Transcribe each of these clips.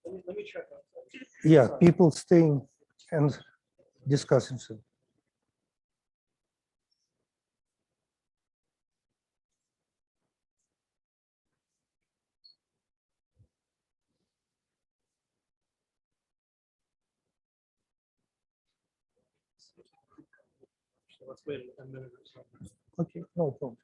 Let me check. Yeah, people staying and discussing so. So let's wait a minute or so. Okay, no problem.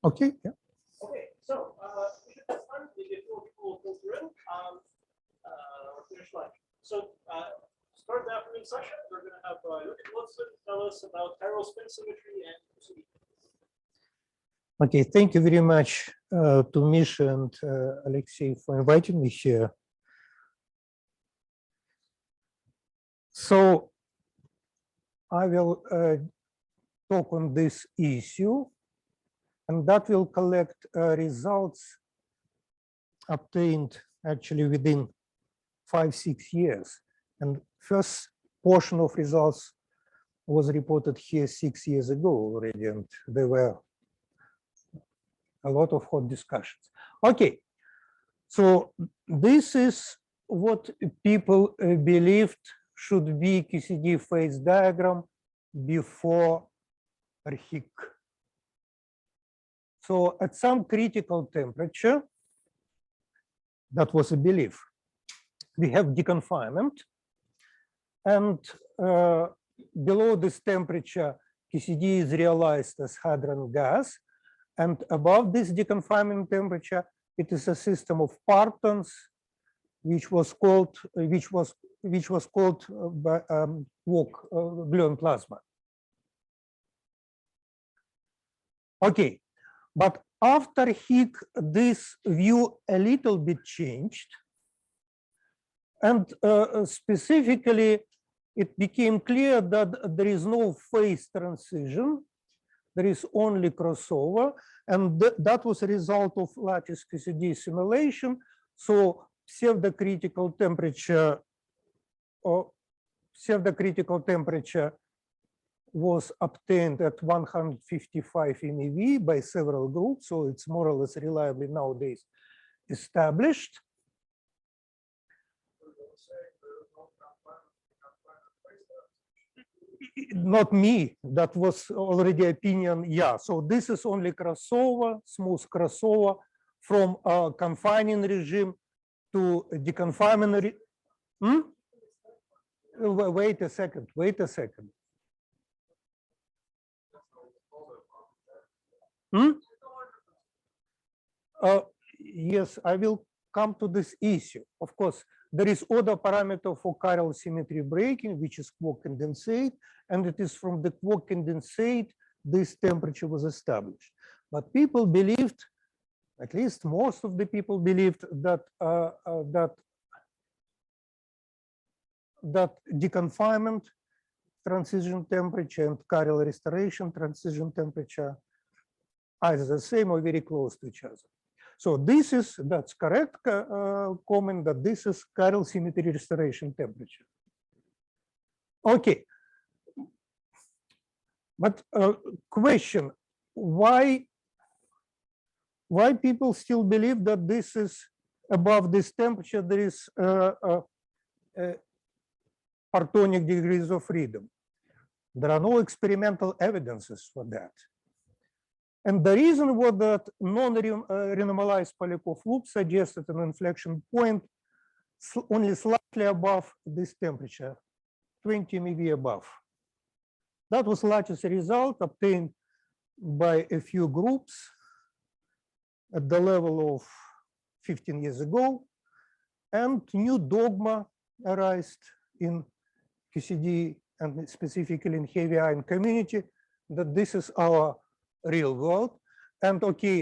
Okay, yeah. Okay, so we should have time before people filter in. Finish lunch. So start the afternoon session. We're going to have Glozman tell us about chiral spin symmetry and CAQCD. Okay, thank you very much to Misha and Alexei for inviting me here. So I will talk on this issue, and that will collect results obtained actually within 5-6 years. And first portion of results was reported here 6 years ago already, and there were a lot of hot discussions. Okay, so this is what people believed should be QCD phase diagram before Erich. So at some critical temperature, that was a belief, we have deconfinement, and below this temperature, QCD is realized as hydrogen gas, and above this deconfinement temperature, it is a system of partons, which was called by gluon plasma. Okay, but after Higg, this view a little bit changed, and specifically, it became clear that there is no phase transition, there is only crossover, and that was a result of lattice QCD simulation. So pseudo-critical temperature was obtained at 155 MeV by several groups, so it's more or less reliably nowadays established. Not me, that was already opinion, yeah. So this is only crossover, smooth crossover from a confining regime to a deconfinement. Wait a second. Yes, I will come to this issue. Of course, there is other parameter for chiral symmetry breaking, which is quark condensate, and it is from the quark condensate this temperature was established. But people believed, at least most of the people believed, that that deconfinement transition temperature and chiral restoration transition temperature are the same or very close to each other. So this is, that's correct comment that this is chiral symmetry restoration temperature. Okay, but question, why people still believe that this is above this temperature, there is Partonic degrees of freedom? There are no experimental evidences for that. And the reason was that non-renormalized Polyakov loop suggested an inflection point only slightly above this temperature, 20 MeV above. That was lattice result obtained by a few groups at the level of 15 years ago, and new dogma arose in QCD and specifically in heavy ion community that this is our real world. And okay,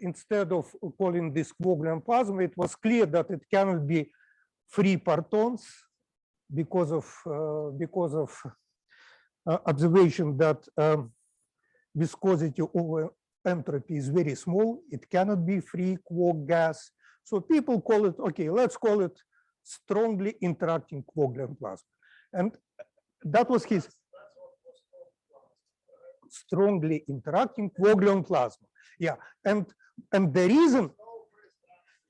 instead of calling this Vogelian plasma, it was clear that it cannot be free partons because of observation that viscosity over entropy is very small. It cannot be free quark gas. So people call it, okay, let's call it strongly interacting Vogelian plasma. And that was his strongly interacting Vogelian plasma. Yeah, and the reason,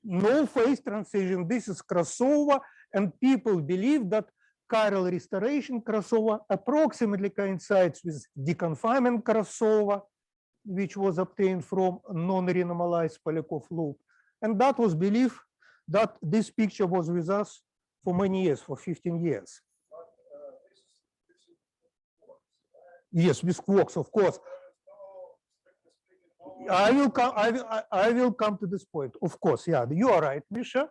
no phase transition, this is crossover, and people believe that chiral restoration crossover approximately coincides with deconfinement crossover, which was obtained from non-renormalized Polyakov loop. And that was believed that this picture was with us for many years, for 15 years. Yes, with quarks, of course. I will come to this point, of course. Yeah, you are right, Misha.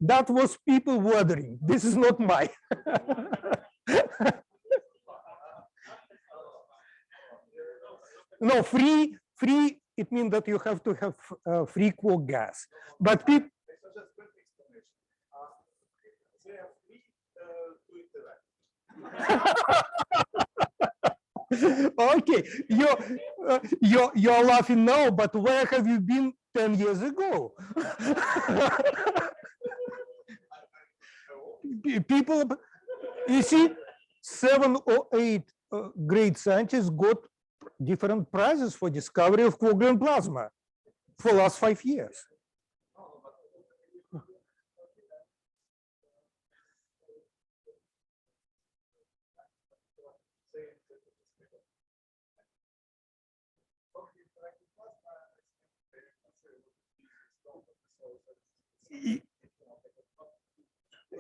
that was people wondering. This is not my. No, free. It means that you have to have free quark gas, but people. Okay, you're laughing now, but where have you been 10 years ago? People, you see, 7 or 8 great scientists got different prizes for discovery of Vogelian plasma for the last 5 years.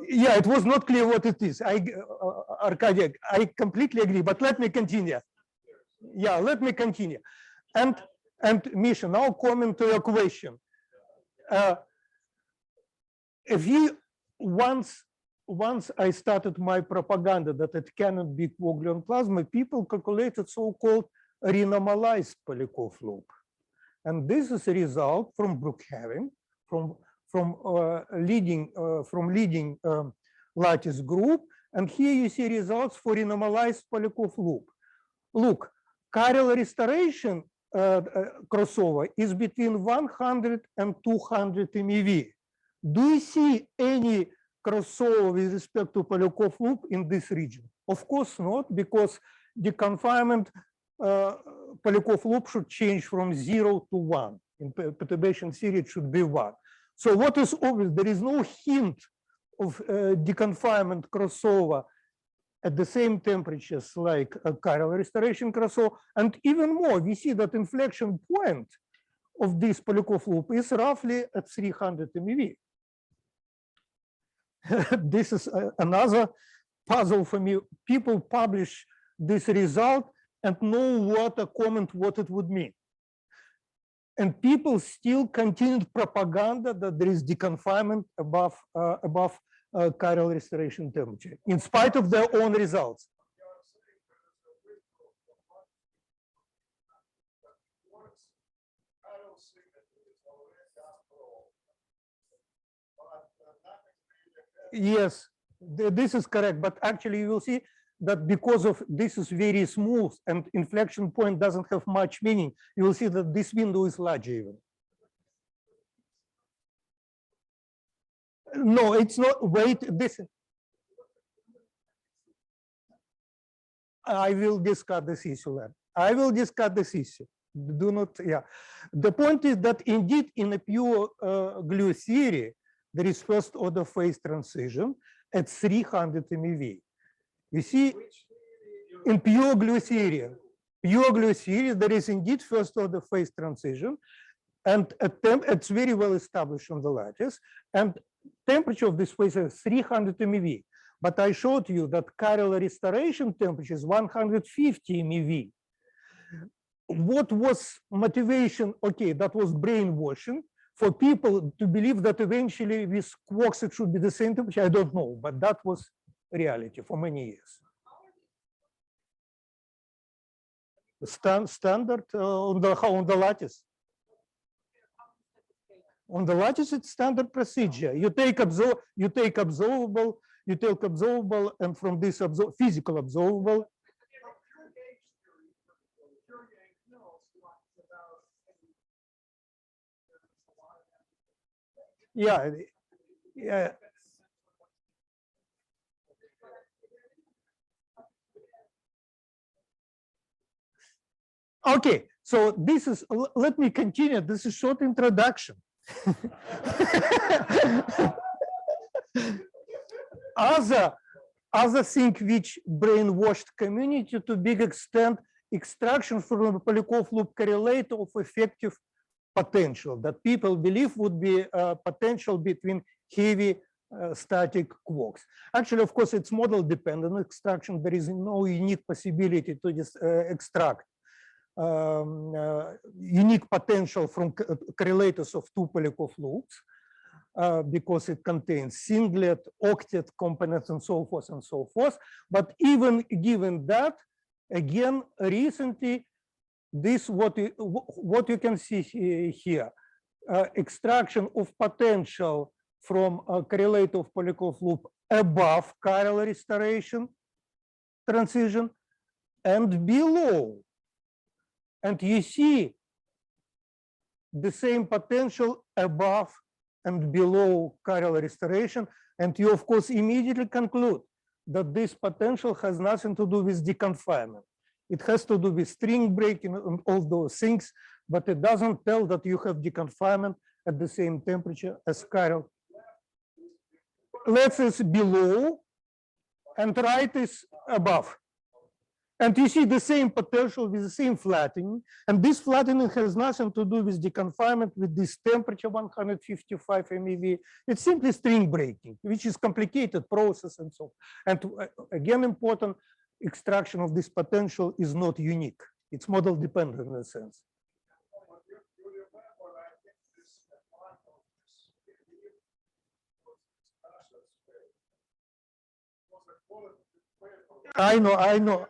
Yeah, it was not clear what it is. Arkady, I completely agree, but let me continue. Yeah, let me continue. And Misha, now comment to your question. If you once I started my propaganda that it cannot be Vogelian plasma, people calculated so-called renormalized Polyakov loop, and this is a result from Brookhaven, from leading lattice group, and here you see results for renormalized Polyakov loop. Look, chiral restoration crossover is between 100 and 200 MeV. Do you see any crossover with respect to Polyakov loop in this region? Of course not, because the confinement Polyakov loop should change from 0 to 1. In perturbation theory, it should be 1. So what is obvious, there is no hint of deconfinement crossover at the same temperatures like a chiral restoration crossover. And even more, we see that inflection point of this Polyakov loop is roughly at 300 MeV. This is another puzzle for me. People publish this result and no water comment what it would mean. And people still continued propaganda that there is deconfinement above chiral restoration temperature, in spite of their own results. Yes, this is correct. But actually, you will see that because of this is very smooth and inflection point doesn't have much meaning, you will see that this window is larger even. No, it's not. Wait, this. I will discuss this issue then. I will discuss this issue. Do not, yeah. The point is that indeed in a pure glue theory, there is first order phase transition at 300 MeV. You see, in pure glue theory, there is indeed first order phase transition, and it's very well established on the lattice, and temperature of this phase is 300 MeV. But I showed you that chiral restoration temperature is 150 MeV. What was motivation? Okay, that was brainwashing for people to believe that eventually with quarks it should be the same temperature. I don't know, but that was reality for many years. Standard on the lattice. On the lattice, it's standard procedure. You take observable, and from this physical observable. Yeah, yeah. Okay, so this is, let me continue. This is short introduction. Other thing which brainwashed community to big extent, extraction from the Polyakov loop correlator of effective potential that people believe would be a potential between heavy static quarks. Actually, of course, it's model dependent extraction. There is no unique possibility to just extract unique potential from correlators of two Polyakov loops because it contains singlet, octet components, and so forth and so forth. But even given that, again, recently, this what you can see here, extraction of potential from a correlator of Polyakov loop above chiral restoration transition and below. And you see the same potential above and below chiral restoration. And you, of course, immediately conclude that this potential has nothing to do with deconfinement. It has to do with string breaking and all those things, but it doesn't tell that you have deconfinement at the same temperature as chiral. Left is below and right is above. And you see the same potential with the same flattening. And this flattening has nothing to do with deconfinement with this temperature 155 MeV. It's simply string breaking, which is complicated process and so on. And again, important, extraction of this potential is not unique. It's model dependent in a sense. I know. I know.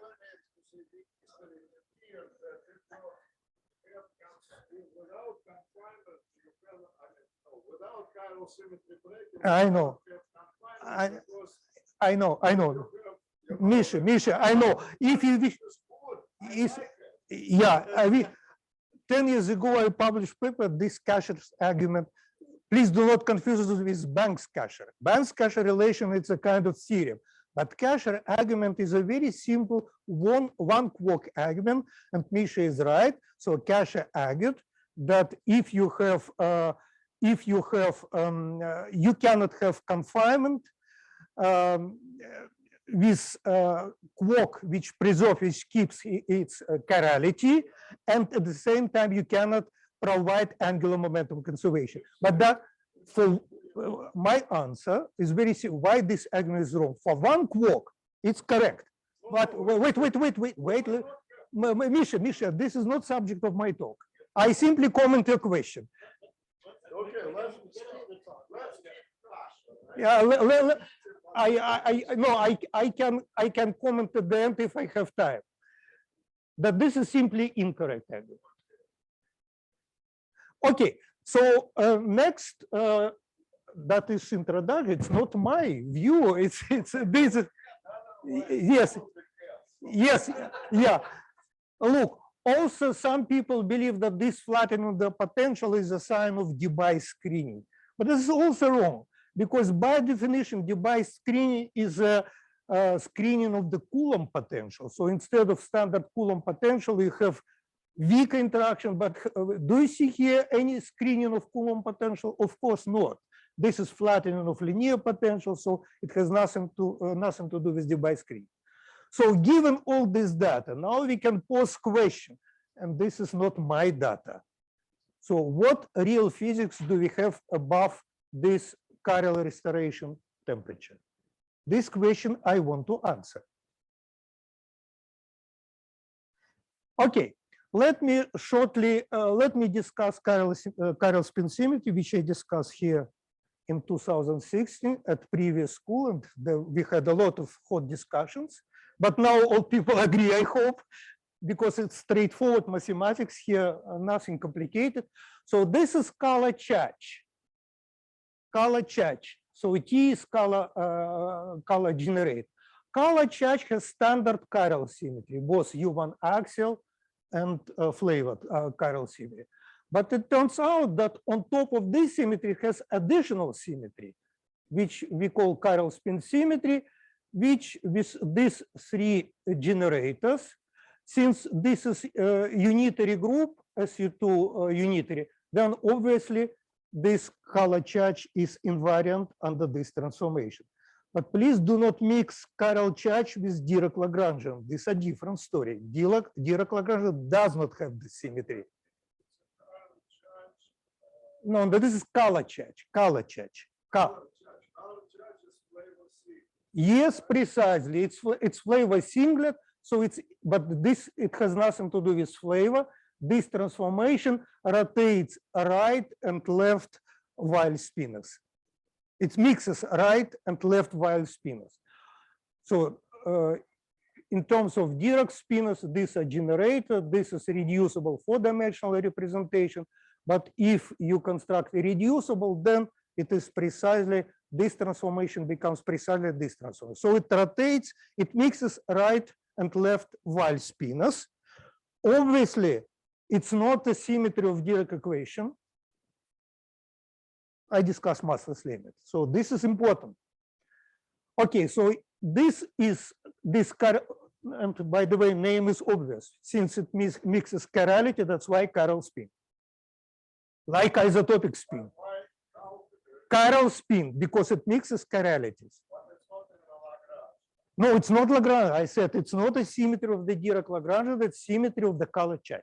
Misha, I know. If you wish, yeah, 10 years ago, I published paper, this Kasher's argument. Please do not confuse it with Banks-Kasher. Banks-Kasher relation, it's a kind of theorem. But Kasher argument is a very simple one quark argument, and Misha is right. So Kasher argued that if you cannot have confinement with quark which keeps its chirality, and at the same time you cannot provide angular momentum conservation. But that, for my answer is very simple. Why this argument is wrong? For one quark, it's correct. But wait, Misha, this is not subject of my talk. I simply comment your question. Okay, yeah, I can comment at the end if I have time. That this is simply incorrect argument. Okay, so next, that is introduction. It's not my view. It's this. Yes, yeah. Look, also some people believe that this flattening of the potential is a sign of Debye screening, but this is also wrong because by definition, Debye screening is a screening of the Coulomb potential. So instead of standard Coulomb potential, you have weak interaction. But do you see here any screening of Coulomb potential? Of course not. This is flattening of linear potential, so it has nothing to do with Debye screening. So given all this data, now we can pose question, and this is not my data. So what real physics do we have above this chiral restoration temperature? This question I want to answer. Okay, let me shortly discuss chiral spin symmetry, which I discussed here in 2016 at previous school, and we had a lot of hot discussions. But now all people agree, I hope, because it's straightforward mathematics here, nothing complicated. So this is Kala-Chach. Kala-Chach. So T is Kala generate. Kala-Chach has standard chiral symmetry, both U1 axial and flavored chiral symmetry. But it turns out that on top of this symmetry it has additional symmetry, which we call chiral spin symmetry, which with these three generators, since this is a unitary group, SU2 unitary, then obviously this Kala-Chach is invariant under this transformation. But please do not mix chiral-Chach with Dirac-Lagrangian. These are different story. Dirac-Lagrangian does not have this symmetry. No, this is Kala-Chach. Kala-Chach. Yes, precisely. It's flavor singlet. So it has nothing to do with flavor. This transformation rotates right and left Weil spinors. It mixes right and left Weil spinors. So in terms of Dirac spinors, this is generator. This is reducible four-dimensional representation. But if you construct a reducible, then it is precisely this transformation becomes precisely this transformation. So it rotates, it mixes right and left Weil spinors. Obviously, it's not a symmetry of Dirac equation. I discussed massless limit. So this is important. Okay, so this, and by the way, name is obvious. Since it mixes chirality, that's why chiral spin. Like isotopic spin. Chiral spin, because it mixes chiralities. No, it's not Lagrange. I said it's not a symmetry of the Dirac-Lagrangian, it's symmetry of the Kala-Chach.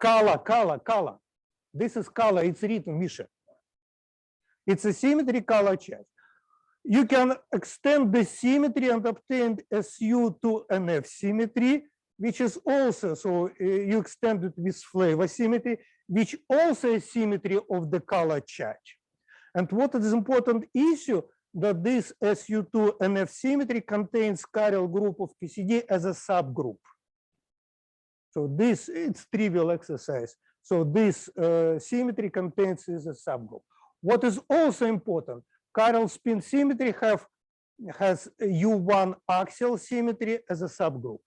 Kala. This is Kala, it's written, Misha. It's a symmetry Kala-Chach. You can extend the symmetry and obtain SU to NF symmetry, which is also, so you extend it with flavor symmetry, which also is symmetry of the Kala-Chach. And what is important issue that this SU2 NF symmetry contains chiral group of QCD as a subgroup. So this, it's trivial exercise. So this symmetry contains as a subgroup. What is also important, chiral spin symmetry has U1 axial symmetry as a subgroup.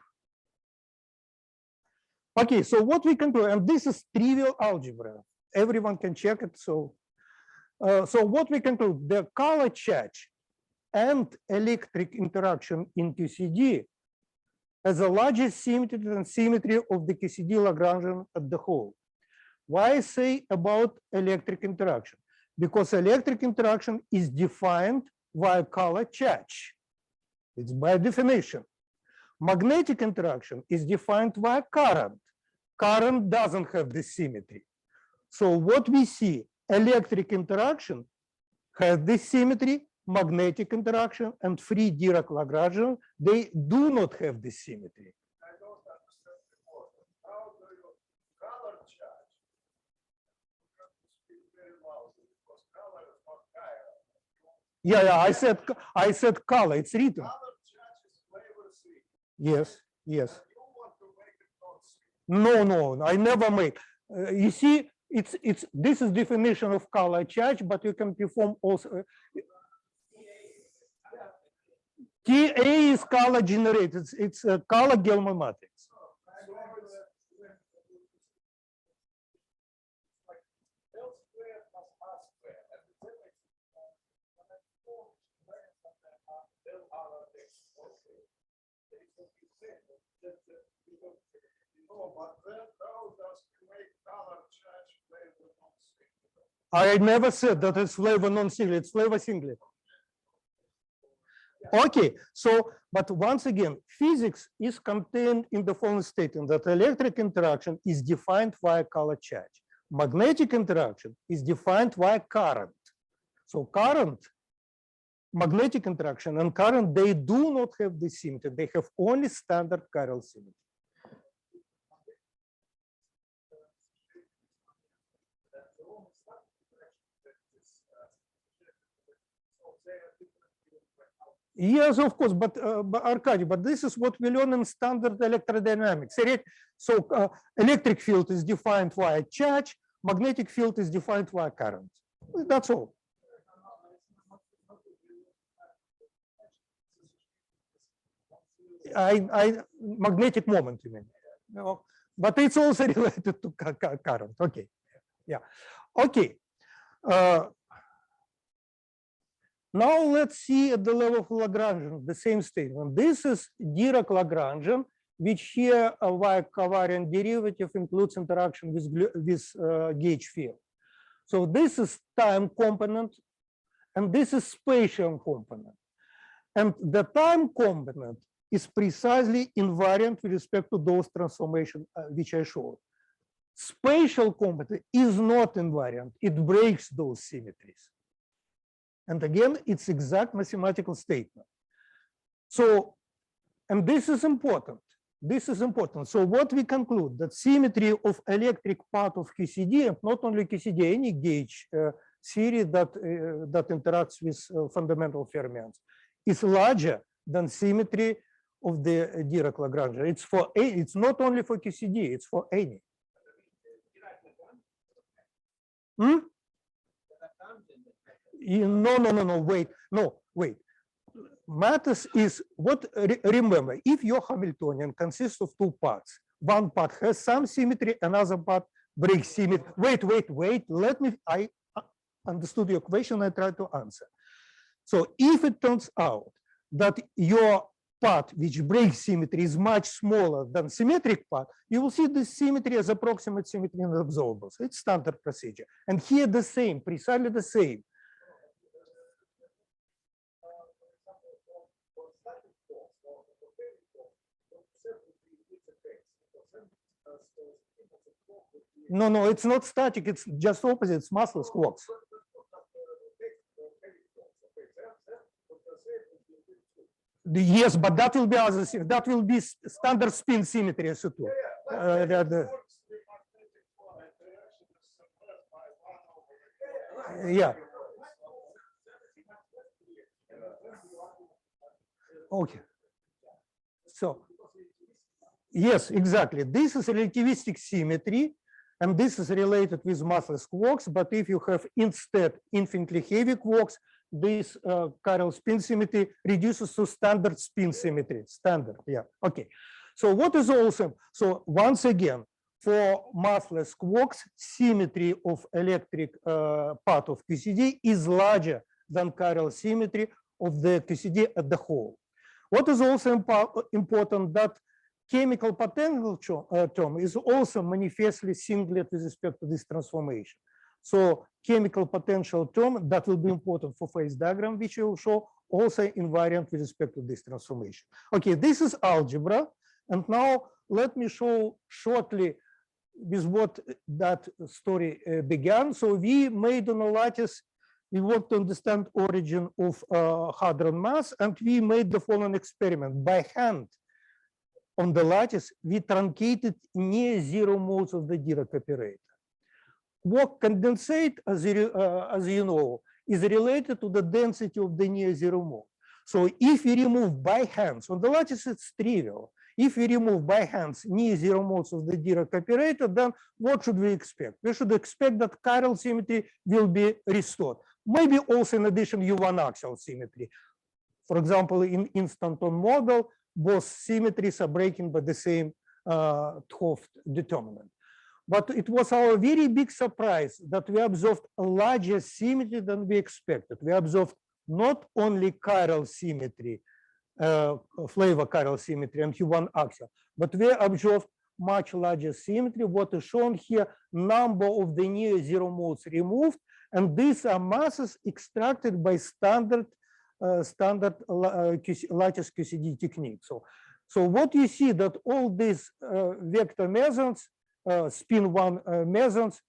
Okay, so what we can do, and this is trivial algebra. Everyone can check it. So what we can do, the Kala-Chach and electric interaction in QCD has a larger symmetry than symmetry of the QCD Lagrangian at the whole. Why I say about electric interaction? Because electric interaction is defined via Kala-Chach. It's by definition. Magnetic interaction is defined via current. Current doesn't have this symmetry. So what we see, electric interaction has this symmetry, magnetic interaction and free Dirac-Lagrangian, they do not have this symmetry. I don't understand the word. How do you Kala-Chach? You have to speak very loudly because color is not chiral. Yeah, I said color, it's written. Kala-Chach is flavor sweet. Yes. And you want to make it not sweet. No, I never made. You see, this is definition of Kala-Chach, but you can perform also. TA is Kala generated. It's a Kala Gelman matrix. I never said that it's flavor non-singlet, it's flavor singlet. Okay, so, but once again, physics is contained in the following statement that electric interaction is defined via Kala-Chach. Magnetic interaction is defined via current. So current, magnetic interaction and current, they do not have the symmetry. They have only standard chiral symmetry. Yes, of course, but Arkady, but this is what we learn in standard electrodynamics. So electric field is defined via charge, magnetic field is defined via current. That's all. Magnetic moment, you mean? No, but it's also related to current. Okay, yeah, okay. Now let's see at the level of Lagrangian the same statement. This is Dirac-Lagrangian, which here via covariant derivative includes interaction with gauge field. So this is time component, and this is spatial component. And the time component is precisely invariant with respect to those transformations which I showed. Spatial component is not invariant. It breaks those symmetries. And again, it's exact mathematical statement. So, and this is important. This is important. So what we conclude, that symmetry of electric part of QCD, and not only QCD, any gauge series that interacts with fundamental fermions, is larger than symmetry of the Dirac-Lagrangian. It's not only for QCD, it's for any. Hmm? No, wait. Matters is what, remember, if your Hamiltonian consists of two parts, one part has some symmetry, another part breaks symmetry. Wait, I understood your question, I try to answer. So if it turns out that your part which breaks symmetry is much smaller than symmetric part, you will see this symmetry as approximate symmetry in observables. It's standard procedure. And here the same, precisely the same. No, it's not static. It's just opposite. It's massless quarks. Yes, but that will be other. That will be standard spin symmetry as too. Yeah. Okay. So, yes, exactly. This is relativistic symmetry, and this is related with massless quarks. But if you have instead infinitely heavy quarks, this chiral spin symmetry reduces to standard spin symmetry. Standard, yeah. Okay. So what is awesome? So once again, for massless quarks, symmetry of electric part of QCD is larger than chiral symmetry of the QCD at the whole. What is also important, that chemical potential term is also manifestly singlet with respect to this transformation. So chemical potential term, that will be important for phase diagram, which I will show, also invariant with respect to this transformation. Okay, this is algebra. And now let me show shortly with what that story began. So we made on a lattice, we want to understand origin of hadron mass, and we made the following experiment. By hand, on the lattice, we truncated near zero modes of the Dirac operator. Quark condensate, as you know, is related to the density of the near zero mode. So if we remove by hands, on the lattice it's trivial. If we remove by hands near zero modes of the Dirac operator, then what should we expect? We should expect that chiral symmetry will be restored. Maybe also in addition U1 axial symmetry. For example, in instanton model, both symmetries are breaking by the same 't determinant. But it was our very big surprise that we observed a larger symmetry than we expected. We observed not only chiral symmetry, flavor chiral symmetry and U1 axial, but we observed much larger symmetry. What is shown here, number of the near zero modes removed, and these are masses extracted by standard lattice QCD technique. So what you see that all these vector mesons, spin one mesons,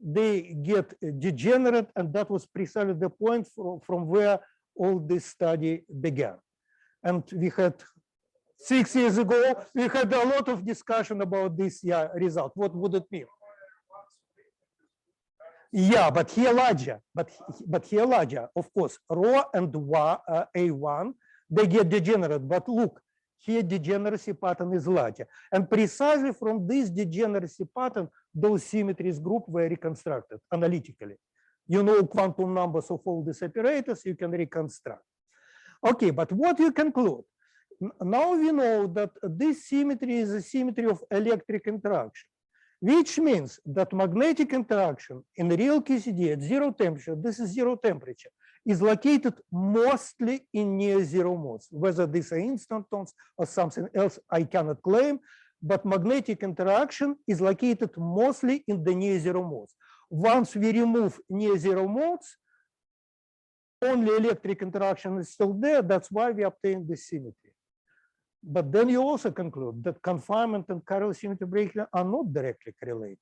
they get degenerate, and that was precisely the point from where all this study began. And we had 6 years ago, we had a lot of discussion about this result. What would it mean? Yeah, but here larger, but here larger, of course, rho and A1, they get degenerate, but look, here degeneracy pattern is larger. And precisely from this degeneracy pattern, those symmetries group were reconstructed analytically. You know quantum numbers of all these operators, you can reconstruct. Okay, but what you conclude? Now we know that this symmetry is a symmetry of electric interaction, which means that magnetic interaction in real QCD at 0 temperature, this is 0 temperature, is located mostly in near zero modes. Whether these are instantons or something else, I cannot claim, but magnetic interaction is located mostly in the near zero modes. Once we remove near zero modes, only electric interaction is still there. That's why we obtain this symmetry. But then you also conclude that confinement and chiral symmetry breaking are not directly correlated.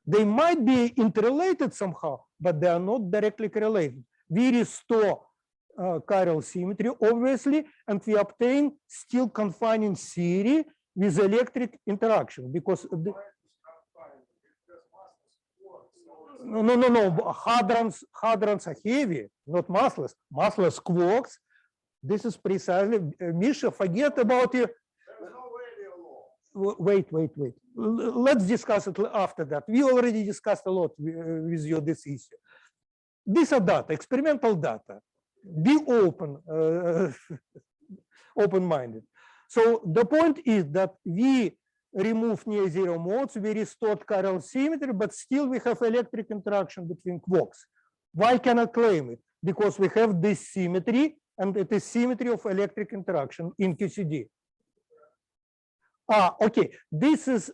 They might be interrelated somehow, but they are not directly correlated. We restore chiral symmetry, obviously, and we obtain still confining theory with electric interaction because no. Hadrons are heavy, not massless. Massless quarks. This is precisely, Misha, forget about it. Wait. Let's discuss it after that. We already discussed a lot with you this issue. These are data, experimental data. Be open, open-minded. So the point is that we remove near zero modes, we restored chiral symmetry, but still we have electric interaction between quarks. Why cannot claim it? Because we have this symmetry, and it is symmetry of electric interaction in QCD. Okay. This is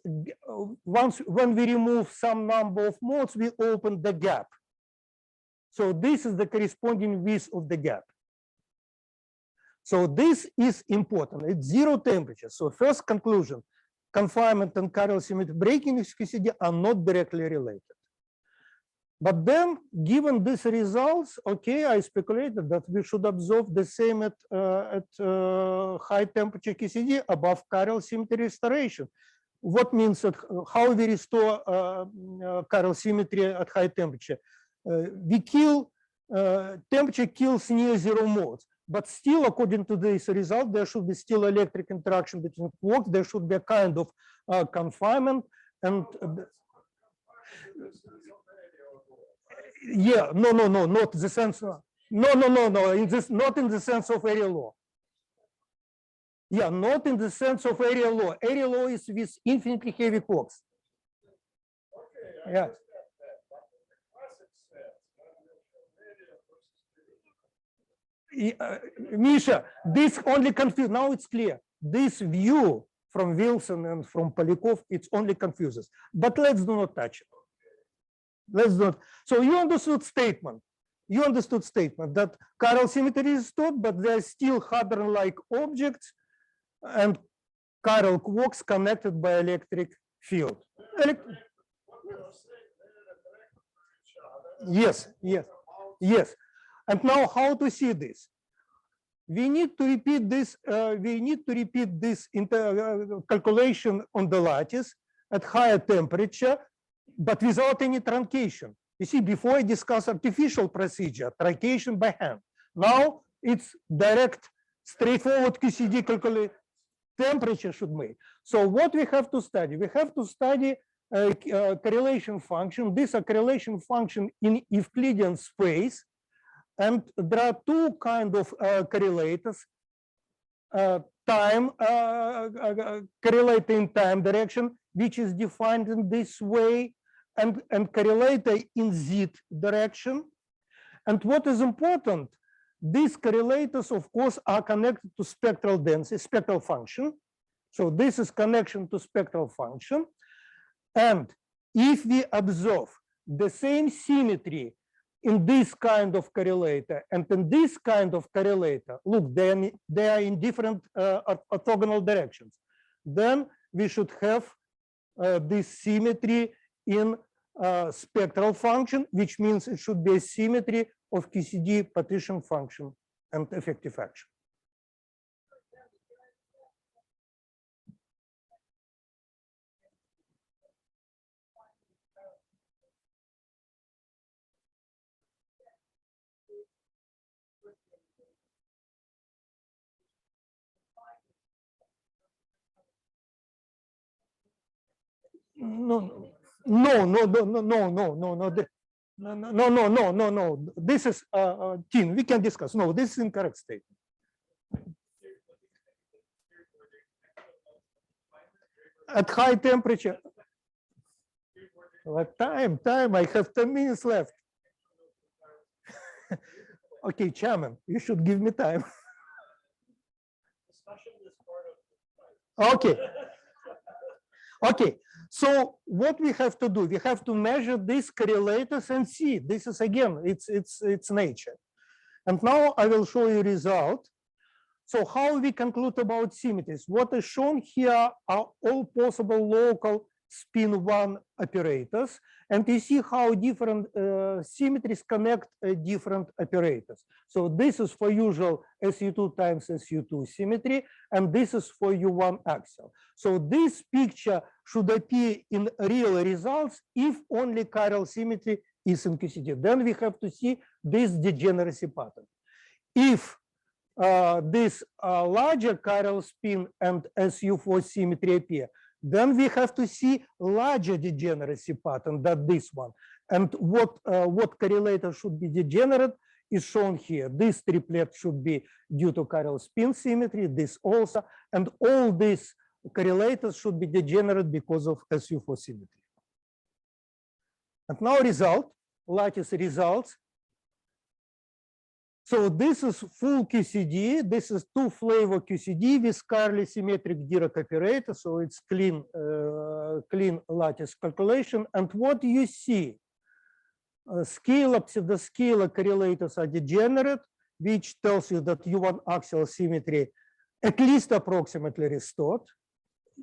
when we remove some number of modes, we open the gap. So this is the corresponding width of the gap. So this is important. It's 0 temperature. So first conclusion, confinement and chiral symmetry breaking in QCD are not directly related. But then, given these results, okay, I speculated that we should observe the same at high temperature QCD above chiral symmetry restoration. What means that how we restore chiral symmetry at high temperature? We kill, temperature kills near zero modes, but still, according to this result, there should be still electric interaction between quarks. There should be a kind of confinement and yeah, no, not the sense. No. In this, not in the sense of area law. Yeah, not in the sense of area law. Area law is with infinitely heavy quarks. Okay, yeah. Misha, this only confused. Now it's clear. This view from Wilson and from Polyakov, it's only confuses. But let's do not touch it. Let's not. So you understood statement. You understood statement that chiral symmetry is restored, but there are still hadron-like objects and chiral quarks connected by electric field. Yes. And now, how to see this? We need to repeat this. Calculation on the lattice at higher temperature, but without any truncation. You see, before I discussed artificial procedure, truncation by hand. Now it's direct, straightforward QCD calculate. Temperature should make. So what we have to study? We have to study a correlation function. This is a correlation function in Euclidean space. And there are two kinds of correlators. Time correlator in time direction, which is defined in this way, and correlator in z direction. And what is important, these correlators, of course, are connected to spectral density, spectral function. So this is connection to spectral function. And if we observe the same symmetry in this kind of correlator and in this kind of correlator, look, they are in different orthogonal directions, then we should have this symmetry in spectral function, which means it should be a symmetry of QCD partition function and effective action. No, no, no, no, no, no, no, no, no, no, no, no, no, no. This is Tim. We can discuss. No, this is incorrect statement. At high temperature. What time? I have 10 minutes left. Okay, Chairman, you should give me time. Okay. Okay. So what we have to do, we have to measure these correlators and see. This is again, it's nature. And now I will show you result. So how we conclude about symmetries? What is shown here are all possible local spin 1 operators. And you see how different symmetries connect different operators. So this is for usual SU2 times SU2 symmetry, and this is for U1 axial. So this picture should appear in real results if only chiral symmetry is in QCD. Then we have to see this degeneracy pattern. If this larger chiral spin and SU4 symmetry appear, then we have to see larger degeneracy pattern than this one. And what correlator should be degenerate is shown here. This triplet should be due to chiral spin symmetry, this also, and all these correlators should be degenerate because of SU4 symmetry. And now result, lattice results. So this is full QCD. This is 2-flavor QCD with scarily symmetric Dirac operator. So it's clean, clean lattice calculation. And what you see, scalar, pseudoscalar correlators are degenerate, which tells you that U1 axial symmetry at least approximately restored.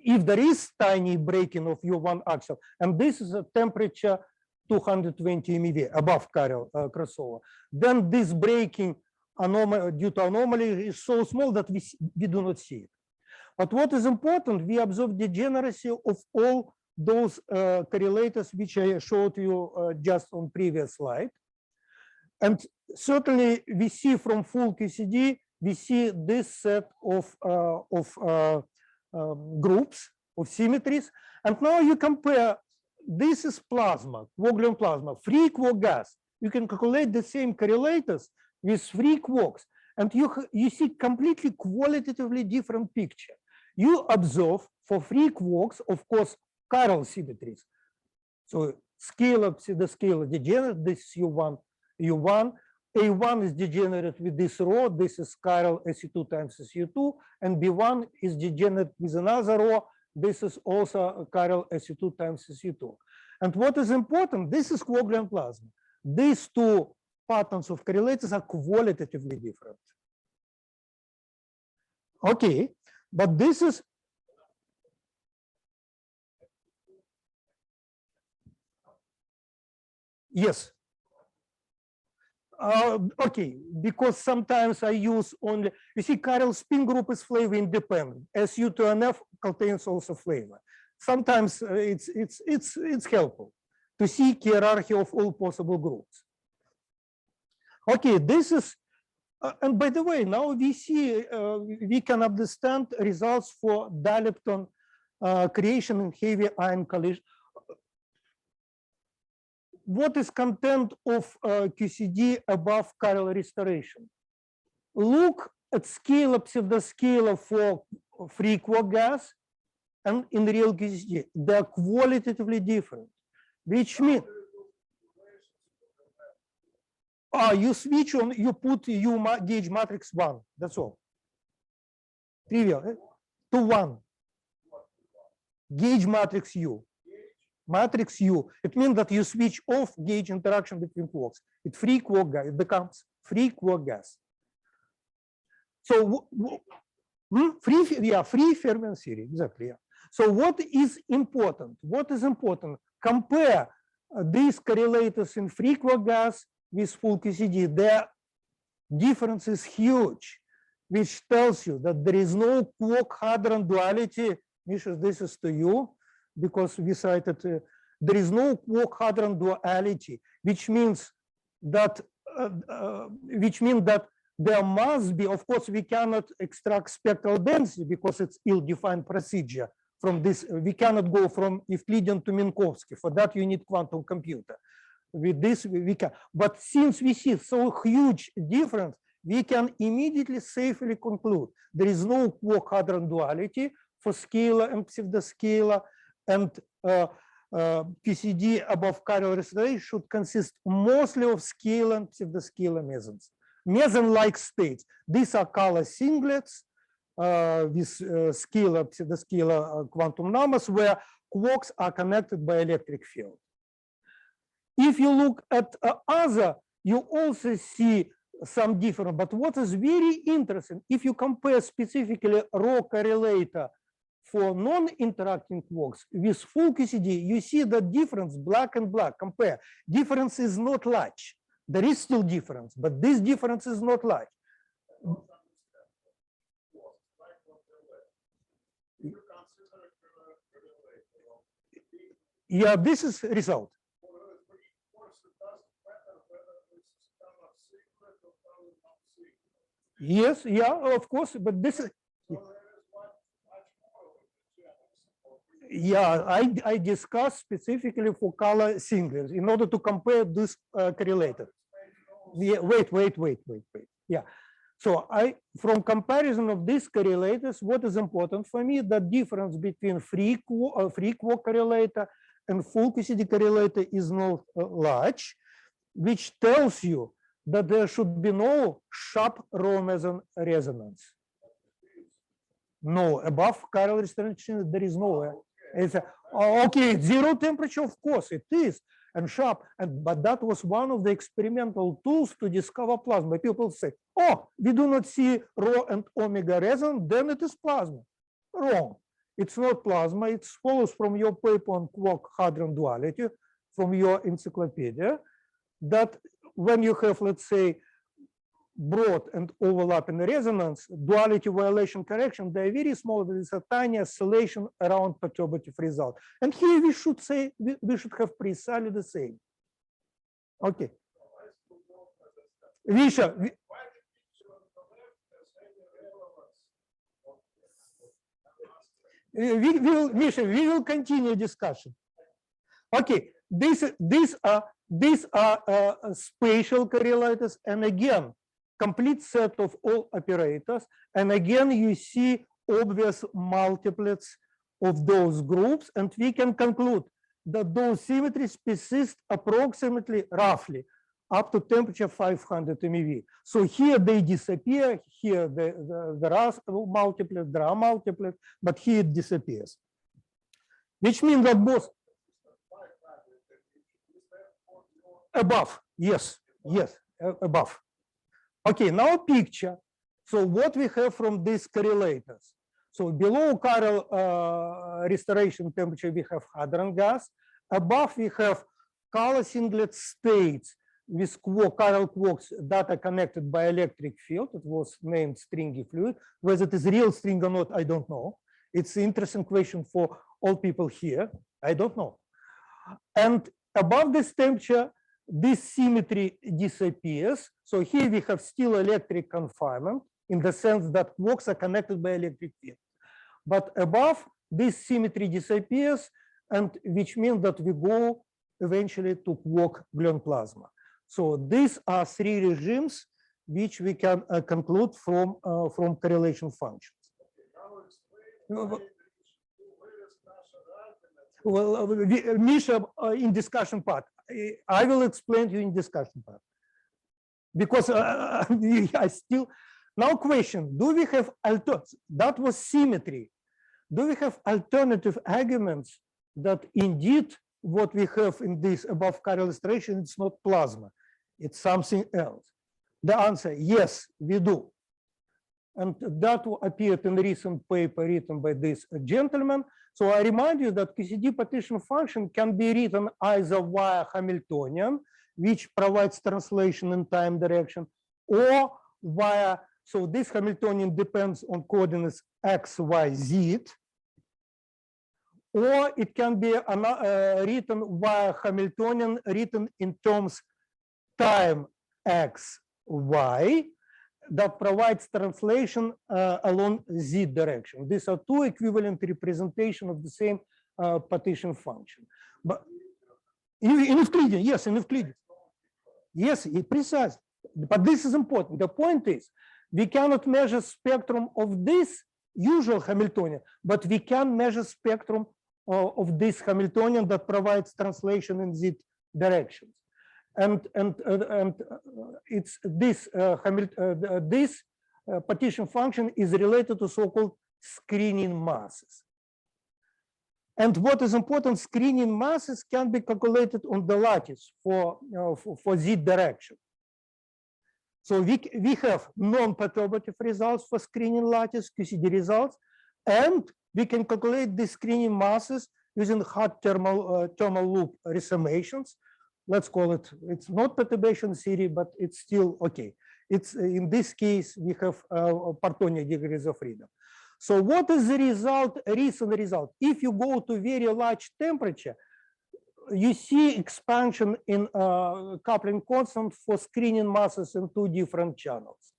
If there is tiny breaking of U1 axial, and this is a temperature 220 MeV above chiral crossover, then this breaking due to anomaly is so small that we do not see it. But what is important, we observe degeneracy of all those correlators which I showed you just on previous slide. And certainly we see from full QCD, we see this set of groups of symmetries. And now you compare, this is plasma, quark-gluon plasma, free quark gas. You can calculate the same correlators with free quarks, and you see completely qualitatively different picture. You observe for free quarks, of course, chiral symmetries. So scalar, pseudoscalar degenerate, this is U1. A1 is degenerate with this row, this is chiral SU2 times SU2, and B1 is degenerate with another row, this is also chiral SU2 times SU2. And what is important, this is quark-gluon plasma. These two patterns of correlators are qualitatively different. Okay, but this is yes. Okay, because sometimes I use only, you see, chiral spin group is flavor independent. SU2NF contains also flavor. Sometimes it's helpful to see hierarchy of all possible groups. Okay, this is, and by the way, now we see, we can understand results for dilepton creation in heavy ion collision. What is content of QCD above chiral restoration? Look at scalar, pseudoscalar for free quark gas and in real QCD. They are qualitatively different, which means you switch on, you put U gauge matrix 1, that's all. Trivial, to 1. Gauge matrix U. Matrix U, it means that you switch off gauge interaction between quarks. It's free quark gas, it becomes free quark gas. So free fermion theory, exactly. Yeah. So what is important? What is important? Compare these correlators in free quark gas with full QCD, their difference is huge, which tells you that there is no quark-hadron duality. Misha, this is to you, because we cited there is no quark-hadron duality, which means that there must be, of course, we cannot extract spectral density because it's ill-defined procedure. From this, we cannot go from Euclidean to Minkowski. For that, you need quantum computer. With this, we can. But since we see so huge difference, we can immediately safely conclude there is no quark-hadron duality for scalar and pseudoscalar, and QCD above chiral restoration should consist mostly of scalar and pseudoscalar mesons. Meson-like states. These are color singlets with scalar, pseudoscalar quantum numbers where quarks are connected by electric field. If you look at other, you also see some different. But what is very interesting, if you compare specifically raw correlator for non-interacting quarks with full QCD, you see the difference, black and black, compare. Difference is not large. There is still difference, but this difference is not large. Yeah, this is result. Yes, yeah, of course, but this is. Yeah, I discussed specifically for color singlets in order to compare this correlator. Yeah, wait. Yeah, so from comparison of these correlators, what is important for me, the difference between free quark correlator and full QCD correlator is not large, which tells you that there should be no sharp rho meson resonance. No, above chiral restoration, there is no. It's okay, zero temperature, of course it is, and sharp, but that was one of the experimental tools to discover plasma. People say, oh, we do not see rho and omega resonance, then it is plasma. Wrong. It's not plasma. It follows from your paper on quark-hadron duality, from your encyclopedia, that when you have, let's say, broad and overlapping resonance, duality violation correction, they are very small. There is a tiny oscillation around perturbative result. And here we should say, we should have precisely the same. Okay. Misha, we will continue discussion. Okay, these are spatial correlators, and again, complete set of all operators, and again you see obvious multiplets of those groups, and we can conclude that those symmetries persist approximately, roughly, up to temperature 500 MeV. So here they disappear, here there are multiplets, there are multiplets, but here it disappears. Which means that both above, yes, above. Okay, now picture. So what we have from these correlators. So below chiral restoration temperature, we have hadron gas. Above, we have color singlet states with chiral quarks that are connected by electric field. It was named stringy fluid. Whether it is real string or not, I don't know. It's an interesting question for all people here. I don't know. And above this temperature, this symmetry disappears. So here we have still electric confinement in the sense that quarks are connected by electric field. But above, this symmetry disappears, and which means that we go eventually to quark-gluon plasma. So these are three regimes which we can conclude from correlation functions. Well, Misha, in discussion part, I will explain to you in discussion part, because I still now question: do we have that was symmetry? Do we have alternative arguments that indeed what we have in this above chiral restoration, it's not plasma, it's something else? The answer: yes, we do. And that appeared in a recent paper written by this gentleman. So I remind you that QCD partition function can be written either via Hamiltonian, which provides translation in time direction, or via, so this Hamiltonian depends on coordinates x, y, z, or it can be written via Hamiltonian, written in terms time x, y, that provides translation along z direction. These are two equivalent representations of the same partition function. But in Euclidean, yes, in Euclidean. Yes, precisely. But this is important. The point is, we cannot measure spectrum of this usual Hamiltonian, but we can measure spectrum of this Hamiltonian that provides translation in z directions. And it's this this partition function is related to so-called screening masses. And what is important, screening masses can be calculated on the lattice for z direction. So we have non-perturbative results for screening lattice, QCD results, and we can calculate the screening masses using hard thermal loop resummations. Let's call it, it's not perturbation theory, but it's still okay. It's in this case, we have Partonic degrees of freedom. So what is the result, recent result? If you go to very large temperature, you see expansion in coupling constant for screening masses in two different channels.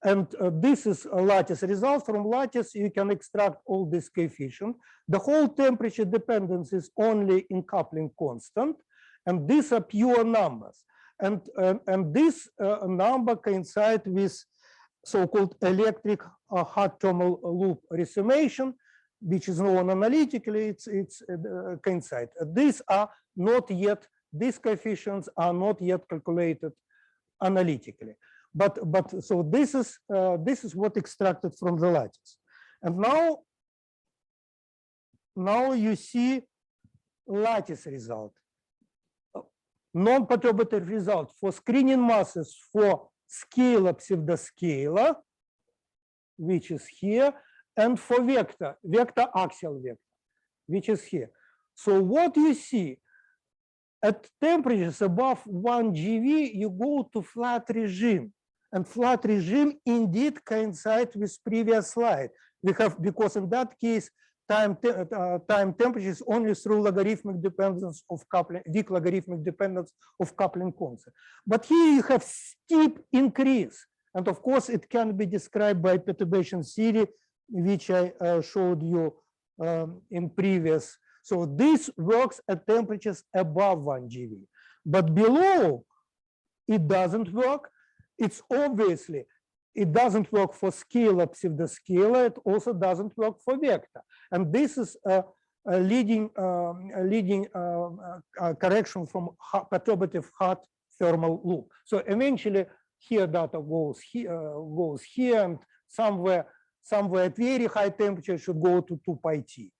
And this is a lattice result. From lattice, you can extract all these coefficients. The whole temperature dependence is only in coupling constant. And these are pure numbers. And this number coincides with so-called electric hard thermal loop resummation, which is known analytically, it's coincide. These are not yet, these coefficients are not yet calculated analytically. But so this is what extracted from the lattice. And now you see lattice result. Non-perturbative result for screening masses for scalar, pseudoscalar, which is here, and for vector axial vector, which is here. So what you see, at temperatures above 1 GeV, you go to flat regime. And flat regime indeed coincides with previous slide. We have, because in that case, time temperature is only through logarithmic dependence of coupling, weak logarithmic dependence of coupling constant. But here you have steep increase. And of course, it can be described by perturbation theory, which I showed you in previous. So this works at temperatures above 1 GeV. But below, it doesn't work. It's obviously, it doesn't work for scalar, pseudoscalar. It also doesn't work for vector. And this is a leading correction from perturbative hard thermal loop. So eventually, here data goes here, and somewhere at very high temperature should go to 2 pi t.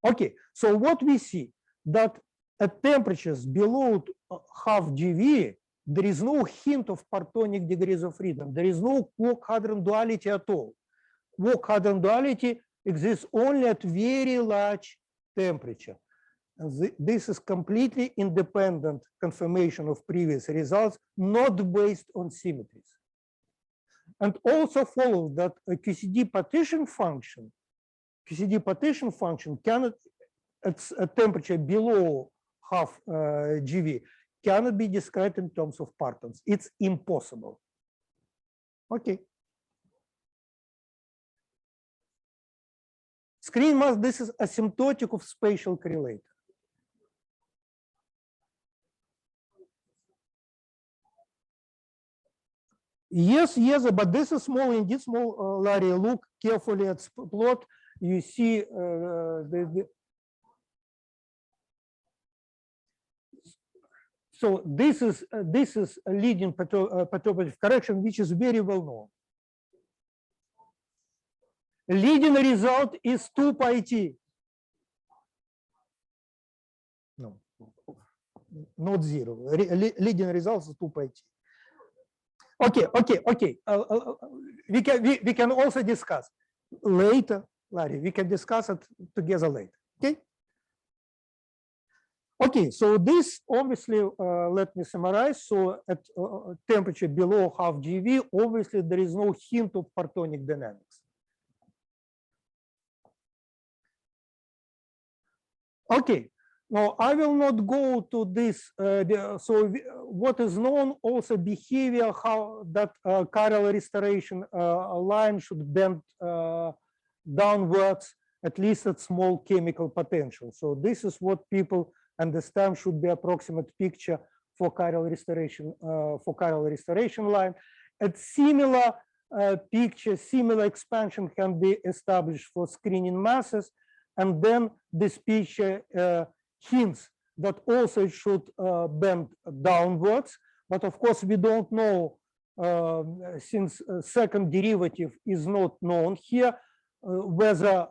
Okay, so what we see that at temperatures below half GeV, there is no hint of Partonic degrees of freedom. There is no quark-hadron duality at all. Quark-hadron duality exists only at very large temperature. And this is completely independent confirmation of previous results, not based on symmetries. And also follows that a QCD partition function cannot, at a temperature below half GeV, cannot be described in terms of partons. It's impossible. Okay. Screen mass, this is asymptotic of spatial correlator. Yes, but this is small, indeed small, Larry. Look carefully at plot. You see so this is a leading perturbative correction, which is very well known. Leading result is 2 pi t. No, not 0. Leading result is 2 pi t. Okay. We can also discuss later. Larry. We can discuss it together later. Okay. Okay, so this obviously, let me summarize. So at temperature below half GeV, obviously there is no hint of Partonic dynamics. Okay, now I will not go to this. What is known also behavior, how that chiral restoration line should bend downwards, at least at small chemical potential. So this is what people understand should be approximate picture for chiral restoration line. At similar picture, similar expansion can be established for screening masses, and then this picture hints that also it should bend downwards. But of course, we don't know since second derivative is not known here whether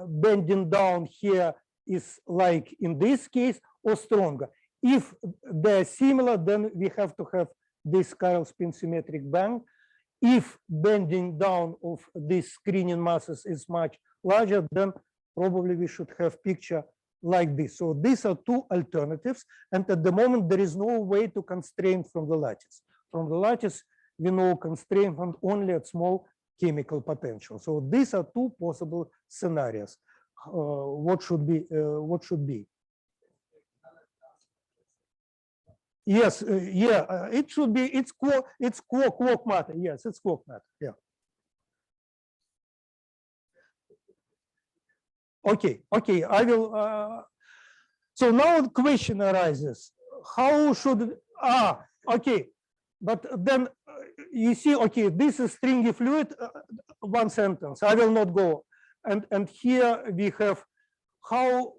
bending down here is like in this case or stronger. If they're similar, then we have to have this chiral spin symmetric band. If bending down of these screening masses is much larger, then probably we should have picture like this. So these are two alternatives. And at the moment, there is no way to constrain from the lattice. From the lattice, we know constrainment only at small chemical potential. So these are two possible scenarios. What should be? Yes, it should be. It's quark matter. Yes, it's quark matter. Yeah. Okay. I will. So now the question arises: how should? Okay. But then you see, okay, this is stringy fluid. One sentence. I will not go. And here we have how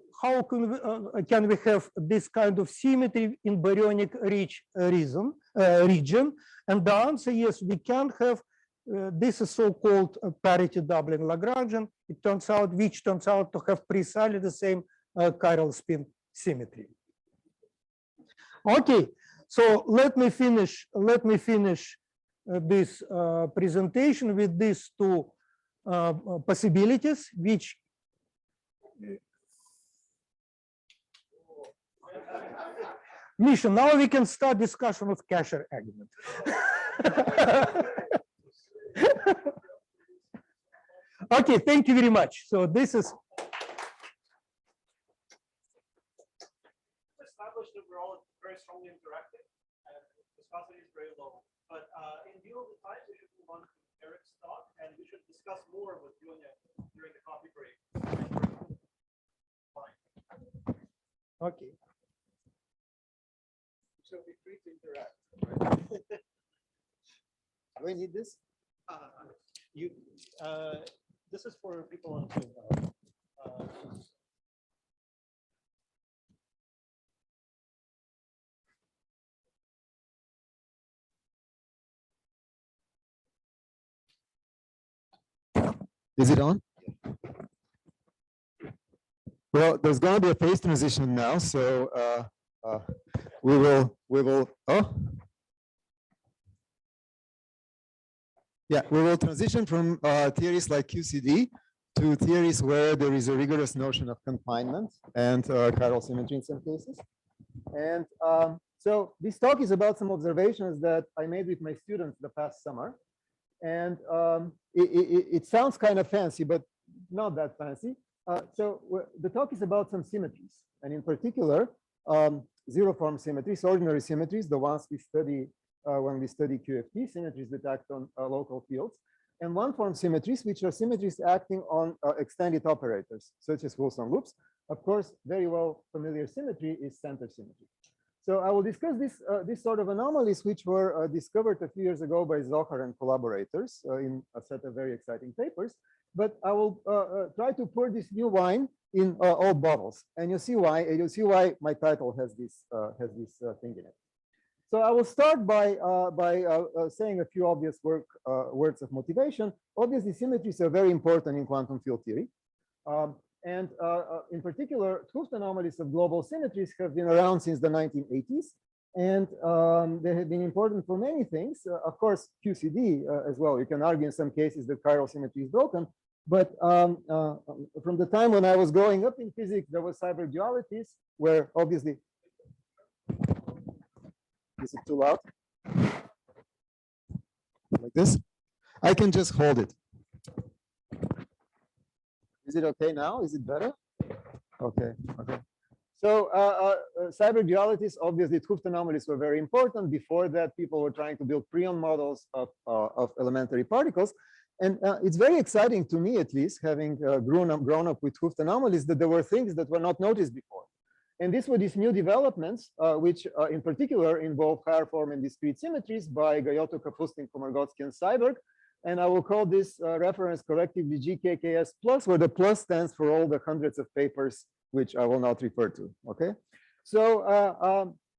can we have this kind of symmetry in baryonic rich region? And the answer, yes, we can have. This is so-called parity doubling Lagrangian. It turns out, which turns out to have precisely the same chiral spin symmetry. Okay, so let me finish this presentation with these two possibilities, which Misha, now we can start discussion of Kasher argument. Okay, thank you very much. So this is established that we're all very strongly interacting and viscosity is very low. But in view of the time, we should move on to Erich's talk, and we should discuss more with Yuya during the coffee break. okay. So be free to interact. Do I need this? This is for people on Zoom. Is it on? Well, there's going to be a phase transition now, so we will. Oh, yeah, we will transition from theories like QCD to theories where there is a rigorous notion of confinement and chiral symmetry in some cases. And so this talk is about some observations that I made with my students the past summer. And it sounds kind of fancy, but not that fancy. So the talk is about some symmetries, and in particular, zero-form symmetries, ordinary symmetries, the ones we study when we study QFT, symmetries that act on local fields, and one-form symmetries, which are symmetries acting on extended operators, such as Wilson loops. Of course, very well familiar symmetry is center symmetry. So I will discuss this sort of anomalies, which were discovered a few years ago by Zohar and collaborators in a set of very exciting papers. But I will try to pour this new wine in old bottles, and you'll see why. You'll see why my title has this thing in it. So I will start by saying a few obvious words of motivation. Obviously, symmetries are very important in quantum field theory. And in particular, 't Hooft anomalies of global symmetries have been around since the 1980s. And they have been important for many things. Of course, QCD as well. You can argue in some cases that chiral symmetry is broken. But from the time when I was growing up in physics, there was cyber dualities where obviously, is it too loud? Like this? I can just hold it. Is it okay now? Is it better? Okay, okay. So cyber dualities, obviously, 't Hooft anomalies were very important. Before that, people were trying to build prion models of elementary particles. And it's very exciting to me, at least, having grown up with 't Hooft anomalies, that there were things that were not noticed before. And these were these new developments, which in particular involve higher form and discrete symmetries by Gayotto, Kapustin, Komargotsky, and Seiberg. And I will call this reference collectively GKKS plus, where the plus stands for all the hundreds of papers, which I will not refer to. Okay. So,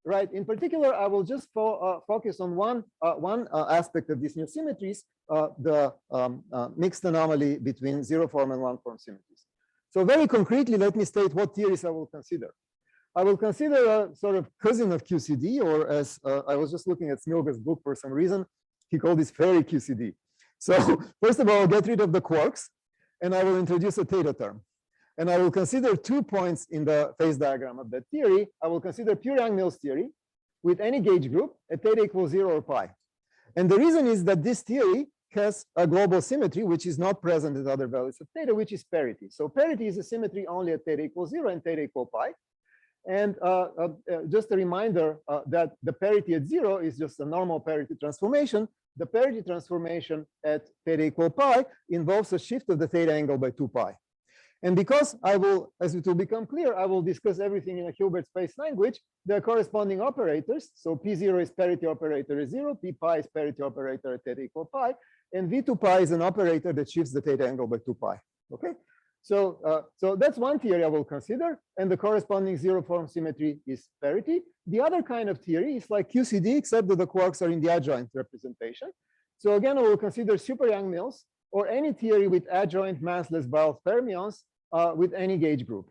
right, in particular, I will just focus on one aspect of these new symmetries, the mixed anomaly between 0 form and 1 form symmetries. So very concretely, let me state what theories I will consider. I will consider a sort of cousin of QCD, or as I was just looking at Smilga's book for some reason, he called this fairy QCD. So first of all, I'll get rid of the quarks, and I will introduce a theta term. And I will consider 2 points in the phase diagram of that theory. I will consider pure Yang-Mills theory with any gauge group at theta equals 0 or pi. And the reason is that this theory has a global symmetry, which is not present at other values of theta, which is parity. So parity is a symmetry only at theta equals 0 and theta equal pi. And just a reminder that the parity at 0 is just a normal parity transformation. The parity transformation at theta equal pi involves a shift of the theta angle by 2 pi. And because I will, as it will become clear, I will discuss everything in a Hilbert space language, there are corresponding operators. So P0 is parity operator is 0, P pi is parity operator at theta equal pi, and V2 pi is an operator that shifts the theta angle by 2 pi. Okay. So, so that's one theory I will consider, and the corresponding 0 form symmetry is parity. The other kind of theory is like QCD, except that the quarks are in the adjoint representation. So again, I will consider super Yang-Mills or any theory with adjoint massless Balanced fermions with any gauge group.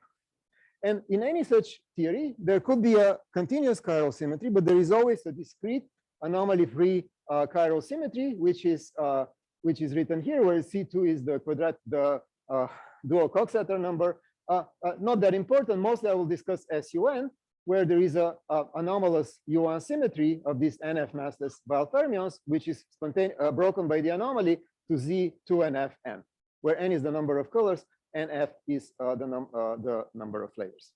And in any such theory, there could be a continuous chiral symmetry, but there is always a discrete anomaly-free chiral symmetry, which is written here, where C2 is the dual Coxeter number. Not that important. Mostly I will discuss SUN, where there is a anomalous U1 symmetry of these NF massless Balanced fermions, which is broken by the anomaly to Z2 and Fn, where n is the number of colors and F is the number of layers.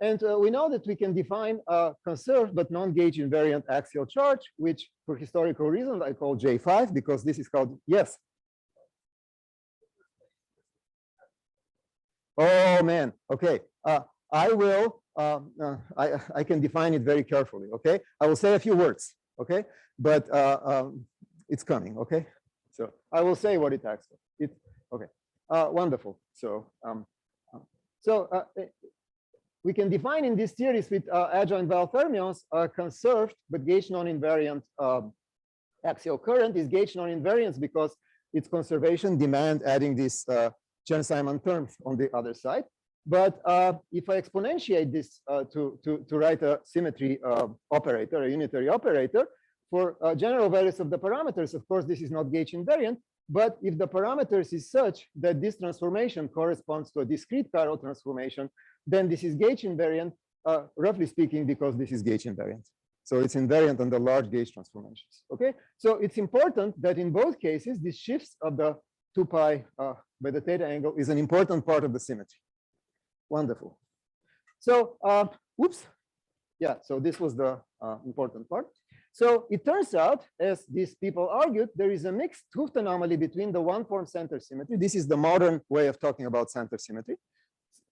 And we know that we can define a conserved but non-gauge invariant axial charge, which for historical reasons I call J5, because this is called, yes. Oh man, okay. I will, I can define it very carefully, okay? I will say a few words, okay? But it's coming, okay? So I will say what it acts for. It's okay. Wonderful. So, we can define in these theories with adjoint Balanced fermions conserved but gauge non-invariant axial current is gauge non-invariance because its conservation demand adding these Chern-Simon terms on the other side. But if I exponentiate this to write a symmetry operator, a unitary operator, for general values of the parameters, of course, this is not gauge invariant. But if the parameters is such that this transformation corresponds to a discrete chiral transformation, then this is gauge invariant, roughly speaking, because this is gauge invariant. So it's invariant under large gauge transformations. Okay, so it's important that in both cases, this shifts of the 2 pi by the theta angle is an important part of the symmetry. Wonderful. So, whoops. Yeah, so this was the important part. So it turns out, as these people argued, there is a mixed 't Hooft anomaly between the 1 form center symmetry. This is the modern way of talking about center symmetry,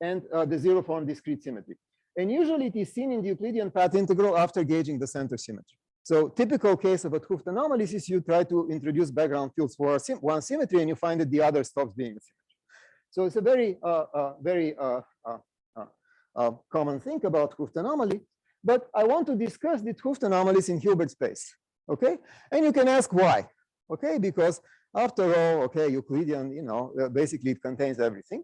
and the 0 form discrete symmetry. And usually it is seen in the Euclidean path integral after gauging the center symmetry. So typical case of a 't Hooft anomaly is you try to introduce background fields for one symmetry and you find that the other stops being a symmetry. So it's a very common thing about 't Hooft anomaly. But I want to discuss the 't Hooft anomalies in Hilbert space, okay? And you can ask why, okay? Because after all, okay, Euclidean, you know, basically it contains everything.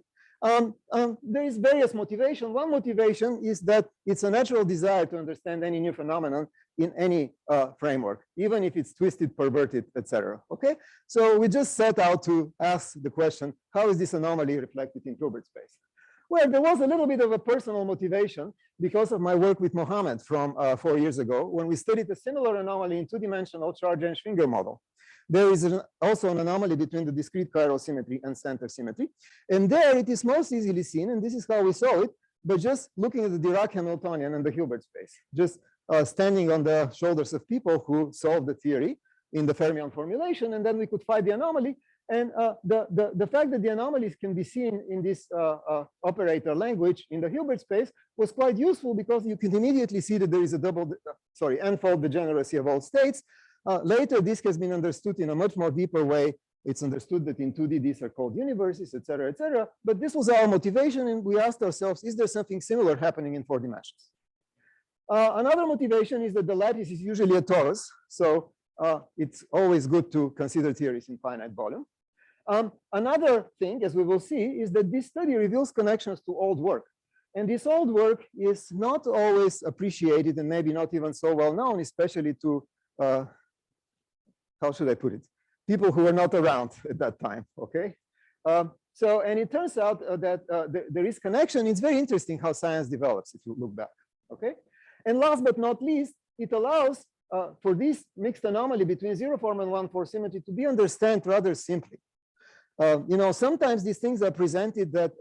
There is various motivation. One motivation is that it's a natural desire to understand any new phenomenon in any framework, even if it's twisted, perverted, etc. Okay, so we just set out to ask the question: how is this anomaly reflected in Hilbert space? Well, there was a little bit of a personal motivation because of my work with Mohammed from 4 years ago, when we studied a similar anomaly in two-dimensional charge and Schwinger model. There is also an anomaly between the discrete chiral symmetry and center symmetry. And there it is most easily seen, and this is how we saw it, but just looking at the Dirac Hamiltonian and the Hilbert space, just standing on the shoulders of people who solved the theory in the fermion formulation, and then we could find the anomaly. And the fact that the anomalies can be seen in this operator language in the Hilbert space was quite useful, because you can immediately see that there is a n-fold degeneracy of all states. Later, this has been understood in a much more deeper way. It's understood that in 2D, these are called universes, et cetera, et cetera. But this was our motivation, and we asked ourselves, is there something similar happening in 4 dimensions? Another motivation is that the lattice is usually a torus. So it's always good to consider theories in finite volume. Another thing, as we will see, is that this study reveals connections to old work. And this old work is not always appreciated, and maybe not even so well known, especially to, how should I put it? People who were not around at that time, okay? And it turns out that there is connection. It's very interesting how science develops if you look back, okay? And last but not least, it allows for this mixed anomaly between 0 form and 1 form symmetry to be understood rather simply. You know, sometimes these things are presented that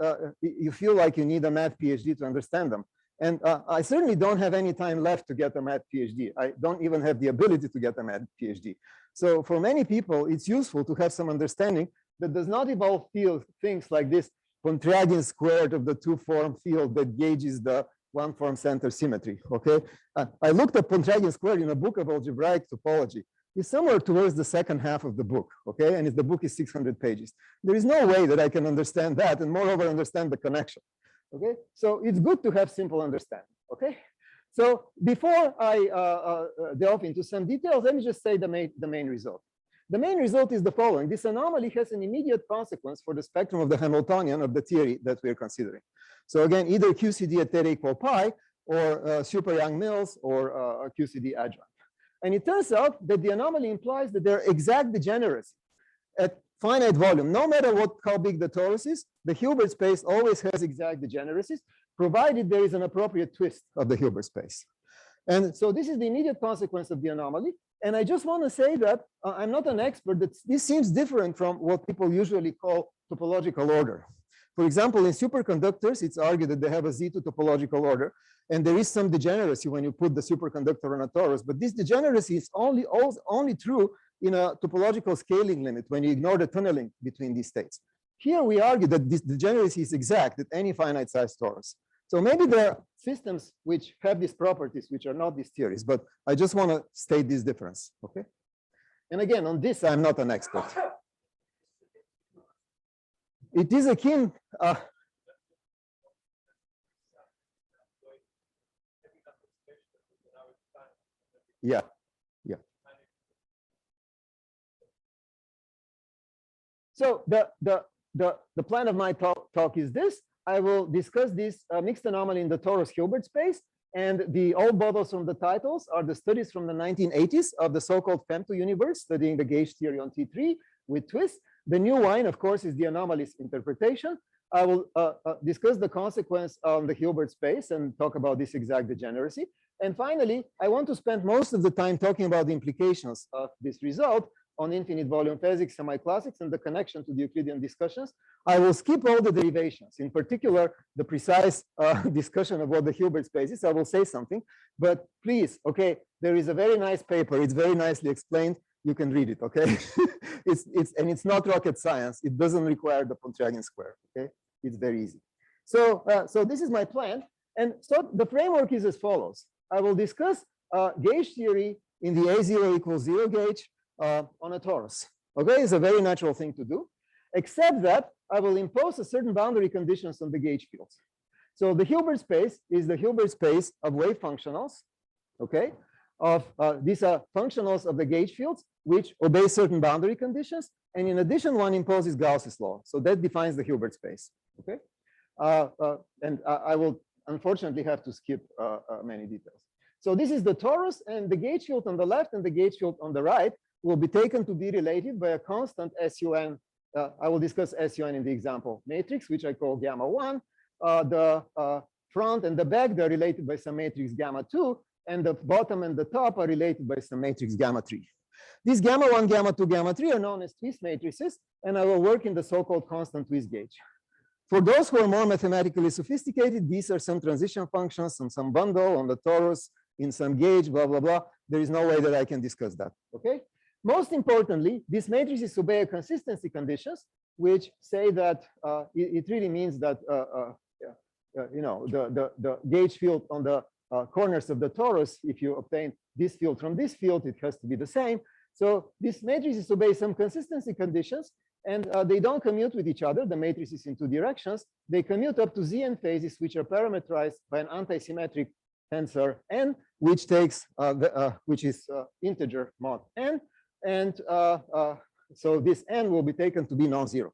you feel like you need a math PhD to understand them. And I certainly don't have any time left to get a math PhD. I don't even have the ability to get a math PhD. So for many people, it's useful to have some understanding that does not involve things like this Pontryagin squared of the 2-form field that gauges the 1-form center symmetry, okay? I looked at Pontryagin squared in a book of algebraic topology. It's somewhere towards the second half of the book, okay? And the book is 600 pages. There is no way that I can understand that, and moreover, understand the connection, okay? So it's good to have simple understanding, okay? So before I delve into some details, let me just say the main result. The main result is the following. This anomaly has an immediate consequence for the spectrum of the Hamiltonian of the theory that we're considering. So again, either QCD at theta equal pi, or super Young-Mills, or QCD adjoint. And it turns out that the anomaly implies that there are exact degeneracy at finite volume. No matter how big the torus is, the Hilbert space always has exact degeneracies, provided there is an appropriate twist of the Hilbert space. And so this is the immediate consequence of the anomaly. And I just want to say that I'm not an expert, that this seems different from what people usually call topological order. For example, in superconductors, it's argued that they have a Z2 topological order. And there is some degeneracy when you put the superconductor on a torus. But this degeneracy is only true in a topological scaling limit when you ignore the tunneling between these states. Here we argue that this degeneracy is exact at any finite size torus. So maybe there are systems which have these properties, which are not these theories. But I just want to state this difference, okay? And again, on this, I'm not an expert. It is akin. Yeah. So the plan of my talk is this. I will discuss this mixed anomaly in the torus Hilbert space. And the old models from the titles are the studies from the 1980s of the so-called femto universe, studying the gauge theory on T3 with twists. The new one, of course, is the anomalies interpretation. I will discuss the consequence on the Hilbert space and talk about this exact degeneracy. And finally, I want to spend most of the time talking about the implications of this result on infinite volume physics, semi-classics, and the connection to the Euclidean discussions. I will skip all the derivations, in particular, the precise discussion of what the Hilbert space is. I will say something, but please, okay, there is a very nice paper. It's very nicely explained. You can read it, okay? It's not rocket science. It doesn't require the Pontryagin square, okay? It's very easy. So this is my plan. And so the framework is as follows. I will discuss gauge theory in the A0 equals 0 gauge on a torus. Okay, it's a very natural thing to do, except that I will impose a certain boundary conditions on the gauge fields. So the Hilbert space is the Hilbert space of wave functionals, okay? These are functionals of the gauge fields which obey certain boundary conditions. And in addition, one imposes Gauss's law. So that defines the Hilbert space, okay? And I will unfortunately have to skip many details. So this is the torus, and the gauge field on the left and the gauge field on the right will be taken to be related by a constant SUN. I will discuss SUN in the example matrix, which I call gamma 1. The front and the back, they're related by some matrix gamma 2, and the bottom and the top are related by some matrix gamma 3. These gamma 1, gamma 2, gamma 3 are known as twist matrices, and I will work in the so-called constant twist gauge. For those who are more mathematically sophisticated, these are some transition functions on some bundle, on the torus, in some gauge, blah, blah, blah. There is no way that I can discuss that, okay? Most importantly, these matrices obey consistency conditions, which say that it really means that the gauge field on the corners of the torus, if you obtain this field from this field, it has to be the same. So these matrices obey some consistency conditions, and they don't commute with each other, the matrices in two directions. They commute up to Zn phases, which are parameterized by an antisymmetric tensor n, which takes which is integer mod n, and so this n will be taken to be non-zero.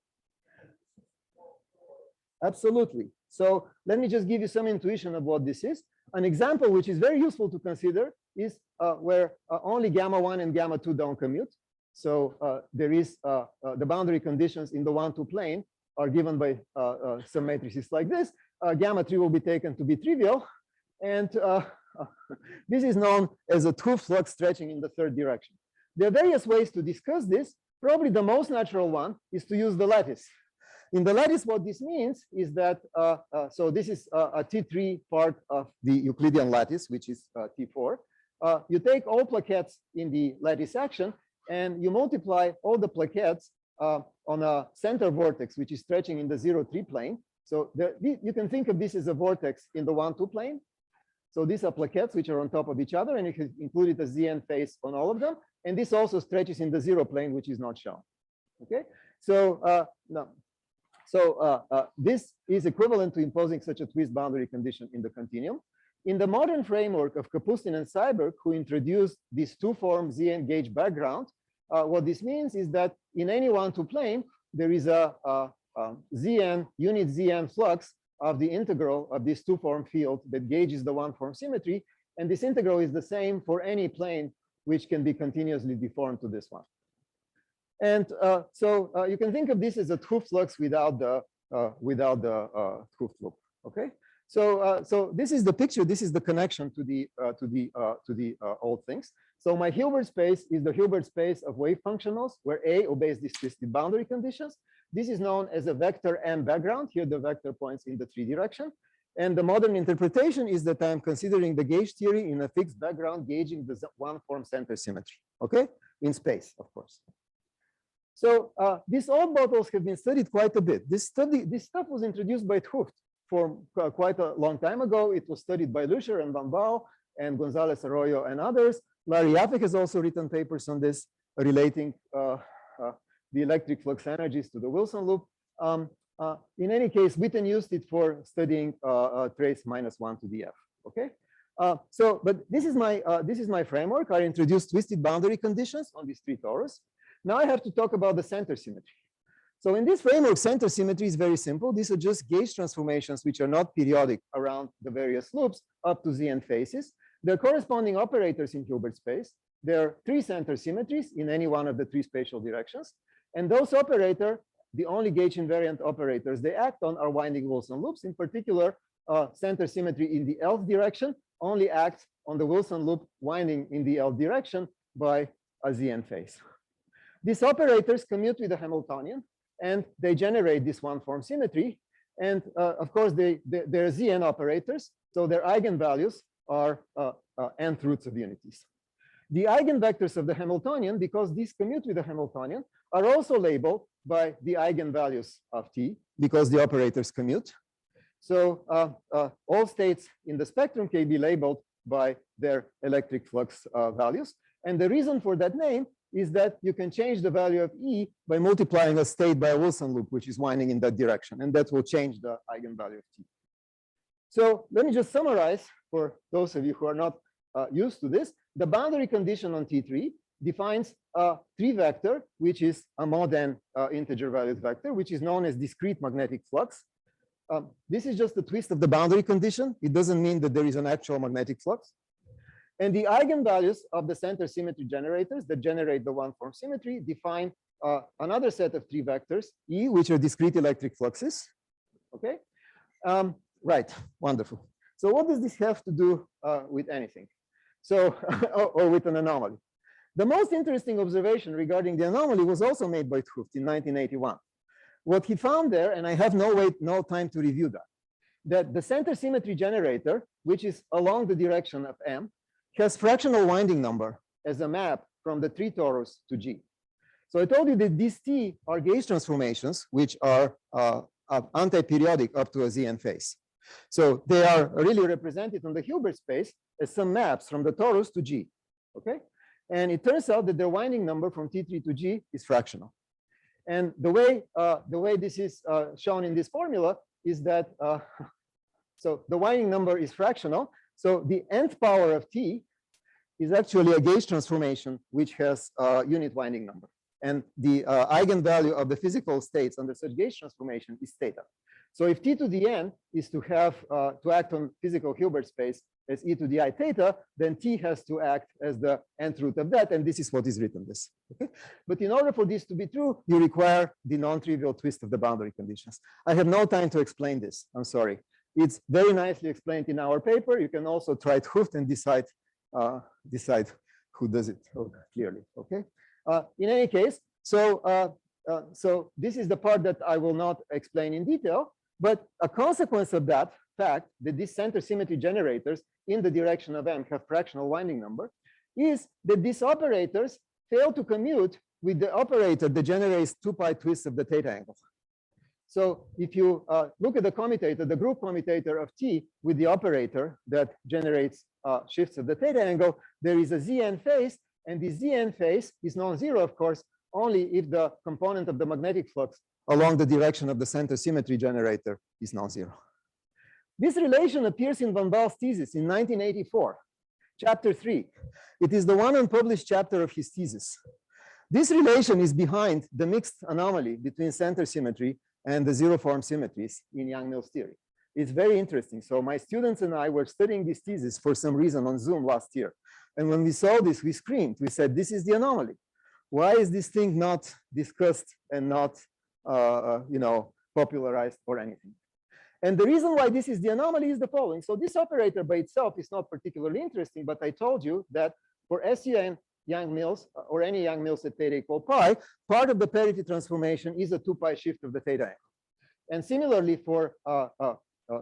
Absolutely. So let me just give you some intuition of what this is. An example which is very useful to consider is where only gamma 1 and gamma 2 don't commute. So there is the boundary conditions in the 1-2 plane are given by some matrices like this. Gamma 3 will be taken to be trivial. And this is known as a true flux stretching in the third direction. There are various ways to discuss this. Probably the most natural one is to use the lattice. In the lattice, what this means is that, so this is a T3 part of the Euclidean lattice, which is T4. You take all plaquettes in the lattice action, and you multiply all the plaquettes on a center vortex, which is stretching in the 0-3 plane. So you can think of this as a vortex in the 1-2 plane. So these are plaquettes which are on top of each other, and you can include a Zn phase on all of them. And this also stretches in the 0 plane, which is not shown. Okay, so this is equivalent to imposing such a twist boundary condition in the continuum. In the modern framework of Kapustin and Seiberg, who introduced this two-form Zn gauge background, what this means is that in any 1-2 plane, there is a Zn, unit Zn flux of the integral of this two-form field that gauges the one-form symmetry. And this integral is the same for any plane which can be continuously deformed to this one. And so you can think of this as a 2 flux without the 2 loop. Okay. So this is the picture. This is the connection to the old things. So my Hilbert space is the Hilbert space of wave functionals, where A obeys these twisted boundary conditions. This is known as a vector M background. Here, the vector points in the 3 direction. And the modern interpretation is that I'm considering the gauge theory in a fixed background, gauging the one-form center symmetry. Okay, in space, of course. So these old bottles have been studied quite a bit. This stuff was introduced by 't Hooft for quite a long time ago. It was studied by Lucier and Van Baal and Gonzalez Arroyo and others. Larry Yapek has also written papers on this, relating the electric flux energies to the Wilson loop. In any case, Witten used it for studying trace -1 to the F. Okay, but this is my framework. I introduced twisted boundary conditions on these 3 torus. Now I have to talk about the center symmetry. So in this framework, center symmetry is very simple. These are just gauge transformations which are not periodic around the various loops up to Zn phases. There are corresponding operators in Hilbert space. There are 3 center symmetries in any one of the 3 spatial directions. And those operators, the only gauge invariant operators they act on are winding Wilson loops. In particular, center symmetry in the L direction only acts on the Wilson loop winding in the L direction by a Zn phase. These operators commute with the Hamiltonian, and they generate this one-form symmetry. And of course, they're Zn operators, so their eigenvalues are nth roots of unities. The eigenvectors of the Hamiltonian, because these commute with the Hamiltonian, are also labeled by the eigenvalues of T, because the operators commute. So all states in the spectrum can be labeled by their electric flux values. And the reason for that name is that you can change the value of E by multiplying a state by a Wilson loop, which is winding in that direction. And that will change the eigenvalue of T. So let me just summarize for those of you who are not used to this. The boundary condition on T3 defines a 3 vector, which is a mod n integer valued vector, which is known as discrete magnetic flux. This is just a twist of the boundary condition. It doesn't mean that there is an actual magnetic flux. And the eigenvalues of the center symmetry generators that generate the one-form symmetry define another set of three vectors, E, which are discrete electric fluxes. Okay, right, wonderful. So what does this have to do with anything? So, or with an anomaly? The most interesting observation regarding the anomaly was also made by 't Hooft in 1981. What he found there, and I have no time to review that the center symmetry generator, which is along the direction of M, has fractional winding number as a map from the 3 torus to G. So I told you that these T are gauge transformations, which are anti-periodic up to a Zn phase. So they are really represented on the Hilbert space as some maps from the torus to G. Okay, and it turns out that their winding number from T3 to G is fractional. And the way this is shown in this formula is that so the winding number is fractional. So the nth power of T is actually a gauge transformation which has a unit winding number. And the eigenvalue of the physical states under such gauge transformation is theta. So if T to the n is to have to act on physical Hilbert space as e to the I theta, then T has to act as the nth root of that, and this is what is written this. Okay? But in order for this to be true, you require the non-trivial twist of the boundary conditions. I have no time to explain this. I'm sorry. It's very nicely explained in our paper. You can also try it Hooft and decide who does it clearly. Okay. In any case, so this is the part that I will not explain in detail, but a consequence of that fact that these center symmetry generators in the direction of M have fractional winding number is that these operators fail to commute with the operator that generates 2 pi twists of the theta angle. So if you look at the commutator, the group commutator of T with the operator that generates shifts of the theta angle, there is a Zn phase, and the Zn phase is non-zero, of course, only if the component of the magnetic flux along the direction of the center symmetry generator is non-zero. This relation appears in Van Baal's thesis in 1984, chapter 3. It is the one unpublished chapter of his thesis. This relation is behind the mixed anomaly between center symmetry and the zero-form symmetries in Yang-Mills theory. It's very interesting. So my students and I were studying this thesis for some reason on Zoom last year. And when we saw this, we screamed. We said, this is the anomaly. Why is this thing not discussed and not popularized or anything? And the reason why this is the anomaly is the following. So this operator by itself is not particularly interesting, but I told you that for SUN Yang-Mills or any Yang-Mills at theta equal pi, part of the parity transformation is a 2 pi shift of the theta angle. And similarly for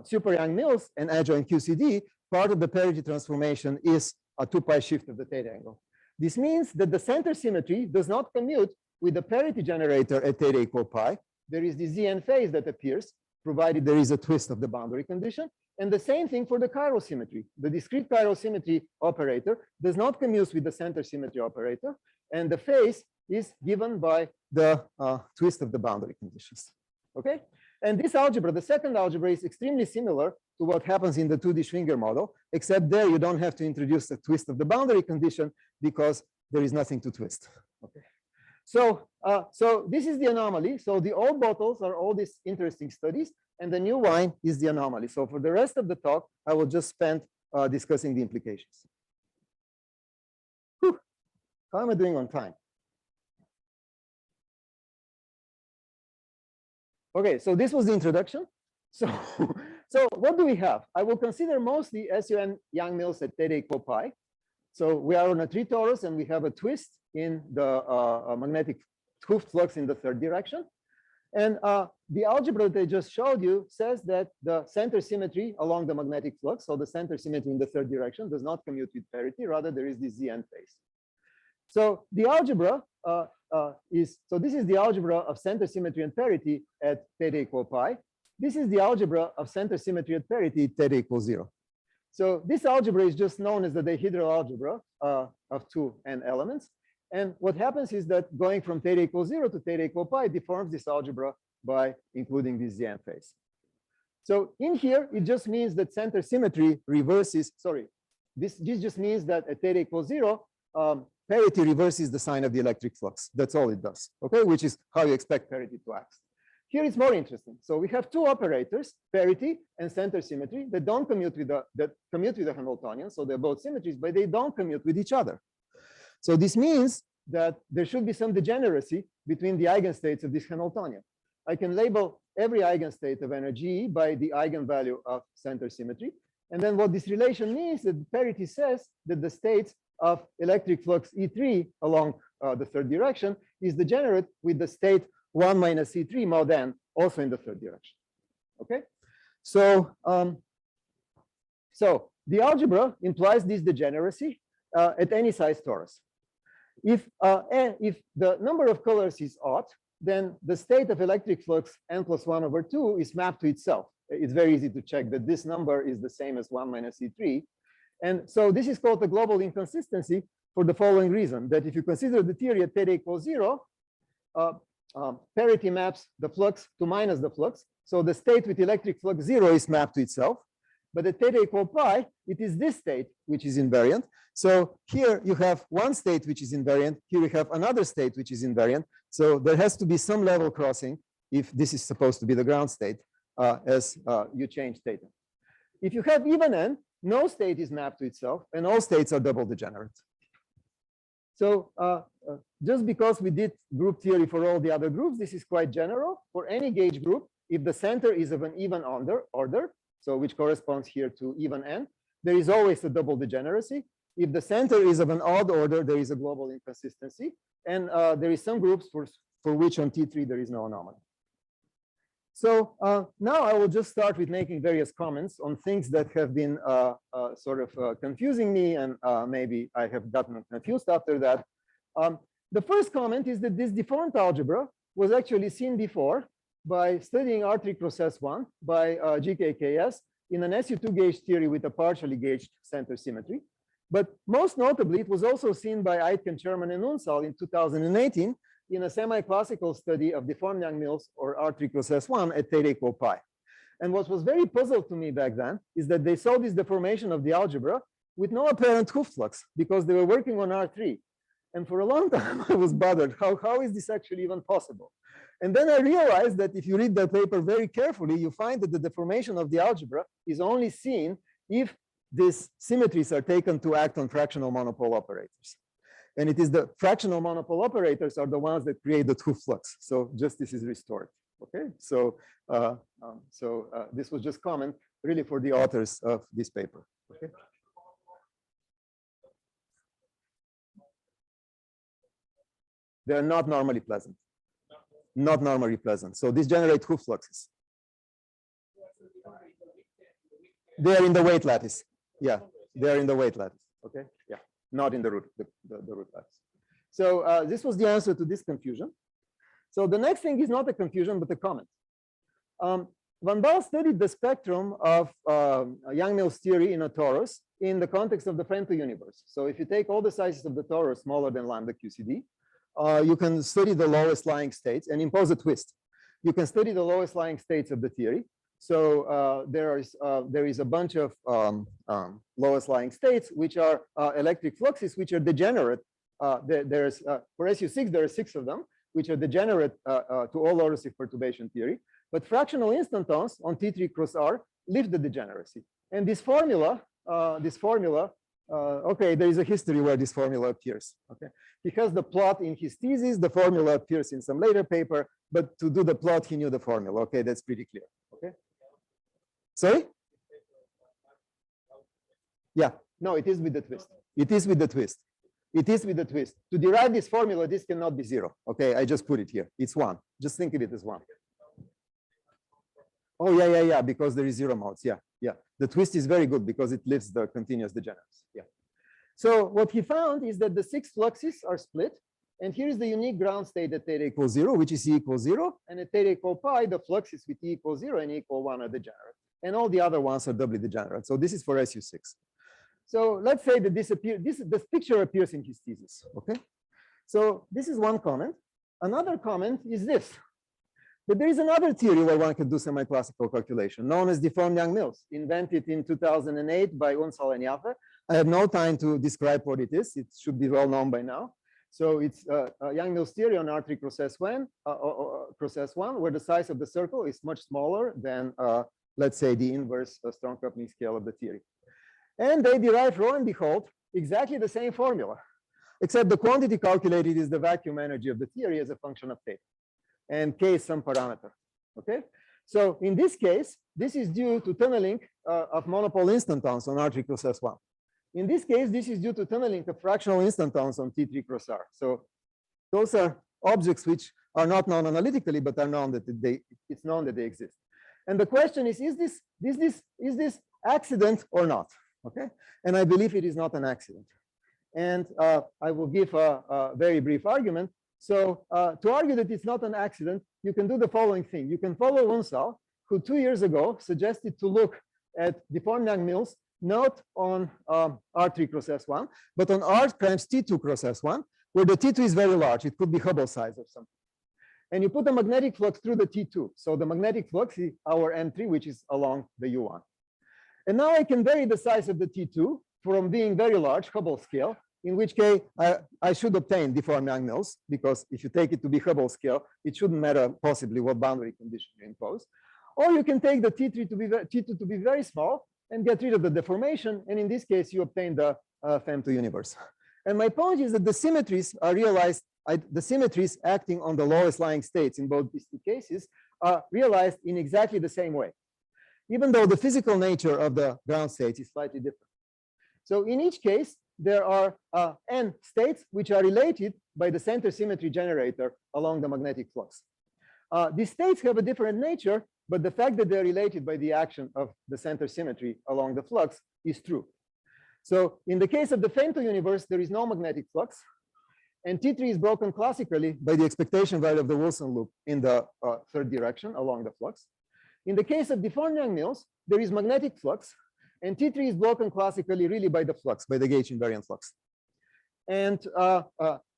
super Yang-Mills and adjoint QCD, part of the parity transformation is a 2 pi shift of the theta angle. This means that the center symmetry does not commute with the parity generator at theta equal pi. There is the Zn phase that appears, provided there is a twist of the boundary condition. And the same thing for the chiral symmetry. The discrete chiral symmetry operator does not commute with the center symmetry operator. And the phase is given by the twist of the boundary conditions. Okay? And this algebra, the second algebra, is extremely similar to what happens in the 2D Schwinger model, except there you don't have to introduce a twist of the boundary condition because there is nothing to twist. Okay. So this is the anomaly. So the old bottles are all these interesting studies, and the new wine is the anomaly. So for the rest of the talk, I will just spend discussing the implications. Whew. How am I doing on time? Okay, so this was the introduction. So what do we have? I will consider mostly SUN Yang-Mills at theta equal pi. So we are on a 3 torus, and we have a twist in the magnetic Hooft flux in the third direction. And the algebra that I just showed you says that the center symmetry along the magnetic flux, so the center symmetry in the third direction, does not commute with parity. Rather, there is this Zn phase. So the algebra this is the algebra of center symmetry and parity at theta equal pi. This is the algebra of center symmetry at parity at theta equals 0. So this algebra is just known as the dihedral algebra of 2 n elements. And what happens is that going from theta equals 0 to theta equal pi deforms this algebra by including this Zn phase. So in here, it just means that center symmetry reverses, this just means that at theta equals 0, parity reverses the sign of the electric flux. That's all it does, okay? Which is how you expect parity to act. here it's more interesting. So we have two operators, parity and center symmetry, that don't commute with the Hamiltonian. So they're both symmetries, but they don't commute with each other. So this means that there should be some degeneracy between the eigenstates of this Hamiltonian. I can label every eigenstate of energy by the eigenvalue of center symmetry. And then what this relation means is that parity says that the states of electric flux E3 along the third direction is degenerate with the state 1 minus E3 mod n also in the third direction. Okay, so so the algebra implies this degeneracy at any size torus. If the number of colors is odd, then the state of electric flux n plus 1 over 2 is mapped to itself. It's very easy to check that this number is the same as 1 minus E3. And so this is called the global inconsistency for the following reason, that if you consider the theory at theta equals 0, parity maps the flux to minus the flux. So the state with electric flux 0 is mapped to itself. But at theta equal pi, it is this state which is invariant. So here you have one state which is invariant. Here we have another state which is invariant. So there has to be some level crossing if this is supposed to be the ground state as you change theta. If you have even n, no state is mapped to itself, and all states are double degenerate. So just because we did group theory for all the other groups, this is quite general. For any gauge group, if the center is of an even order, so which corresponds here to even n, there is always a double degeneracy. If the center is of an odd order, there is a global inconsistency. And there is some groups for which on T3 there is no anomaly. So now I will just start with making various comments on things that have been sort of confusing me, and maybe I have gotten confused after that. The first comment is that this deformed algebra was actually seen before by studying R3 cross S1 by GKKS in an SU2 gauge theory with a partially gauged center symmetry. But most notably, it was also seen by Aitken, Sherman, and Unsal in 2018 in a semi-classical study of deformed Yang-Mills or R3 cross S1 at theta equal pi. And what was very puzzled to me back then is that they saw this deformation of the algebra with no apparent Hooft flux because they were working on R3. And for a long time, I was bothered. How is this actually even possible? And then I realized that if you read that paper very carefully, you find that the deformation of the algebra is only seen if these symmetries are taken to act on fractional monopole operators. And it is the fractional monopole operators are the ones that create the Hooft flux. So justice is restored. Okay, so this was just comment really for the authors of this paper. Okay. They are not normally pleasant. Not normally pleasant. So these generate Hooft fluxes. They are in the weight lattice. Yeah, they are in the weight lattice. Okay, yeah, not in the root, the root lattice. So this was the answer to this confusion. So the next thing is not a confusion, but a comment. Van Baal studied the spectrum of Yang-Mills theory in a torus in the context of the Femto universe. So if you take all the sizes of the torus smaller than lambda QCD, you can study the lowest lying states and impose a twist. You can study the lowest lying states of the theory. So there is a bunch of lowest lying states, which are electric fluxes, which are degenerate. There's for SU6, there are 6 of them, which are degenerate to all orders of perturbation theory. But fractional instantons on T3 cross R lift the degeneracy. And this formula, okay, there is a history where this formula appears. Okay, he has the plot in his thesis. The formula appears in some later paper, but to do the plot, he knew the formula. Okay, that's pretty clear. Okay. Sorry? Yeah, no, it is with the twist. It is with the twist. It is with the twist. To derive this formula, this cannot be 0. Okay, I just put it here. It's 1. Just think of it as 1. Oh, yeah, because there is 0 modes. Yeah. The twist is very good because it lifts the continuous degeneracy. Yeah. So what he found is that the 6 fluxes are split. And here is the unique ground state at theta equals 0, which is E equals 0. And at theta equal pi, the fluxes with E equals 0 and E equal 1 are degenerate. And all the other ones are doubly degenerate. So this is for SU6. So let's say that this picture appears in his thesis. Okay. So this is one comment. Another comment is this. But there is another theory where one can do semi-classical calculation, known as deformed Yang-Mills, invented in 2008 by Unsal and Jaffe. I have no time to describe what it is. It should be well known by now. So it's Yang-Mills theory on R3 cross S1, cross S1, where the size of the circle is much smaller than, let's say, the inverse strong coupling scale of the theory. And they derive, lo and behold, exactly the same formula, except the quantity calculated is the vacuum energy of the theory as a function of theta. And K is some parameter. Okay. So in this case, this is due to tunneling of monopole instantons on R3 cross S1. In this case, this is due to tunneling of fractional instantons on T3 cross R. So those are objects which are not known analytically, but are known that it's known that they exist. And the question is this accident or not? Okay. And I believe it is not an accident. And I will give a very brief argument. So to argue that it's not an accident, you can do the following thing. You can follow Unsal, who 2 years ago suggested to look at deformed Yang-Mills not on R3 cross S1, but on R times T2 cross S1, where the T2 is very large. It could be Hubble size or something. And you put a magnetic flux through the T2. So the magnetic flux is our M3, which is along the U1. And now I can vary the size of the T2 from being very large, Hubble scale, in which case I should obtain deformed Yang-Mills, because if you take it to be Hubble scale, it shouldn't matter possibly what boundary condition you impose. Or you can take the T2 to be very small and get rid of the deformation. And in this case, you obtain the FEM2 universe. And my point is that the symmetries are realized, the symmetries acting on the lowest lying states in both these two cases are realized in exactly the same way, even though the physical nature of the ground states is slightly different. So in each case, there are n states which are related by the center symmetry generator along the magnetic flux. These states have a different nature, but the fact that they're related by the action of the center symmetry along the flux is true. So in the case of the FEM2 universe, there is no magnetic flux, and T3 is broken classically by the expectation value of the Wilson loop in the third direction along the flux. In the case of deformed Yang-Mills, there is magnetic flux, and T3 is broken classically really by the flux, by the gauge invariant flux. And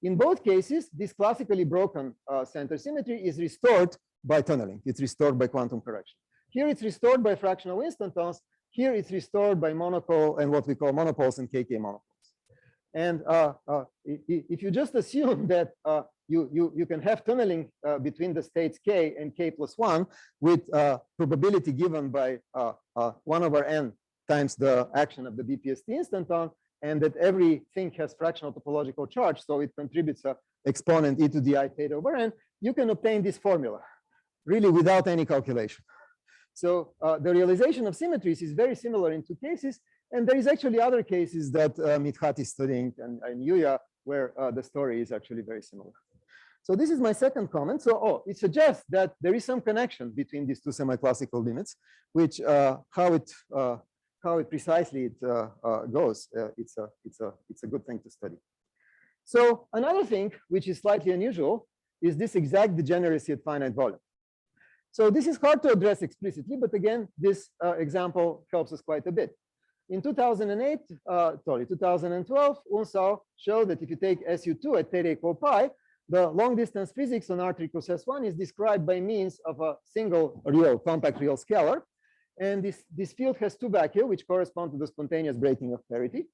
in both cases, this classically broken center symmetry is restored by tunneling. It's restored by quantum correction. Here it's restored by fractional instantons. Here it's restored by monopole and what we call monopoles and KK monopoles. And if you just assume that you can have tunneling between the states K and K plus 1 with probability given by 1 over n times the action of the BPST instanton, and that everything has fractional topological charge, so it contributes an exponent e to the I theta over n, you can obtain this formula, really without any calculation. So the realization of symmetries is very similar in two cases, and there is actually other cases that Mithat is studying and Yuya, where the story is actually very similar. So this is my second comment. So it suggests that there is some connection between these two semi-classical limits, which how it precisely goes, it's a good thing to study. So another thing which is slightly unusual is this exact degeneracy at finite volume. So this is hard to address explicitly, but again, this example helps us quite a bit. In 2012, Unsal showed that if you take SU2 at theta equal pi, the long distance physics on R3 cross S1 is described by means of a single real, compact real scalar. And this field has two vacua, which correspond to the spontaneous breaking of parity.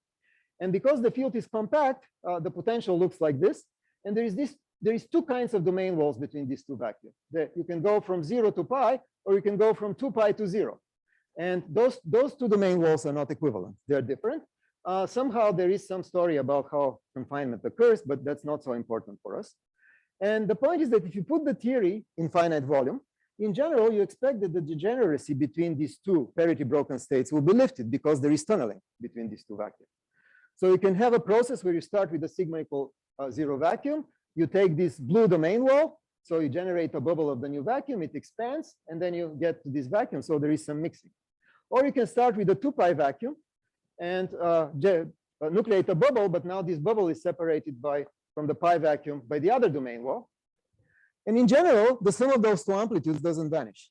And because the field is compact, the potential looks like this. And there is two kinds of domain walls between these two vacua. You can go from 0 to pi, or you can go from 2 pi to 0. And those two domain walls are not equivalent. They're different. Somehow there is some story about how confinement occurs, but that's not so important for us. And the point is that if you put the theory in finite volume, in general, you expect that the degeneracy between these two parity broken states will be lifted because there is tunneling between these two vacua. So you can have a process where you start with a sigma equal 0 vacuum. You take this blue domain wall. So you generate a bubble of the new vacuum. It expands, and then you get to this vacuum. So there is some mixing. Or you can start with a 2 pi vacuum and nucleate a bubble. But now this bubble is separated from the pi vacuum by the other domain wall. And in general, the sum of those two amplitudes doesn't vanish.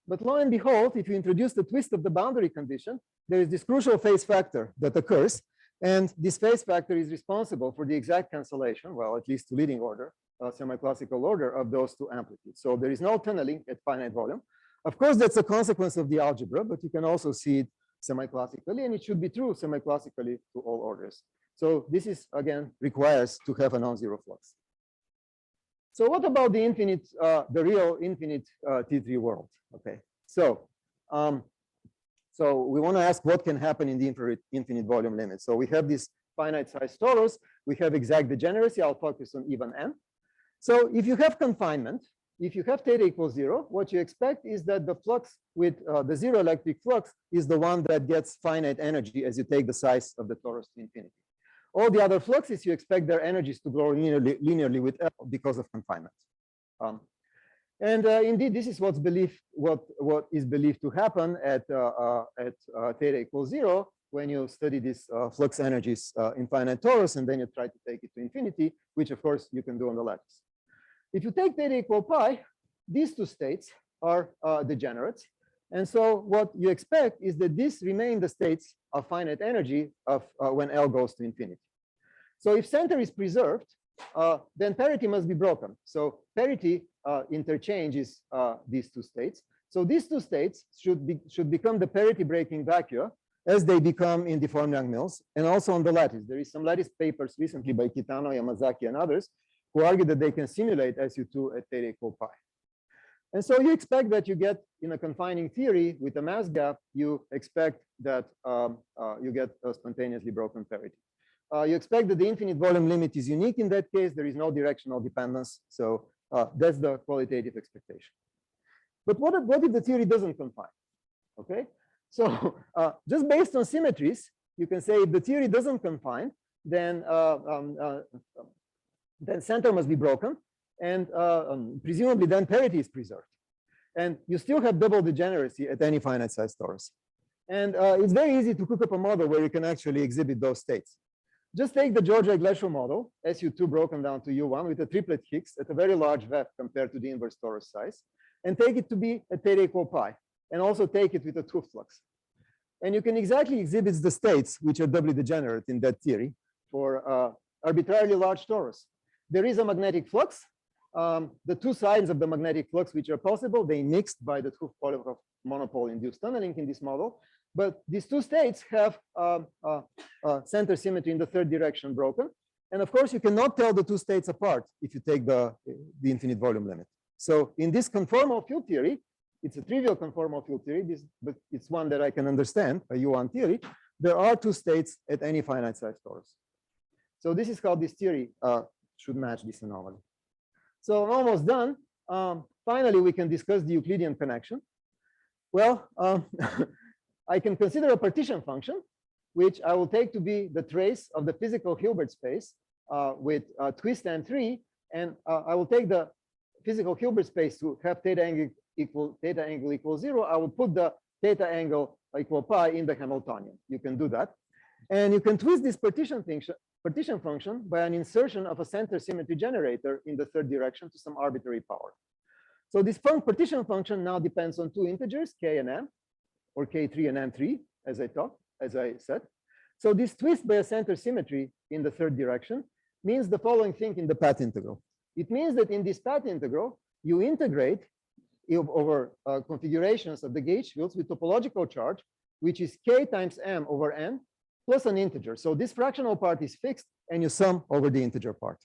But lo and behold, if you introduce the twist of the boundary condition, there is this crucial phase factor that occurs. And this phase factor is responsible for the exact cancellation, well, at least to leading order, semi-classical order of those two amplitudes. So there is no tunneling at finite volume. Of course, that's a consequence of the algebra, but you can also see it semi-classically, and it should be true semi-classically to all orders. So this is, again, requires to have a non-zero flux. So what about the infinite, the real infinite T3 world? Okay, so we want to ask what can happen in the infinite volume limit. So we have this finite size torus. We have exact degeneracy. I'll focus on even n. So if you have confinement, if you have theta equals 0, what you expect is that the flux with the zero electric flux is the one that gets finite energy as you take the size of the torus to infinity. All the other fluxes, you expect their energies to grow linearly with L because of confinement. Indeed, this is what is believed to happen at theta equals 0 when you study these flux energies in finite torus, and then you try to take it to infinity, which of course you can do on the lattice. If you take theta equal pi, these two states are degenerates. And so what you expect is that these remain the states of finite energy of when L goes to infinity. So if center is preserved, then parity must be broken. So parity interchanges these two states. So these two states should become the parity breaking vacua as they become in deformed Young-Mills, and also on the lattice. There is some lattice papers recently by Kitano, Yamazaki, and others who argue that they can simulate SU2 at theta equal pi. And so you expect that you get in a confining theory with a mass gap, you expect that you get a spontaneously broken parity. You expect that the infinite volume limit is unique in that case. There is no directional dependence. So that's the qualitative expectation. But what if the theory doesn't confine? Okay, so just based on symmetries, you can say if the theory doesn't confine, then center must be broken, and presumably then parity is preserved. And you still have double degeneracy at any finite size torus. And it's very easy to cook up a model where you can actually exhibit those states. Just take the Georgia-Iglesias model, SU2 broken down to U1 with a triplet Higgs at a very large VEF compared to the inverse torus size, and take it to be at theta equal pi, and also take it with a 2 flux. And you can exactly exhibit the states which are doubly degenerate in that theory for arbitrarily large torus. There is a magnetic flux. The two sides of the magnetic flux which are possible, they mixed by the 2 Polykov monopole induced tunneling in this model. But these two states have center symmetry in the third direction broken. And of course, you cannot tell the two states apart if you take the infinite volume limit. So in this conformal field theory, it's a trivial conformal field theory, but it's one that I can understand, a U1 theory. There are two states at any finite size torus. So this is how this theory should match this anomaly. So I'm almost done. Finally, we can discuss the Euclidean connection. Well, I can consider a partition function, which I will take to be the trace of the physical Hilbert space with twist and 3. And I will take the physical Hilbert space to have theta angle equal 0. I will put the theta angle equal pi in the Hamiltonian. You can do that. And you can twist this partition function by an insertion of a center symmetry generator in the third direction to some arbitrary power. So this partition function now depends on two integers, k and m, or k3 and m3, as I said. So this twist by a center symmetry in the third direction means the following thing in the path integral. It means that in this path integral, you integrate over configurations of the gauge fields with topological charge, which is k times m over n plus an integer. So this fractional part is fixed, and you sum over the integer part.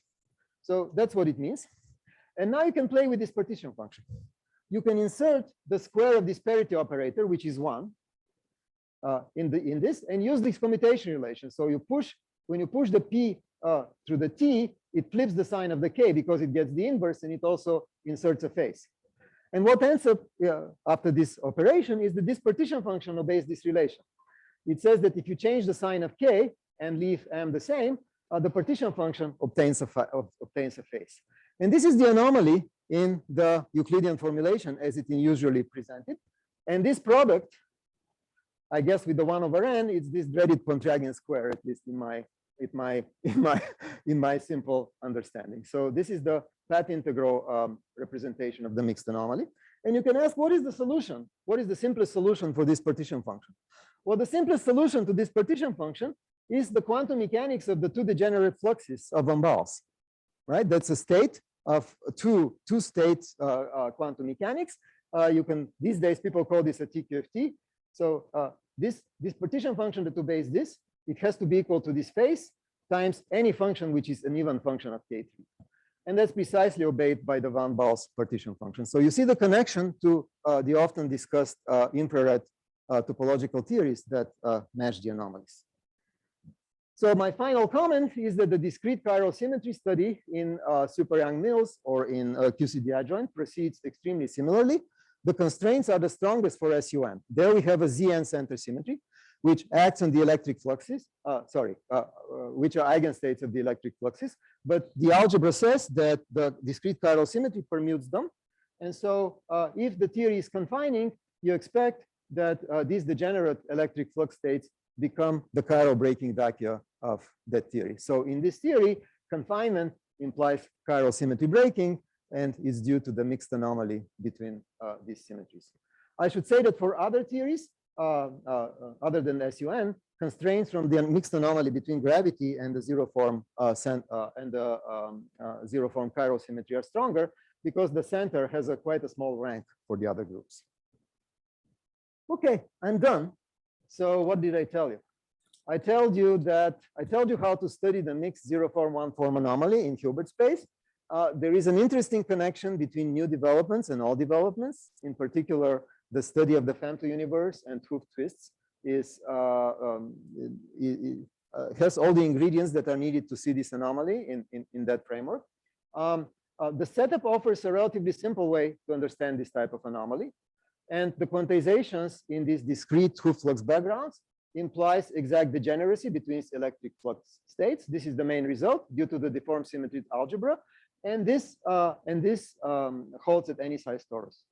So that's what it means. And now you can play with this partition function. You can insert the square of this parity operator, which is 1, in this, and use this commutation relation. So when you push the p through the t, it flips the sign of the k because it gets the inverse, and it also inserts a phase. And what ends up after this operation is that this partition function obeys this relation. It says that if you change the sign of k and leave m the same, the partition function obtains a phase. And this is the anomaly in the Euclidean formulation as it is usually presented. And this product, I guess with the 1 over n, it's this dreaded Pontryagin square, at least in my simple understanding. So this is the path integral representation of the mixed anomaly. And you can ask, what is the solution? What is the simplest solution for this partition function? Well, the simplest solution to this partition function is the quantum mechanics of the two degenerate fluxes of von Baals, right? That's a state of two states quantum mechanics. These days people call this a TQFT. So this partition function that obeys this, it has to be equal to this phase. times any function which is an even function of K3. And that's precisely obeyed by the van Baals partition function. So you see the connection to the often discussed infrared topological theories that match the anomalies. So my final comment is that the discrete chiral symmetry study in super Young Mills or in QCD adjoint proceeds extremely similarly. The constraints are the strongest for SUN. There we have a ZN center symmetry, which acts on the electric fluxes, which are eigenstates of the electric fluxes. But the algebra says that the discrete chiral symmetry permutes them. And so if the theory is confining, you expect that these degenerate electric flux states become the chiral breaking vacua of that theory. So in this theory, confinement implies chiral symmetry breaking and is due to the mixed anomaly between these symmetries. I should say that for other theories, other than SUN, constraints from the mixed anomaly between gravity and the zero form zero form chiral symmetry are stronger because the center has quite a small rank for the other groups. Okay, I'm done. So what did I tell you? I told you how to study the mixed zero form one form anomaly in Hilbert space. There is an interesting connection between new developments and old developments. In particular, the study of the femto universe and Hooft twists has all the ingredients that are needed to see this anomaly in that framework. The setup offers a relatively simple way to understand this type of anomaly. And the quantizations in these discrete Hooft flux backgrounds implies exact degeneracy between electric flux states. This is the main result due to the deformed symmetry algebra. And this holds at any size torus.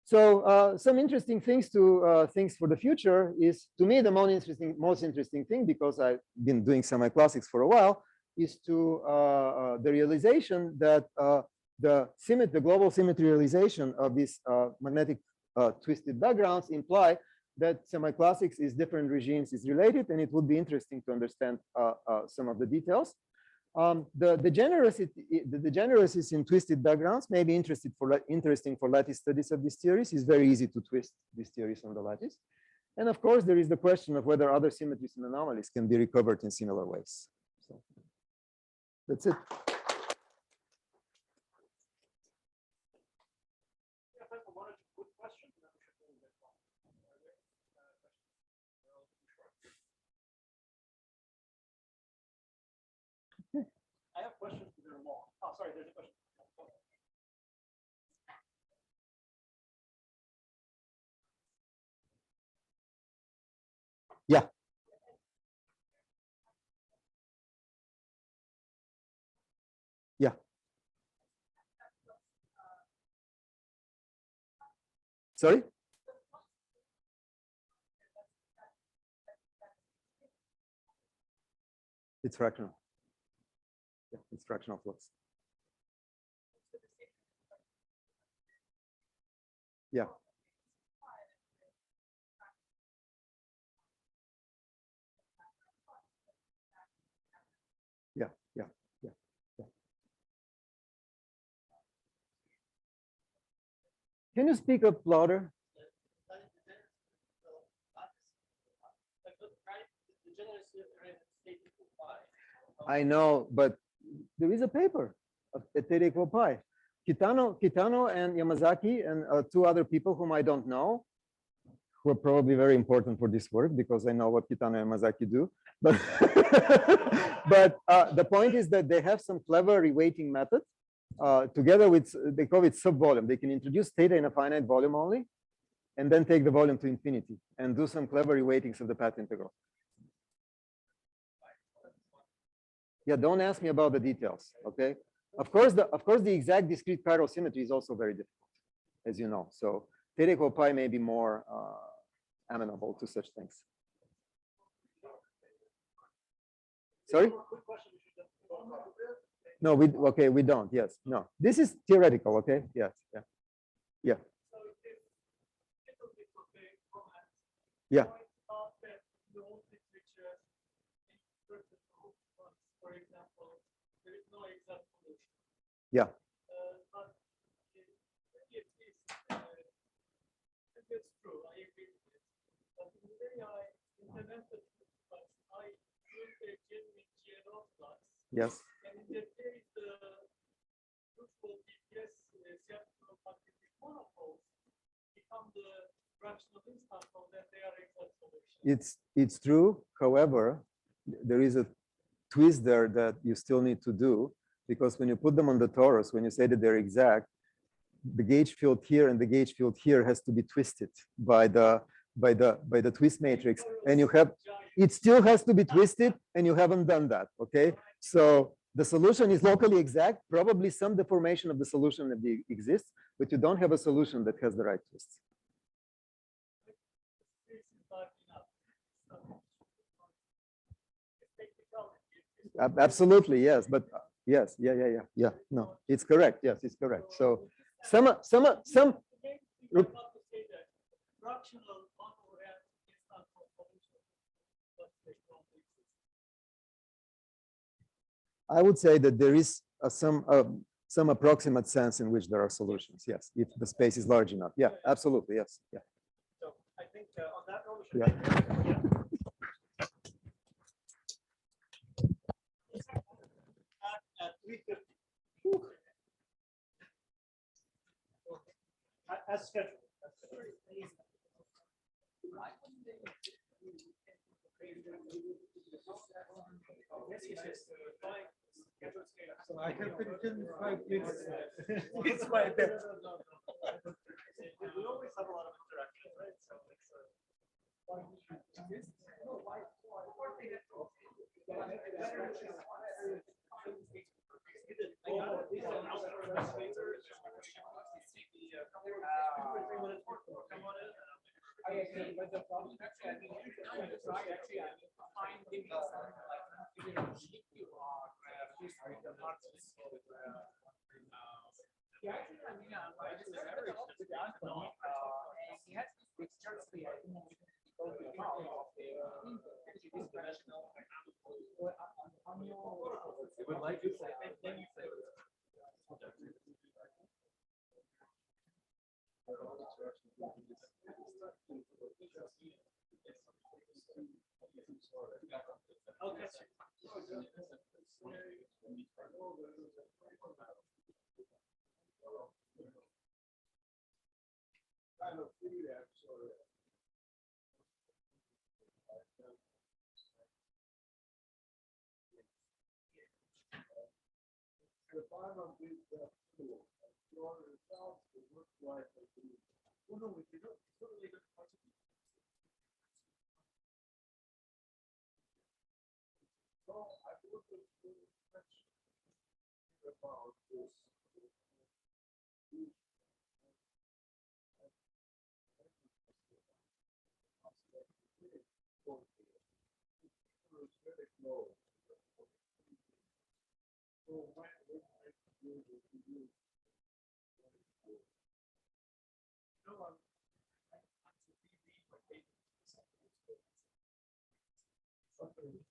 So some interesting things for the future is, to me, the most interesting thing, because I've been doing semi-classics for a while, is the realization that the global symmetry realization of these magnetic twisted backgrounds imply that semi-classics is different regimes is related, and it would be interesting to understand some of the details. The degeneracies in twisted backgrounds may be interesting for lattice studies of these theories. It's very easy to twist these theories on the lattice. And of course, there is the question of whether other symmetries and anomalies can be recovered in similar ways. So that's it. I have questions, but they're long. Oh, sorry, there's a question. Yeah. Yeah. Sorry? It's fractional. Yeah, it's fractional flux. Yeah. Yeah, yeah, yeah, yeah. Can you speak up louder? I know, but there is a paper at TD equal pi. Kitano and Yamazaki and two other people whom I don't know, who are probably very important for this work because I know what Kitano and Yamazaki do. But, the point is that they have some clever reweighting method together with, they call it subvolume. They can introduce theta in a finite volume only, and then take the volume to infinity and do some clever reweightings of the path integral. Yeah, don't ask me about the details, okay? Of course, the exact discrete chiral symmetry is also very difficult, as you know. So theta equal pi may be more amenable to such things. Sorry? No, we don't. Yes, no. This is theoretical, okay? Yes, yeah, yeah. Yeah. For example, there is no exact solution. Yeah. But it's true. I agree with it. But in the way I implemented, I used a genuine Yes. And in that case, the truthful BPS set compactific monopoles become the fractional instance of that they are exact solution. It's true. However, there is a twist there that you still need to do, because when you put them on the torus, when you say that they're exact, the gauge field here and the gauge field here has to be twisted by the twist matrix, and you have it still has to be twisted, and you haven't done that. Okay, so the solution is locally exact. Probably some deformation of the solution exists, but you don't have a solution that has the right twists. Absolutely, yes, but yes, yeah. No, it's correct. Yes, it's correct. So some. I would say that there is some approximate sense in which there are solutions. Yes, if the space is large enough. Yeah, absolutely. Yes. Yeah. So I think on that note, we should at 3:50. As scheduled. So I have written 5 minutes. It's my bad. We always have a lot of interaction, right? So okay. Kind of feedback, sort of. The final big step tool, your results will look like a group. Well, no, we don't. Totally different parts of it. So I looked at the question about this. Very low. So when I do the review, No, I'm reread my paper.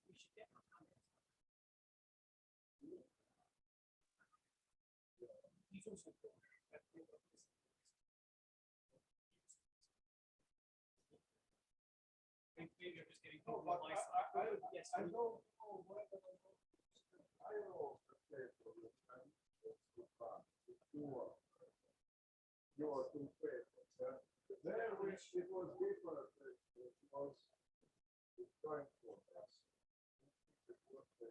We should get more comments. He's also cool. Maybe I'm just getting no, people but on my side. Yes, I don't know whether I know the paper with your two papers. There, which it was different, it was going for us. You consider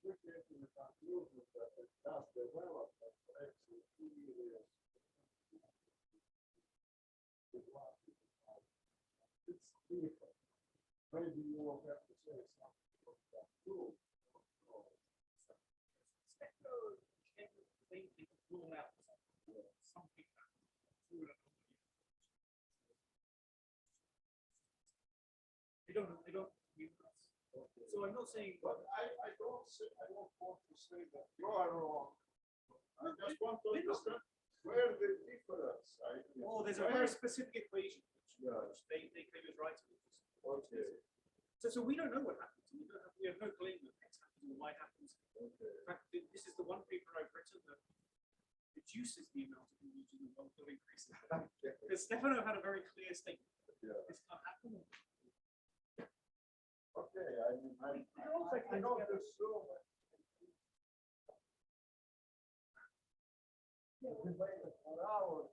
we came to the conclusion that it does develop actually it's different. Maybe you will have to say something about that too. So I'm not saying. But I don't want to say that you are wrong. I just want to understand where the difference. Oh, there's a very specific equation Yeah. which they claim is right. Okay. So we don't know what happens. We have no claim that X happens or Y happens. Okay. In fact, this is the one paper I've written that reduces the amount of region and bulk of increases. Because Stefano had a very clear statement. Yeah. This can't happen. Okay. I don't assume. Yeah, we waited for hours.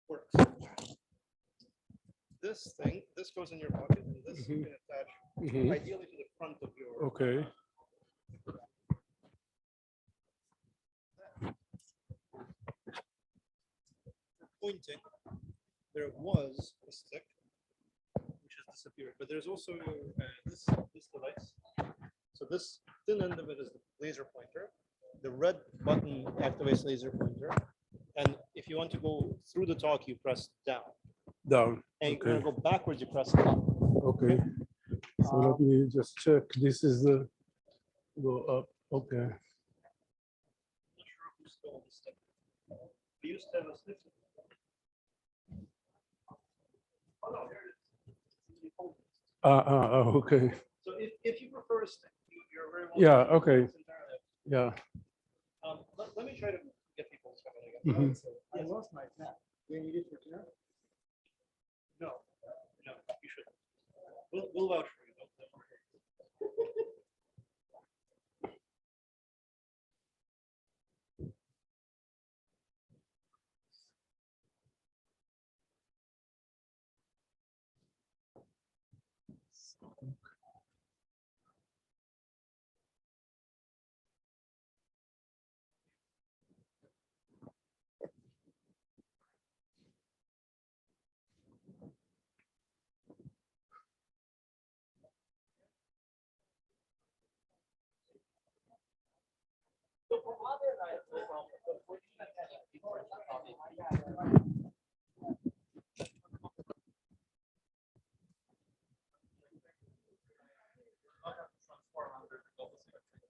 Works. This thing, this goes in your pocket, and this you can attach ideally to the front of your. Okay. For pointing, there was a stick, which has disappeared, but there's also this device. So this thin end of it is the laser pointer. The red button activates laser pointer. And if you want to go through the talk, you press down. Down. And you Okay. want to go backwards, you press up. Okay. So let me just check. This is the go up. Okay. I'm not sure who stole the stick. We used to have a stick. Oh, no, here it is. You hold it. Okay. So if you prefer a stick, you're very welcome. Yeah, okay. It's entirely up to Yeah. you. Let me try to get people to come in again. Mhm. I lost my tab. Do you need it for dinner? No, you shouldn't. We'll vouch for you. Don't worry.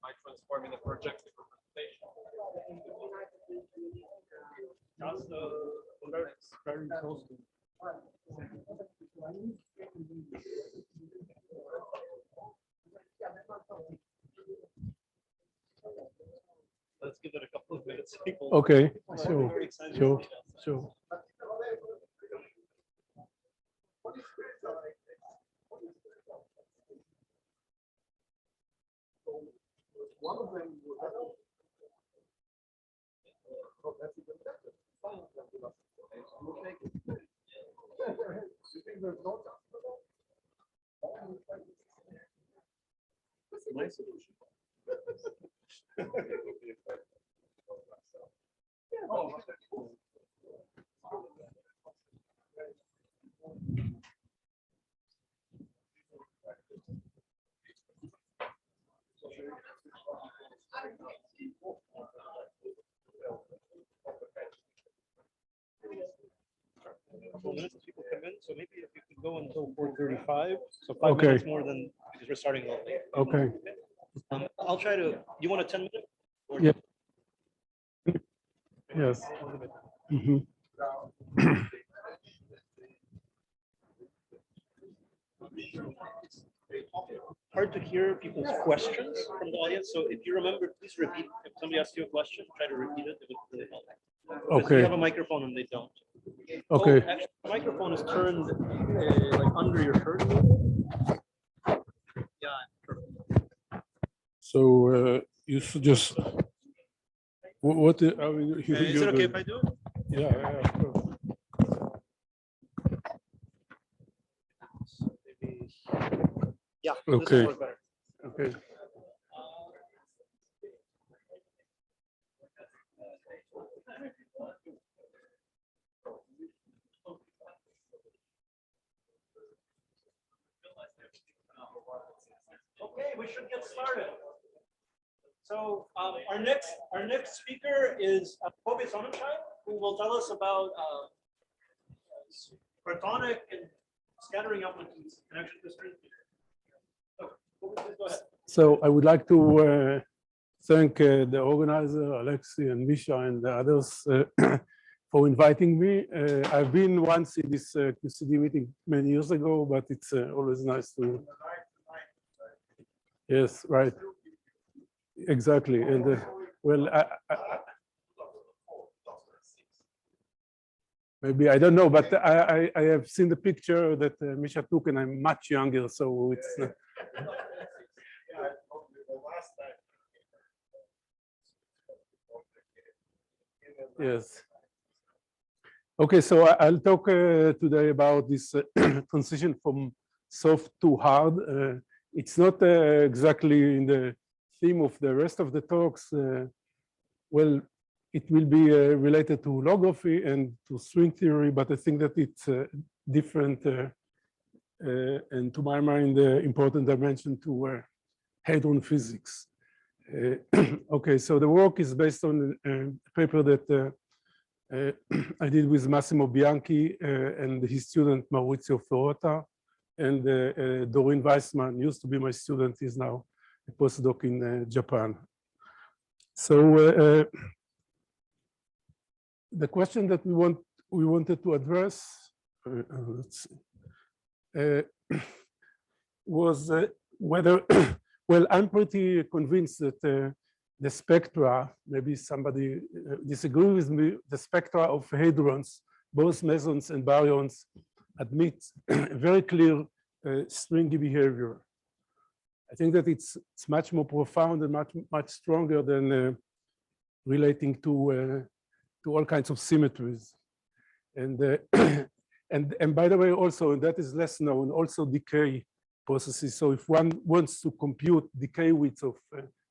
By transforming a projective representation. That's very close to. Let's give it a couple of minutes. People Okay. are Sure. very excited to Sure. see that. Sure. One of them would have. Oh, that's even better. We'll take it. You think there's no chance for that? That's a nice solution. Oh, A couple of minutes as people come in, so maybe if you could go until 4:35, so 5 Okay. minutes more than, because we're starting a little late. Okay. I'll try to, you want a 10-minute? Yeah. Yes. Mhm. Hard to hear people's questions from the audience, so if you remember, please repeat. If somebody asks you a question, try to repeat it. It would really help. Because Okay. you have a microphone and they don't. Okay. Oh, actually, the microphone is turned like under your shirt. Yeah. So you just what I mean, Is it okay if I do it? Yeah, of course. Maybe. Yeah. This Okay. will work better. Okay. Okay, we should get started. So our next speaker is Sonnenschein, who will tell us about Partonic and scattering amplitudes connection to string. Oh, please go ahead. So I would like to thank the organizer, Alexi and Misha and the others for inviting me. I've been once in this QCD meeting many years ago, but it's always nice to. Yes, right. Exactly. And well, maybe I don't know, but I have seen the picture that Misha took, and I'm much younger, so it's. Yes. Okay, so I'll talk today about this transition from soft to hard. It's not exactly in the theme of the rest of the talks. Well, it will be related to holography and to string theory, but I think that it's different and to my mind, important dimension to hadron physics. Okay, so the work is based on a paper that I did with Massimo Bianchi and his student Maurizio Ferrotta, and Doreen Weissman used to be my student, is now a postdoc in Japan. So the question that we wanted to address let's see, was whether, well, I'm pretty convinced that the spectra, maybe somebody disagrees with me, the spectra of hadrons, both mesons and baryons, admit very clear stringy behavior. I think that it's much more profound and much stronger than relating to all kinds of symmetries. And and by the way, also, and that is less known, also decay processes. So if one wants to compute decay widths of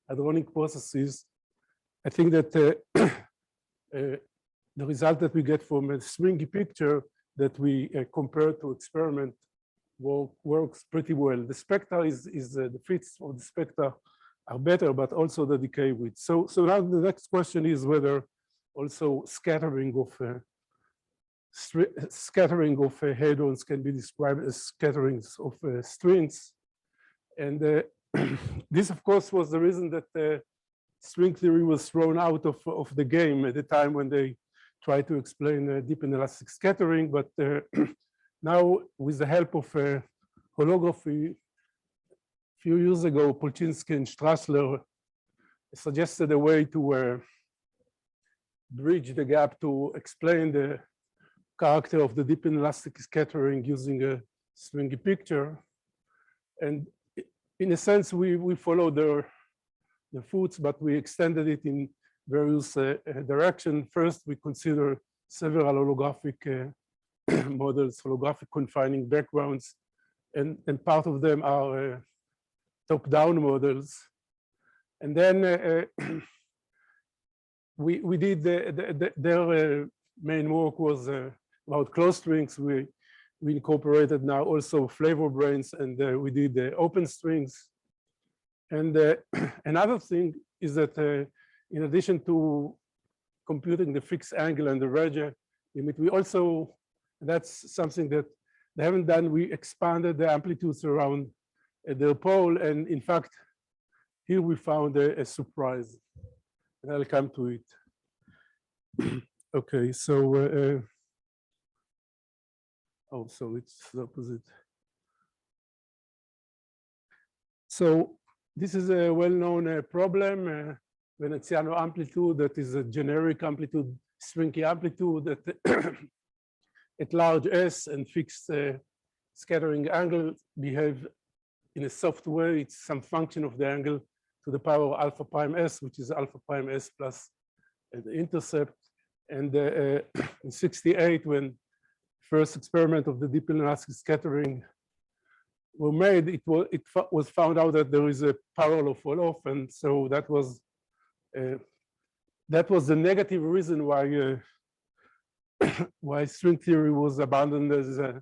hadronic processes, I think that the result that we get from a stringy picture that we compare to experiment works pretty well. The spectra the fits of the spectra are better, but also the decay width. So now the next question is whether also scattering of hadrons can be described as scatterings of strings. And this, of course, was the reason that string theory was thrown out of the game at the time when they tried to explain deep and elastic scattering. But now, with the help of holography, a few years ago, Polchinski and Strassler suggested a way to bridge the gap to explain the character of the deep and elastic scattering using a stringy picture. And in a sense, we followed their footsteps, but we extended it in various directions. First, we consider several holographic models, holographic confining backgrounds, and part of them are top-down models. And then we did their main work was about closed strings. We incorporated now also flavor brains, and we did the open strings. And another thing is that in addition to computing the fixed angle and the Regge limit, we also, that's something that they haven't done, we expanded the amplitudes around their pole. And in fact, here we found a surprise, and I'll come to it. Okay, so, oh, so it's the opposite. So this is a well-known problem, Veneziano amplitude, that is a generic amplitude, stringy amplitude that at large S and fixed scattering angle behave in a soft way. It's some function of the angle to the power of alpha prime S, which is alpha prime S plus the intercept. And in '68, when first experiment of the deep inelastic scattering were made, it was found out that there is a parallel fall-off, and so that was the negative reason why why string theory was abandoned as a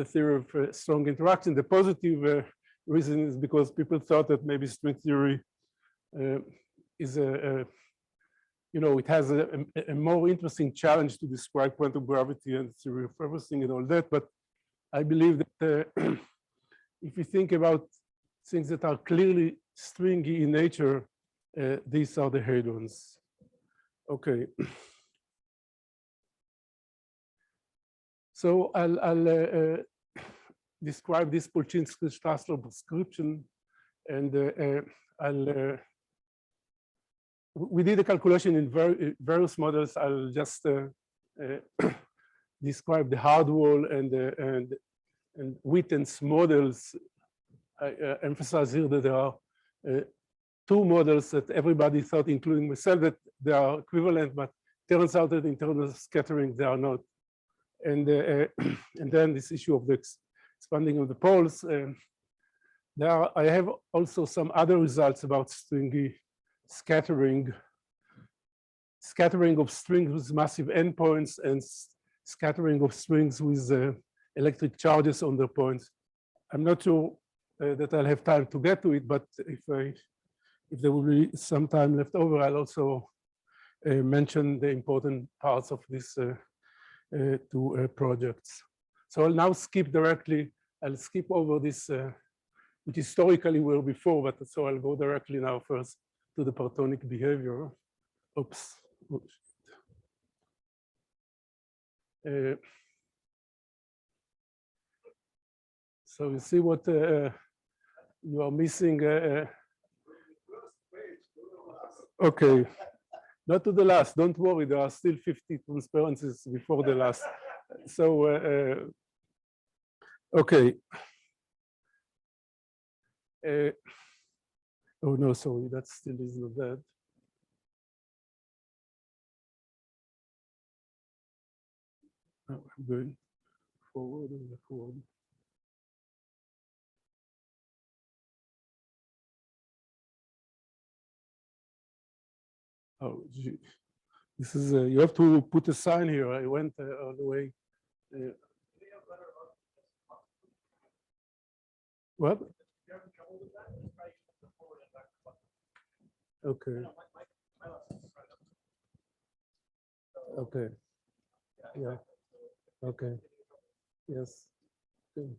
theory of strong interaction. The positive reason is because people thought that maybe string theory is you know, it has a more interesting challenge to describe quantum gravity and theory of everything and all that. But I believe that if you think about things that are clearly stringy in nature These are the hadrons. Okay. So I'll describe this Polchinski-Strassler prescription, and we did a calculation in various models. I'll just describe the hard wall and Witten's models. I emphasize here that there are two models that everybody thought, including myself, that they are equivalent, but turns out that in terms of scattering, they are not. And then this issue of the expanding of the poles. I have also some other results about stringy scattering of strings with massive endpoints and scattering of strings with electric charges on their points. I'm not sure that I'll have time to get to it, but if there will be some time left over, I'll also mention the important parts of these two projects. So I'll now skip directly. I'll skip over this, which historically were before, but so I'll go directly now first to the Partonic behavior. Oops. So you see what you are missing. Okay, not to the last. Don't worry, there are still 50 transparencies before the last. So, okay. Oh no, sorry, that still is not that. Oh, I'm going forward and forward. Oh, gee. This is, you have to put a sign here. I went all the way. What? Okay. Okay. Yeah. Okay. Yes. Good.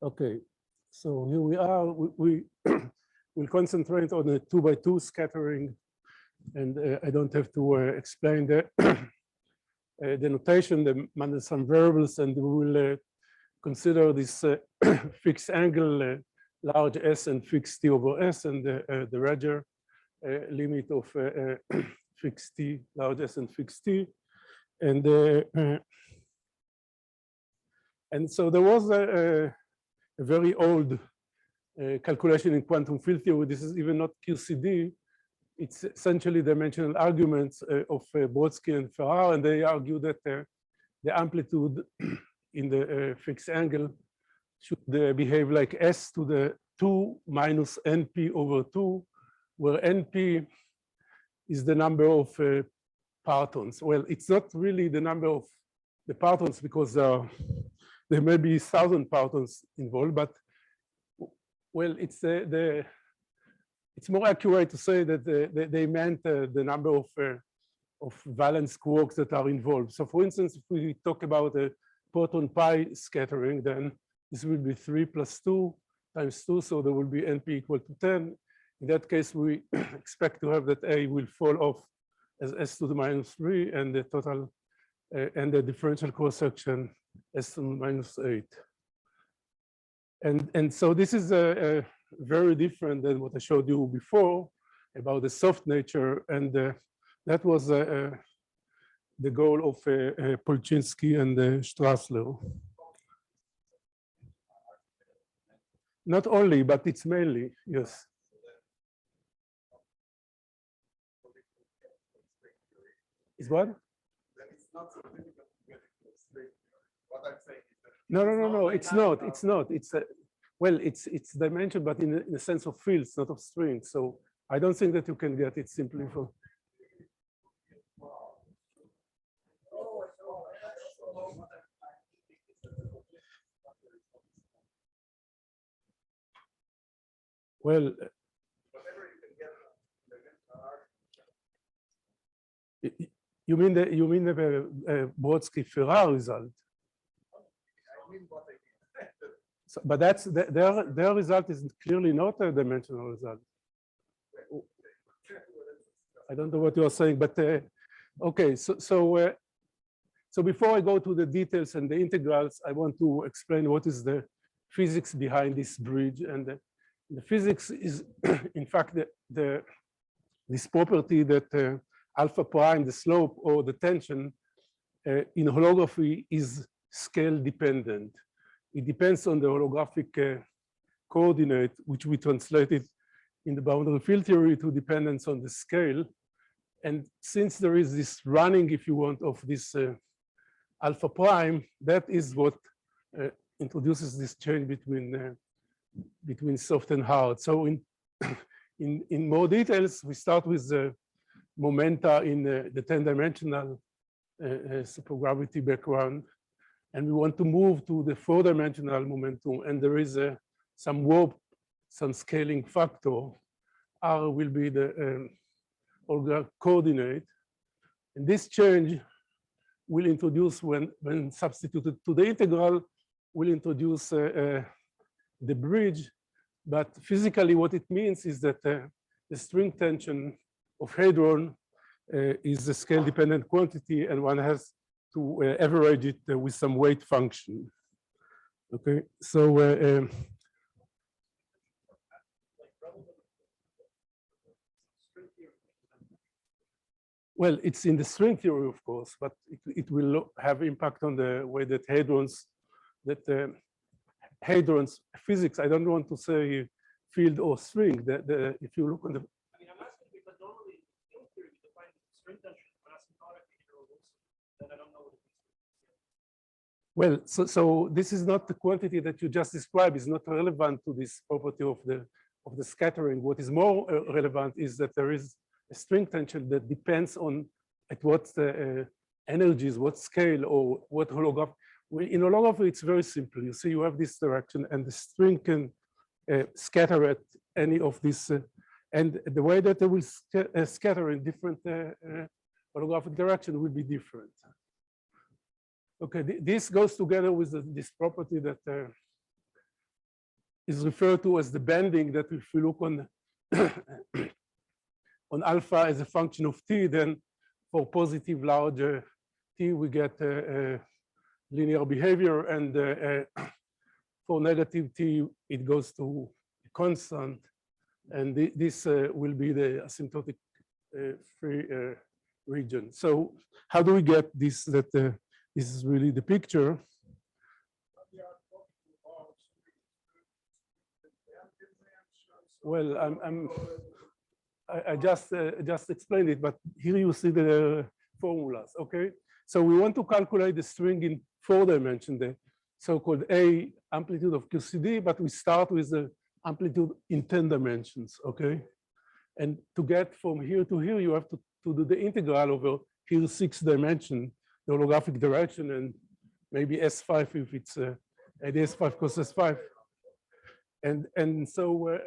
Okay. So here we are. We will concentrate on the 2x2 scattering, and I don't have to explain the notation, the Mandelstam variables, and we will consider this fixed angle large S and fixed T over S, and the Rager limit of fixed T, large S and fixed T. And so there was a very old calculation in quantum field theory. This is even not QCD. It's essentially dimensional arguments of Brodsky and Ferrar, and they argue that the amplitude in the fixed angle should behave like S to the 2 minus NP over 2, where NP is the number of partons. Well, it's not really the number of the partons because there may be 1,000 partons involved, but well, it's more accurate to say that they meant the number of valence quarks that are involved. So for instance, if we talk about a proton pi scattering, then this will be 3 plus 2 times 2, so there will be NP equal to 10. In that case, we expect to have that A will fall off as S to the minus 3, and the total and the differential cross-section S to the minus 8. And so this is very different than what I showed you before about the soft nature, and that was the goal of Polchinski and Strassler. Not only, but it's mainly, yes. Is what? Then it's not so difficult to get it straight. What I'm saying is that No, it's not. It's not. It's well, it's dimension, but in the sense of fields, not of strings. So I don't think that you can get it simply for. Well, whatever you can get you mean the Brodsky-Ferrar result? I mean what I mean. So, but that's their result is clearly not a dimensional result. I don't know what you are saying, but okay. So before I go to the details and the integrals, I want to explain what is the physics behind this bridge. And the physics is, in fact, this property that alpha prime, the slope or the tension in holography is scale dependent. It depends on the holographic coordinate, which we translated in the boundary field theory to dependence on the scale. And since there is this running, if you want, of this alpha prime, that is what introduces this change between soft and hard. So in more details, we start with the momenta in the 10-dimensional supergravity background, and we want to move to the 4-dimensional momentum, and there is some warp, some scaling factor. R will be the Olga coordinate, and this change will introduce, when substituted to the integral, will introduce the bridge. But physically, what it means is that the string tension of hadron is a scale-dependent quantity, and one has to average it with some weight function. Okay, so well, it's in the string theory, of course, but it will have impact on the way that hadrons physics. I don't want to say field or string. If you look on the. I mean, I'm asking because normally in field theory you define string tension, but asymptotically here also, then I don't know what it is. Well, so this is not the quantity that you just described. Is not relevant to this property of the scattering. What is more relevant is that there is a string tension that depends on at what energies, what scale, or what holograph. In holography, it's very simple. You see, you have this direction, and the string can scatter at any of these, and the way that they will scatter in different holographic direction will be different. Okay, this goes together with this property that is referred to as the bending. That if you look on on alpha as a function of t, then for positive large t, we get linear behavior, and for negative t, it goes to constant, and this will be the asymptotic free region. So how do we get this? That this is really the picture. Well, I just explained it, but here you see the formulas. Okay, so we want to calculate the string in 4 dimensions, the so-called A amplitude of QCD, but we start with the amplitude in 10 dimensions. Okay, and to get from here to here, you have to do the integral over here 6 dimension, the holographic direction, and maybe S5 if it's ADS5 cos S5. And so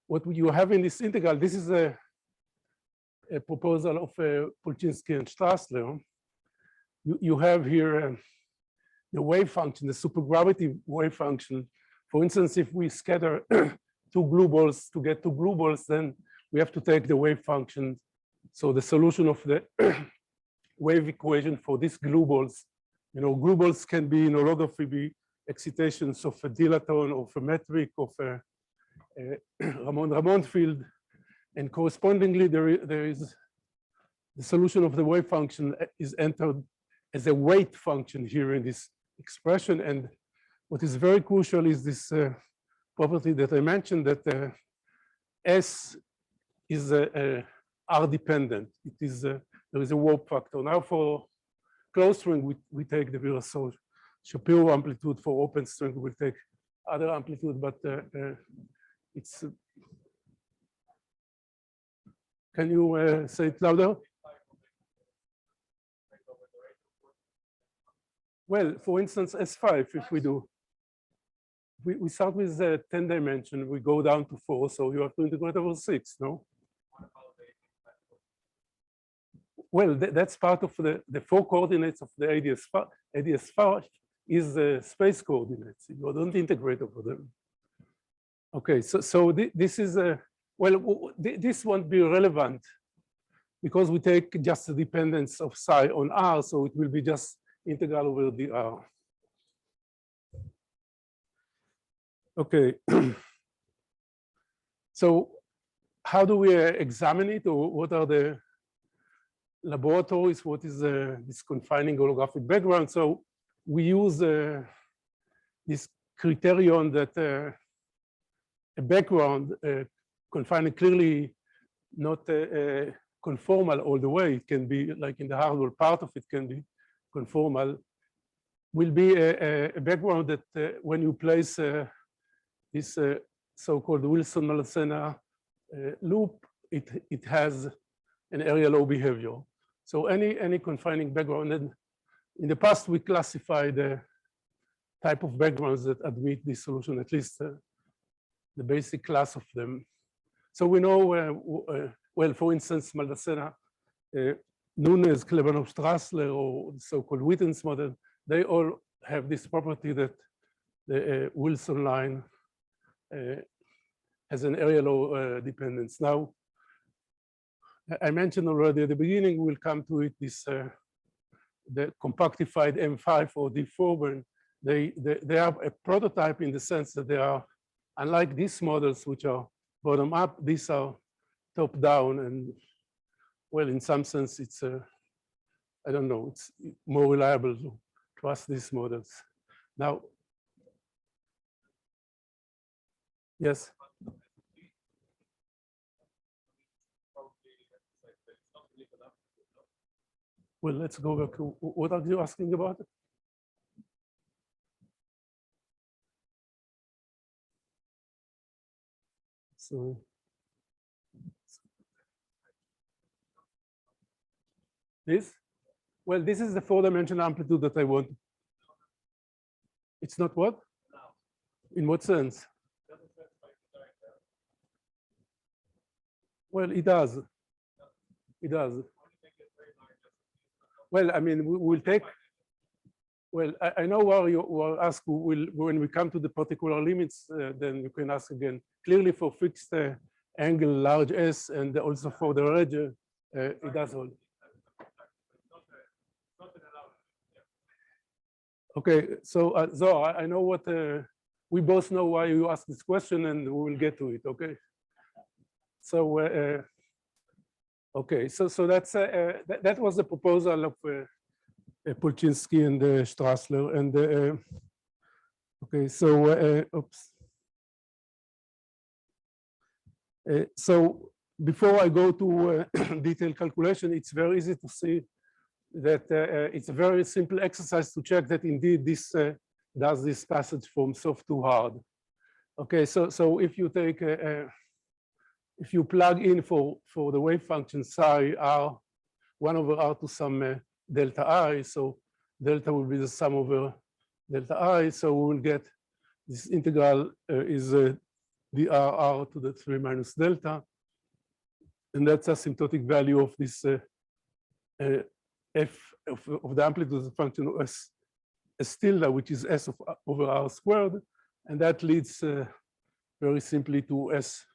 what you have in this integral, this is a proposal of Polchinski and Strassler. You have here the wave function, the supergravity wave function. For instance, if we scatter 2 glue balls to get 2 glue balls, then we have to take the wave function. So the solution of the wave equation for these glue balls, glue balls can be in holography be excitations of a dilaton, of a metric, of a Ramon field, and correspondingly there is the solution of the wave function is entered as a weight function here in this expression. And what is very crucial is this property that I mentioned, that S is R dependent. It is there is a warp factor. Now for closed string we take the Virasol Shapiro amplitude. For open string we'll take other amplitude, but it's. Can you say it louder? Well, for instance, S5, if we do, we start with 10 dimension, we go down to 4, so you have to integrate over 6, no? Well, that's part of the 4 coordinates of the ADS5, is the space coordinates. You don't integrate over them. Okay, so this is a, well, this won't be relevant because we take just the dependence of psi on R, so it will be just integral over dr. Okay, so how do we examine it, or what are the laboratories? What is this confining holographic background? So we use this criterion that a background confining clearly not conformal all the way. It can be like in the hardware part of it can be conformal. Will be a background that when you place this so-called Wilson-Malsena loop, it has an area law behavior. So any confining background, and in the past we classified the type of backgrounds that admit this solution, at least the basic class of them. So we know, well, for instance, Maldacena, Nunes, Klebanov-Strassler, or the so-called Witten's model, they all have this property that the Wilson line has an area law dependence. Now, I mentioned already at the beginning, we'll come to it, this the compactified M5 or D4, when they are a prototype in the sense that they are, unlike these models, which are bottom up, these are top down, and well, in some sense, it's I don't know, it's more reliable to trust these models. Now, yes. Well, let's go back to what are you asking about? So, this? Well, this is the 4-dimensional amplitude that I want. It's not what? In what sense? Well, it does. It does. Well, I mean, we'll take, well, I know where you will ask, when we come to the particular limits, then you can ask again. Clearly for fixed angle large S and also for the edge, it does hold. Okay, so Zohar, I know what, we both know why you asked this question, and we will get to it, okay? So, okay, so that's that was the proposal of Polchinski and Strassler, and okay, so oops. So before I go to detailed calculation, it's very easy to see that it's a very simple exercise to check that indeed this does this passage from soft to hard. Okay, so if you take if you plug in for the wave function psi r 1 over r to some delta I, so delta will be the sum over delta I, so we will get this integral is drr to the 3 minus delta, and that's asymptotic value of this f of the amplitude function of s tilde, which is s over r squared, and that leads very simply to s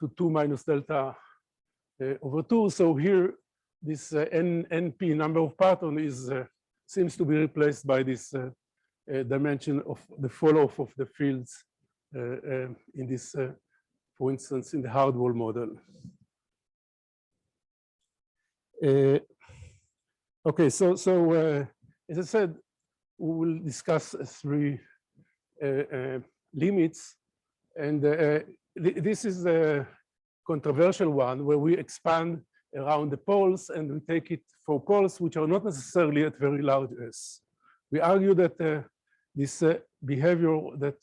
to 2 minus delta over 2. So here, this np number of Parton is seems to be replaced by this dimension of the fall-off of the fields in this, for instance, in the hard wall model. Okay, so as I said, we will discuss 3 limits, and this is a controversial one where we expand around the poles and we take it for poles which are not necessarily at very large s. We argue that this behavior that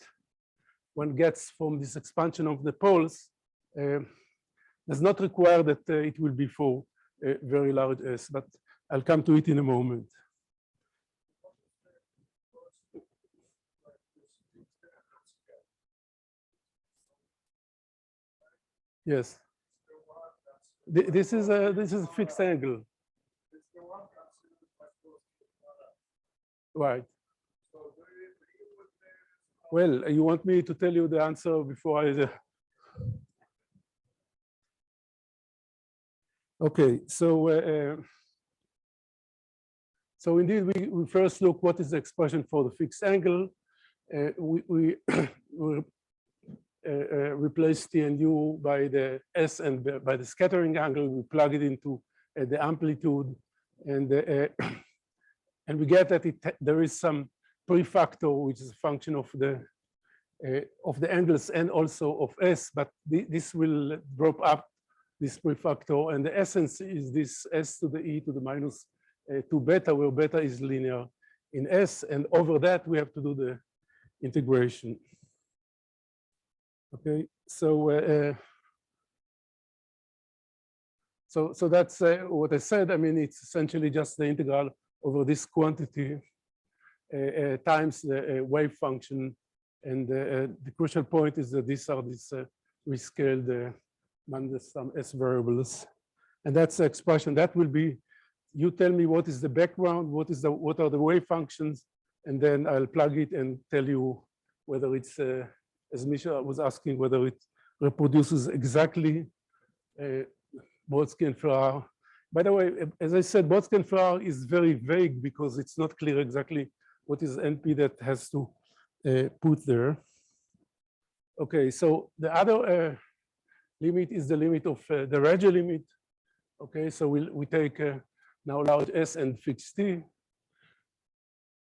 one gets from this expansion of the poles does not require that it will be for very large s, but I'll come to it in a moment. Yes. This is a fixed angle. Right. Well, you want me to tell you the answer before I? Okay, so so indeed we first look what is the expression for the fixed angle. We replace T and U by the S and by the scattering angle. We plug it into the amplitude, and we get that there is some prefactor which is a function of the angles and also of S, but this will drop up this prefactor, and the essence is this S to the E to the minus 2 beta, where beta is linear in S, and over that we have to do the integration. Okay, so so that's what I said. I mean, it's essentially just the integral over this quantity times the wave function, and the crucial point is that these are these rescaled minus some S variables, and that's the expression that will be. You tell me what is the background, what are the wave functions, and then I'll plug it and tell you whether it's, as Misha was asking, whether it reproduces exactly Brodsky and Ferrar. By the way, as I said, Brodsky and Ferrar is very vague because it's not clear exactly what is NP that has to put there. Okay, so the other limit is the limit of the Regge limit. Okay, so we take now large S and fixed T.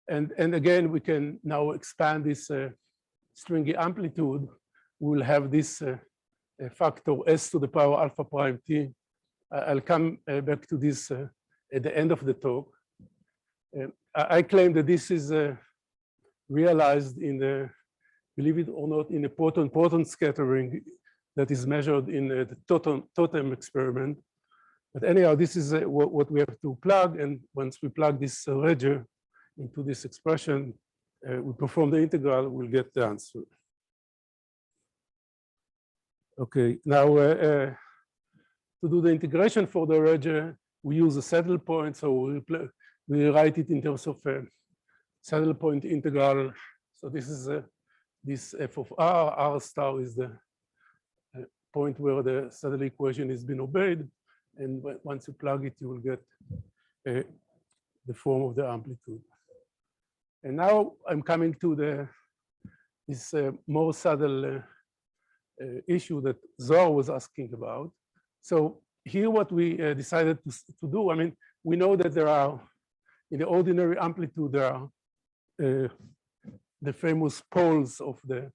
And again, we can now expand this stringy amplitude. We'll have this factor S to the power alpha prime T. I'll come back to this at the end of the talk. I claim that this is realized in the, believe it or not, in a proton-proton scattering that is measured in the totem experiment. But anyhow, this is what we have to plug. And once we plug this Regge into this expression, we perform the integral, we'll get the answer. Okay, now to do the integration for the Regge, we use a saddle point. So we write it in terms of a saddle point integral. So this is this f of r star is the point where the saddle equation has been obeyed. And once you plug it, you will get the form of the amplitude. And now I'm coming to this more subtle issue that Zohar was asking about. So here what we decided to do, I mean, we know that there are, in the ordinary amplitude, there are the famous poles of the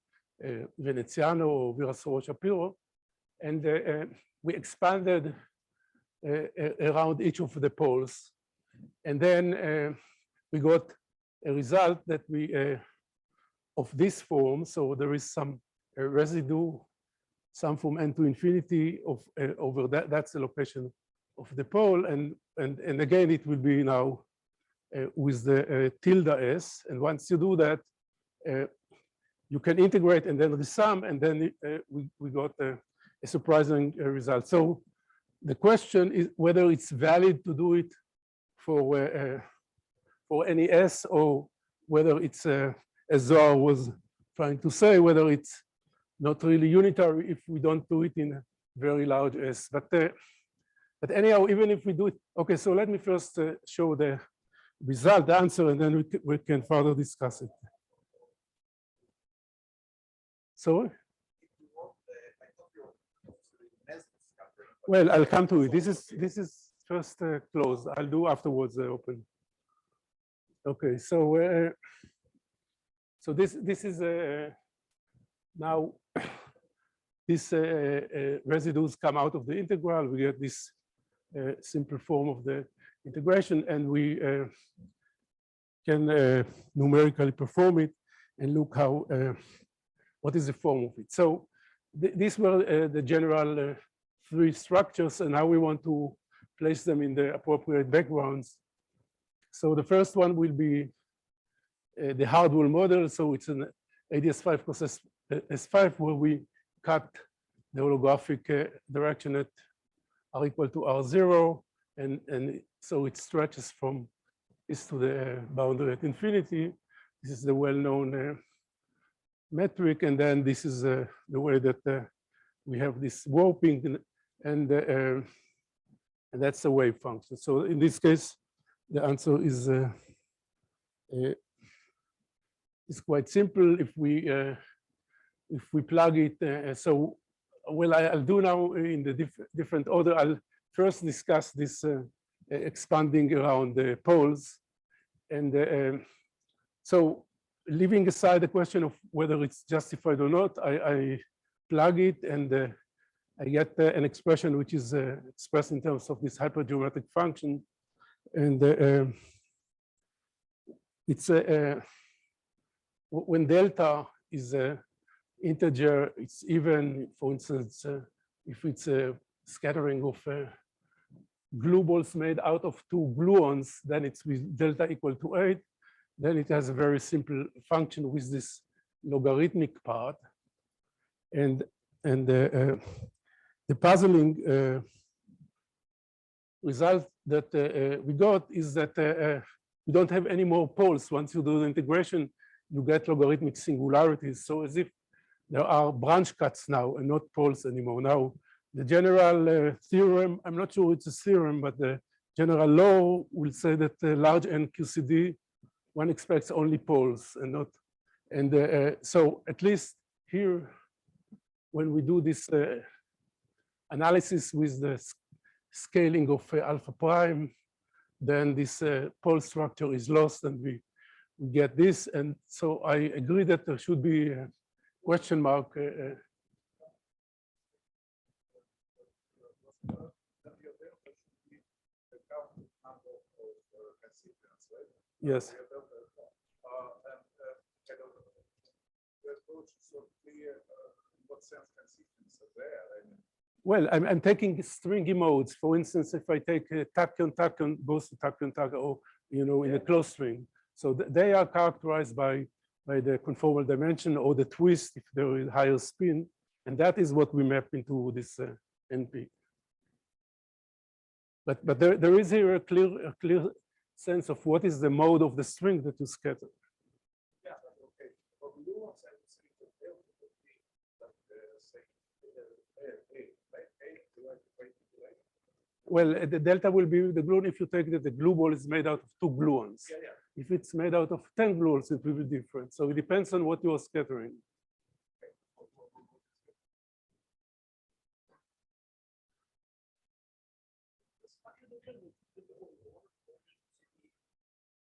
Veneziano or Virasoro-Shapiro. And we expanded around each of the poles. And then we got a result that of this form. So there is some residue, some from n to infinity of over that. That's the location of the pole. And again, it will be now with the tilde s. And once you do that, you can integrate and then resum, and then we got a surprising result. So the question is whether it's valid to do it for any S, or whether it's, as Zohar was trying to say, whether it's not really unitary if we don't do it in a very large S. But anyhow, even if we do it, okay, so let me first show the result, the answer, and then we can further discuss it. So, well, I'll come to it. This is first closed. I'll do afterwards open. Okay, so so this is now these residues come out of the integral. We get this simple form of the integration, and we can numerically perform it and look how what is the form of it. So these were the general three structures, and now we want to place them in the appropriate backgrounds. So the first one will be the Hardwell model. So it's an ADS5 plus S5 where we cut the holographic direction at r equal to r0, and so it stretches from this to the boundary at infinity. This is the well-known metric, and then this is the way that we have this warping, and that's a wave function. So in this case, the answer is quite simple if we plug it. So, well, I'll do now in the different order. I'll first discuss this expanding around the poles, and so leaving aside the question of whether it's justified or not, I plug it, and I get an expression which is expressed in terms of this hypergeometric function, and it's when delta is an integer, it's even. For instance, if it's a scattering of glue balls made out of two gluons, then it's with delta equal to 8. Then it has a very simple function with this logarithmic part, and the puzzling result that we got is that we don't have any more poles. Once you do the integration, you get logarithmic singularities. So as if there are branch cuts now and not poles anymore. Now, the general theorem, I'm not sure it's a theorem, but the general law will say that large N QCD, one expects only poles and not, and so at least here, when we do this analysis with the scaling of alpha prime, then this pole structure is lost, and we get this. And so I agree that there should be a question mark. Yes. Well, I'm taking stringy modes. For instance, if I take tachyon, both tachyon, or in a closed string, so they are characterized by the conformal dimension or the twist if there is higher spin, and that is what we map into this NP. But there is here a clear sense of what is the mode of the string that you scatter. Yeah, okay. For gluons, I would say the delta would be like say Well, the delta will be the gluon if you take that the glue ball is made out of 2 gluons. Yeah, yeah. If it's made out of 10 gluons, it will be different. So it depends on what you are scattering.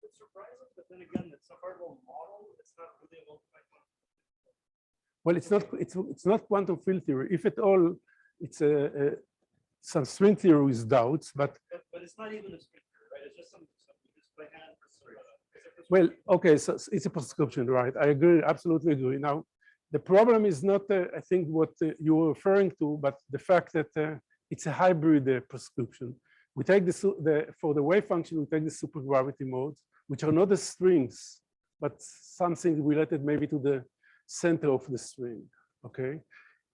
It's surprising, but then again, it's a hard model. It's not really a Well, it's not quantum field theory. If at all, it's some string theory with doubts, but it's not even a string theory, right? It's just some just by hand. Well, okay, so it's a prescription, right? I agree, absolutely agree. Now, the problem is not, I think, what you were referring to, but the fact that it's a hybrid prescription. We take for the wave function, we take the supergravity modes, which are not the strings, but something related maybe to the center of the string, okay?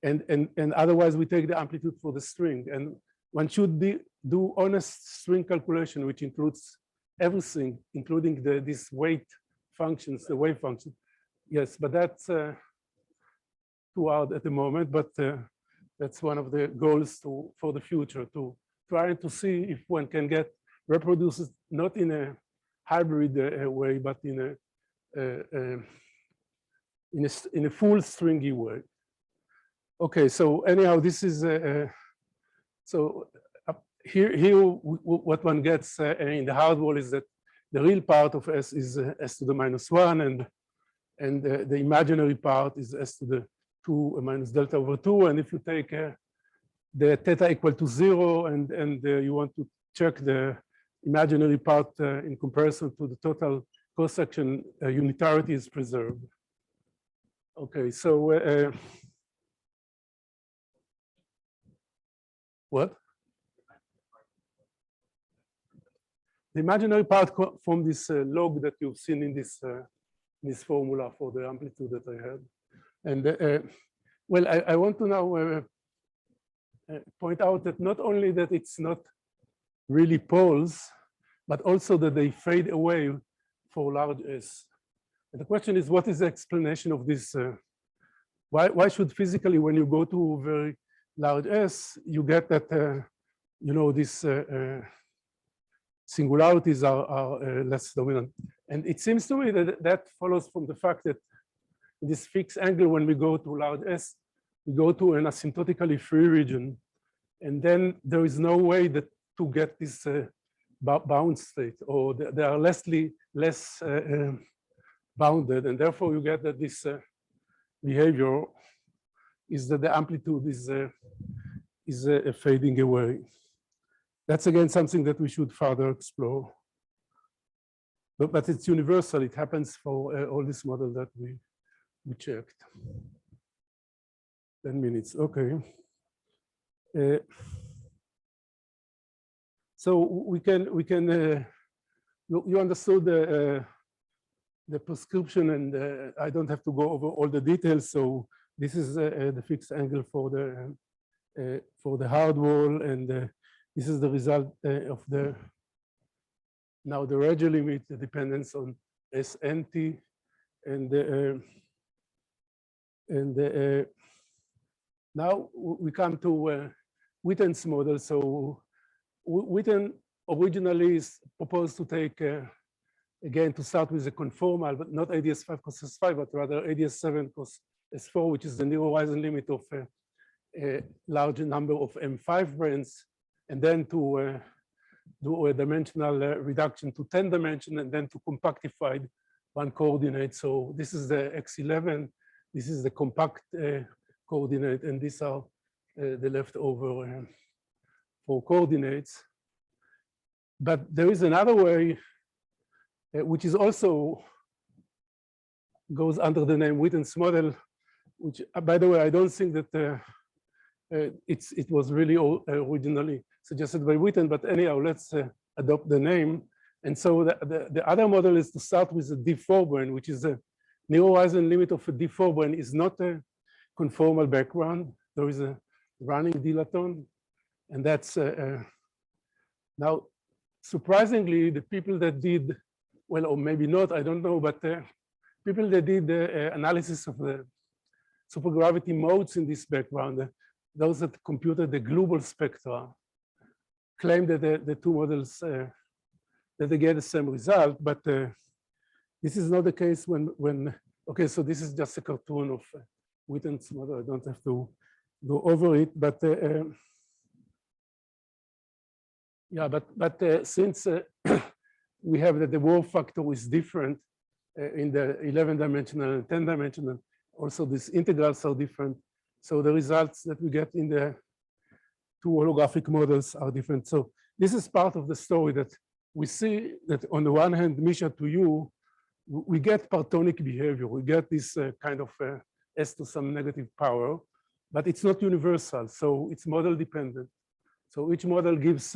And otherwise, we take the amplitude for the string. And one should do honest string calculation, which includes everything, including these weight functions, the wave function. Yes, but that's too hard at the moment, but that's one of the goals for the future, to try to see if one can get reproduces not in a hybrid way, but in a full stringy way. Okay, so anyhow, this is so. Here, what one gets in the hard wall is that the real part of S is S to the -1, and the imaginary part is S to the 2 minus delta over 2. And if you take the theta equal to 0 and you want to check the imaginary part in comparison to the total cross-section, unitarity is preserved. Okay, so what? The imaginary part from this log that you've seen in this formula for the amplitude that I had. And well, I want to now point out that not only that it's not really poles, but also that they fade away for large S. And the question is, what is the explanation of this why should physically, when you go to very large S, you get that, you know, these singularities are less dominant. And it seems to me that that follows from the fact that in this fixed angle, when we go to large S, we go to an asymptotically free region. And then there is no way that to get this bound state, or they are less bounded. And therefore you get that this behavior is that the amplitude is fading away. That's again something that we should further explore. But it's universal. It happens for all this model that we checked. 10 minutes, okay. So we can you understood the prescription, and I don't have to go over all the details. So this is the fixed angle for the hard wall, and this is the result of the now the Regge limit, the dependence on SNT, and now we come to Witten's model. So Witten originally is proposed to take again to start with a conformal, but not ADS5 cos S5, but rather ADS7 cos S4, which is the near horizon limit of a large number of M5 branes, and then to do a dimensional reduction to 10 dimension, and then to compactified one coordinate. So this is the X11, this is the compact coordinate, and these are the leftover 4 coordinates. But there is another way, which is also goes under the name Witten's model, which, by the way, I don't think that it was really originally suggested by Witten, but anyhow, let's adopt the name. And so the other model is to start with a D4 brane, which is a near horizon limit of a D4 brane is not a conformal background. There is a running dilaton, and that's now surprisingly the people that did, well, or maybe not, I don't know, but people that did the analysis of the supergravity modes in this background, those that computed the global spectra, claim that the two models that they get the same result, but this is not the case when okay, so this is just a cartoon of Witten's model. I don't have to go over it, but yeah, but since we have that the warp factor is different in the 11-dimensional and 10-dimensional, also these integrals are different. So the results that we get in the two holographic models are different. So this is part of the story that we see that on the one hand, Misha, to you, we get Partonic behavior. We get this kind of S to some negative power, but it's not universal. So it's model dependent. So each model gives,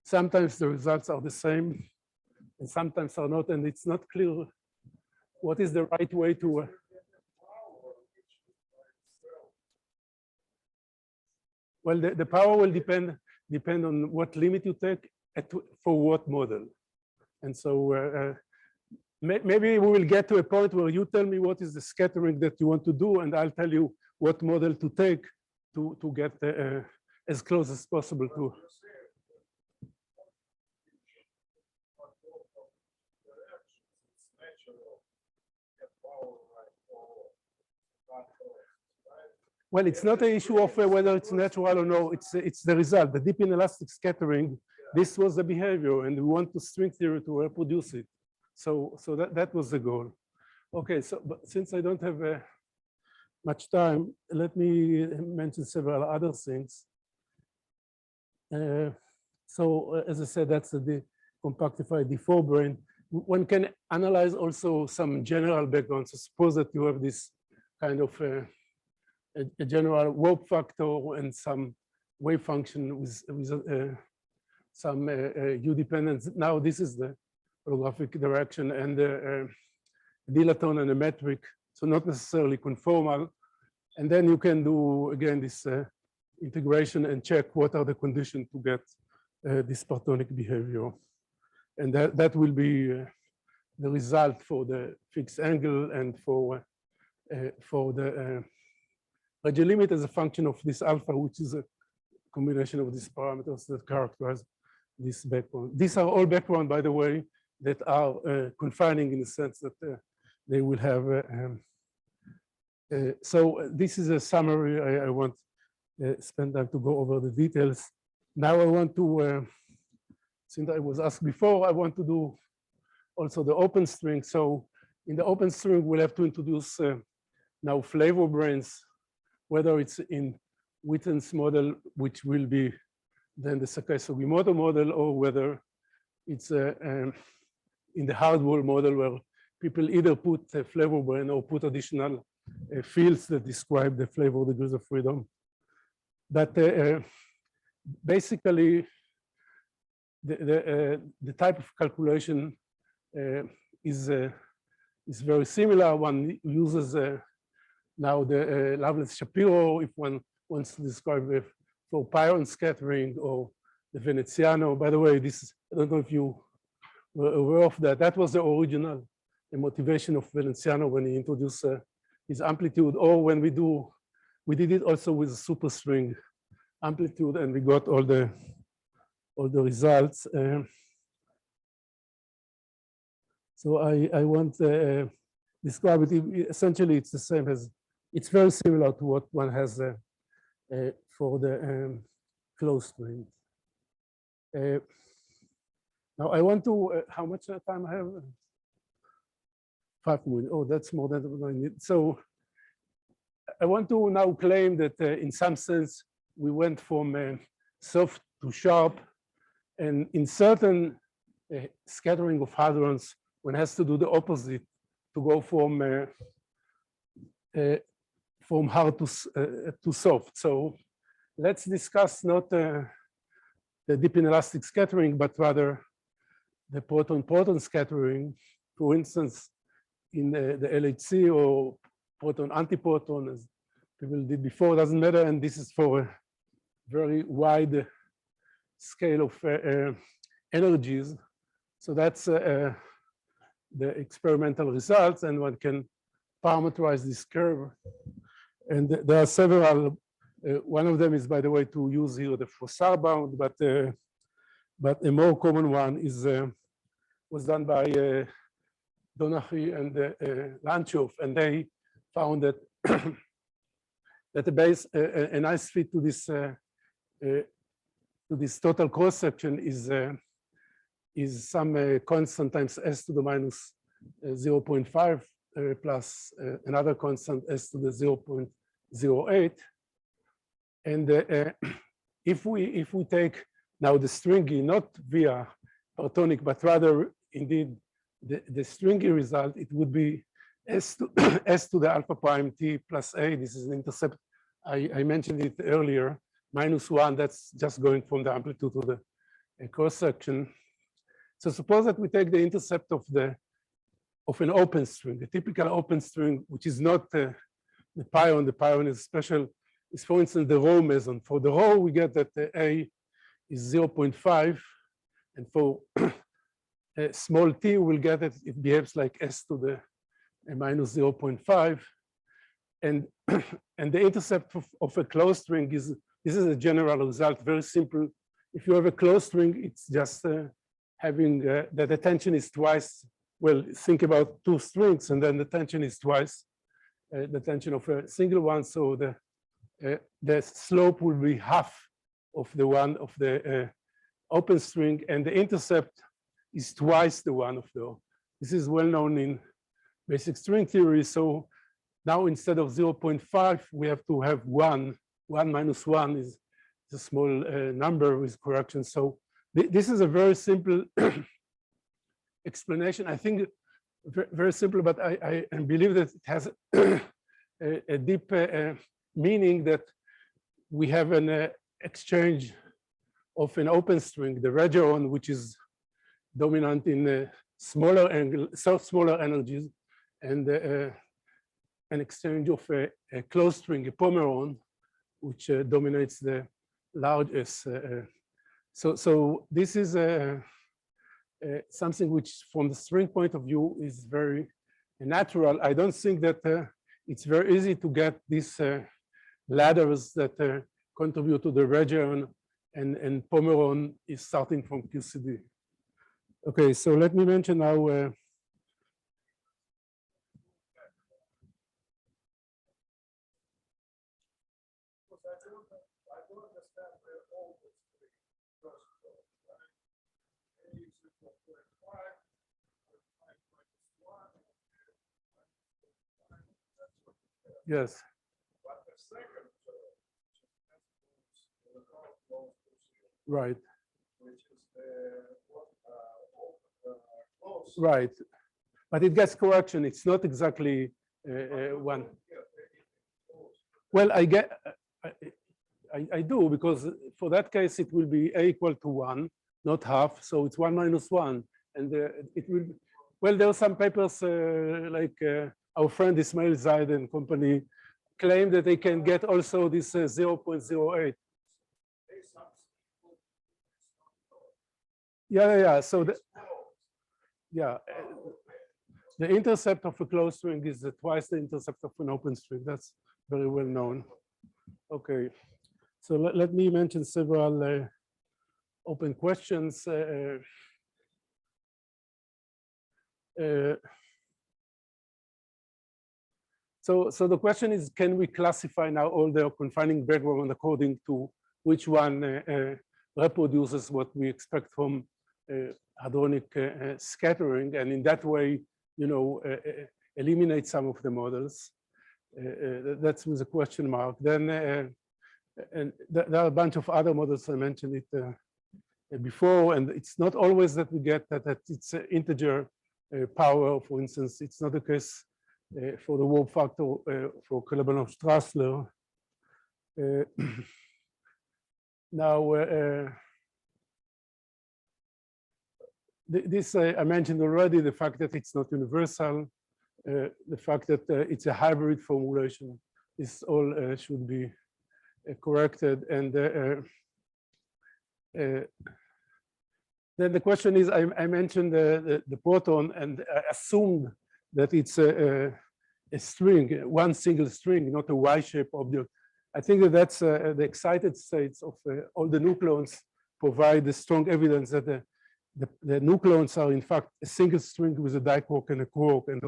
sometimes the results are the same and sometimes are not, and it's not clear what is the right way to. Well, the power will depend on what limit you take for what model. And so maybe we will get to a point where you tell me what is the scattering that you want to do, and I'll tell you what model to take to get as close as possible to. Well, it's not an issue of whether it's natural or no, it's the result. The deep inelastic scattering, this was the behavior, and we want to string theory to reproduce it. So that was the goal. Okay, so but since I don't have much time, let me mention several other things. So as I said, that's the compactified D4 brane. One can analyze also some general backgrounds. So suppose that you have this kind of a general warp factor and some wave function with some U dependence. Now this is the holographic direction, and the dilaton and a metric, so not necessarily conformal. And then you can do again this integration and check what are the conditions to get this Partonic behavior, and that will be the result for the fixed angle and for the Radial limit is a function of this alpha, which is a combination of these parameters that characterize this background. These are all background, by the way, that are confining in the sense that they will have. So this is a summary. I want spend time to go over the details. Now I want to, since I was asked before, I want to do also the open string. So in the open string, we'll have to introduce now flavor brains, whether it's in Witten's model, which will be then the Sakai-Sugimoto model, or whether it's in the hardware model where people either put a flavor brain or put additional fields that describe the flavor degrees of freedom. But basically, the type of calculation is very similar. One uses now the Loveless-Shapiro if one wants to describe for pion scattering or the Veneziano. By the way, this, I don't know if you were aware of that. That was the original motivation of Veneziano when he introduced his amplitude, or when we did it also with superstring amplitude, and we got all the results. So I want to describe it. Essentially, it's the same as, it's very similar to what one has for the closed string. Now I want to, how much time I have? 5 minutes. Oh, that's more than I need. So I want to now claim that in some sense, we went from soft to sharp, and in certain scattering of hadrons, one has to do the opposite to go from hard to soft. So let's discuss not the deep inelastic scattering, but rather the proton-proton scattering. For instance, in the LHC or proton-antiproton, as people did before, doesn't matter. And this is for a very wide scale of energies. So that's the experimental results, and one can parameterize this curve. And there are several. One of them is, by the way, to use here the Froissart bound, but a more common one is was done by Donaghy and Lanchow, and they found that that the base a nice fit to this total cross section is some constant times s to the minus 0.5 plus another constant s to the 0.08. And if we take now the stringy, not via Partonic, but rather indeed the stringy result, it would be s to the alpha prime t plus a. This is an intercept. I mentioned it earlier, -1. That's just going from the amplitude to the cross section. So suppose that we take the intercept of an open string, the typical open string, which is not the pion. The pion is special. Is, for instance, the rho meson. For the rho, we get that the a is 0.5, and for small t, we'll get that it behaves like s to the minus 0.5, and the intercept of a closed string is, this is a general result, very simple. If you have a closed string, it's just having that the tension is twice. Well, think about two strings, and then the tension is twice the tension of a single one. So the slope will be half of the one of the open string, and the intercept is twice the one of the. This is well known in basic string theory. So now instead of 0.5, we have to have 1. 1 minus 1 is a small number with correction. So this is a very simple explanation. I think very simple, but I believe that it has a deep meaning, that we have an exchange of an open string, the reggeron, which is dominant in smaller angle, smaller energies, and an exchange of a closed string, a pomeron, which dominates the large S. So this is something which, from the string point of view, is very natural. I don't think that it's very easy to get this ladders that contribute to the region, and Pomeron is starting from QCD. Okay, so let me mention now. I don't understand where all this three first go, right? A is equal to x5, x5 minus 1, that's what it says. Yes. But the second term, Right. which is the close. Right. But it gets correction. It's not exactly one. Well, I do, because for that case, it will be A equal to 1, not half. So it's 1 minus 1. And it will, well, there are some papers like our friend Ismail Zaid and company claim that they can get also this 0.08. Yeah. So the intercept of a closed string is twice the intercept of an open string. That's very well known. Okay, so let me mention several open questions. So the question is, can we classify now all the confining background according to which one reproduces what we expect from hadronic scattering, and in that way, eliminate some of the models? That's with a question mark. Then, and there are a bunch of other models. I mentioned it before, and it's not always that we get that it's integer power. For instance, it's not the case for the warp factor for Kolebanov-Strassler. Now, this I mentioned already, the fact that it's not universal, the fact that it's a hybrid formulation. This all should be corrected. And then the question is, I mentioned the proton, and I assumed that it's a string, one single string, not a Y-shaped object. I think that that's the excited states of all the nucleons provide the strong evidence that the nucleons are in fact a single string with a diquark and a quark, and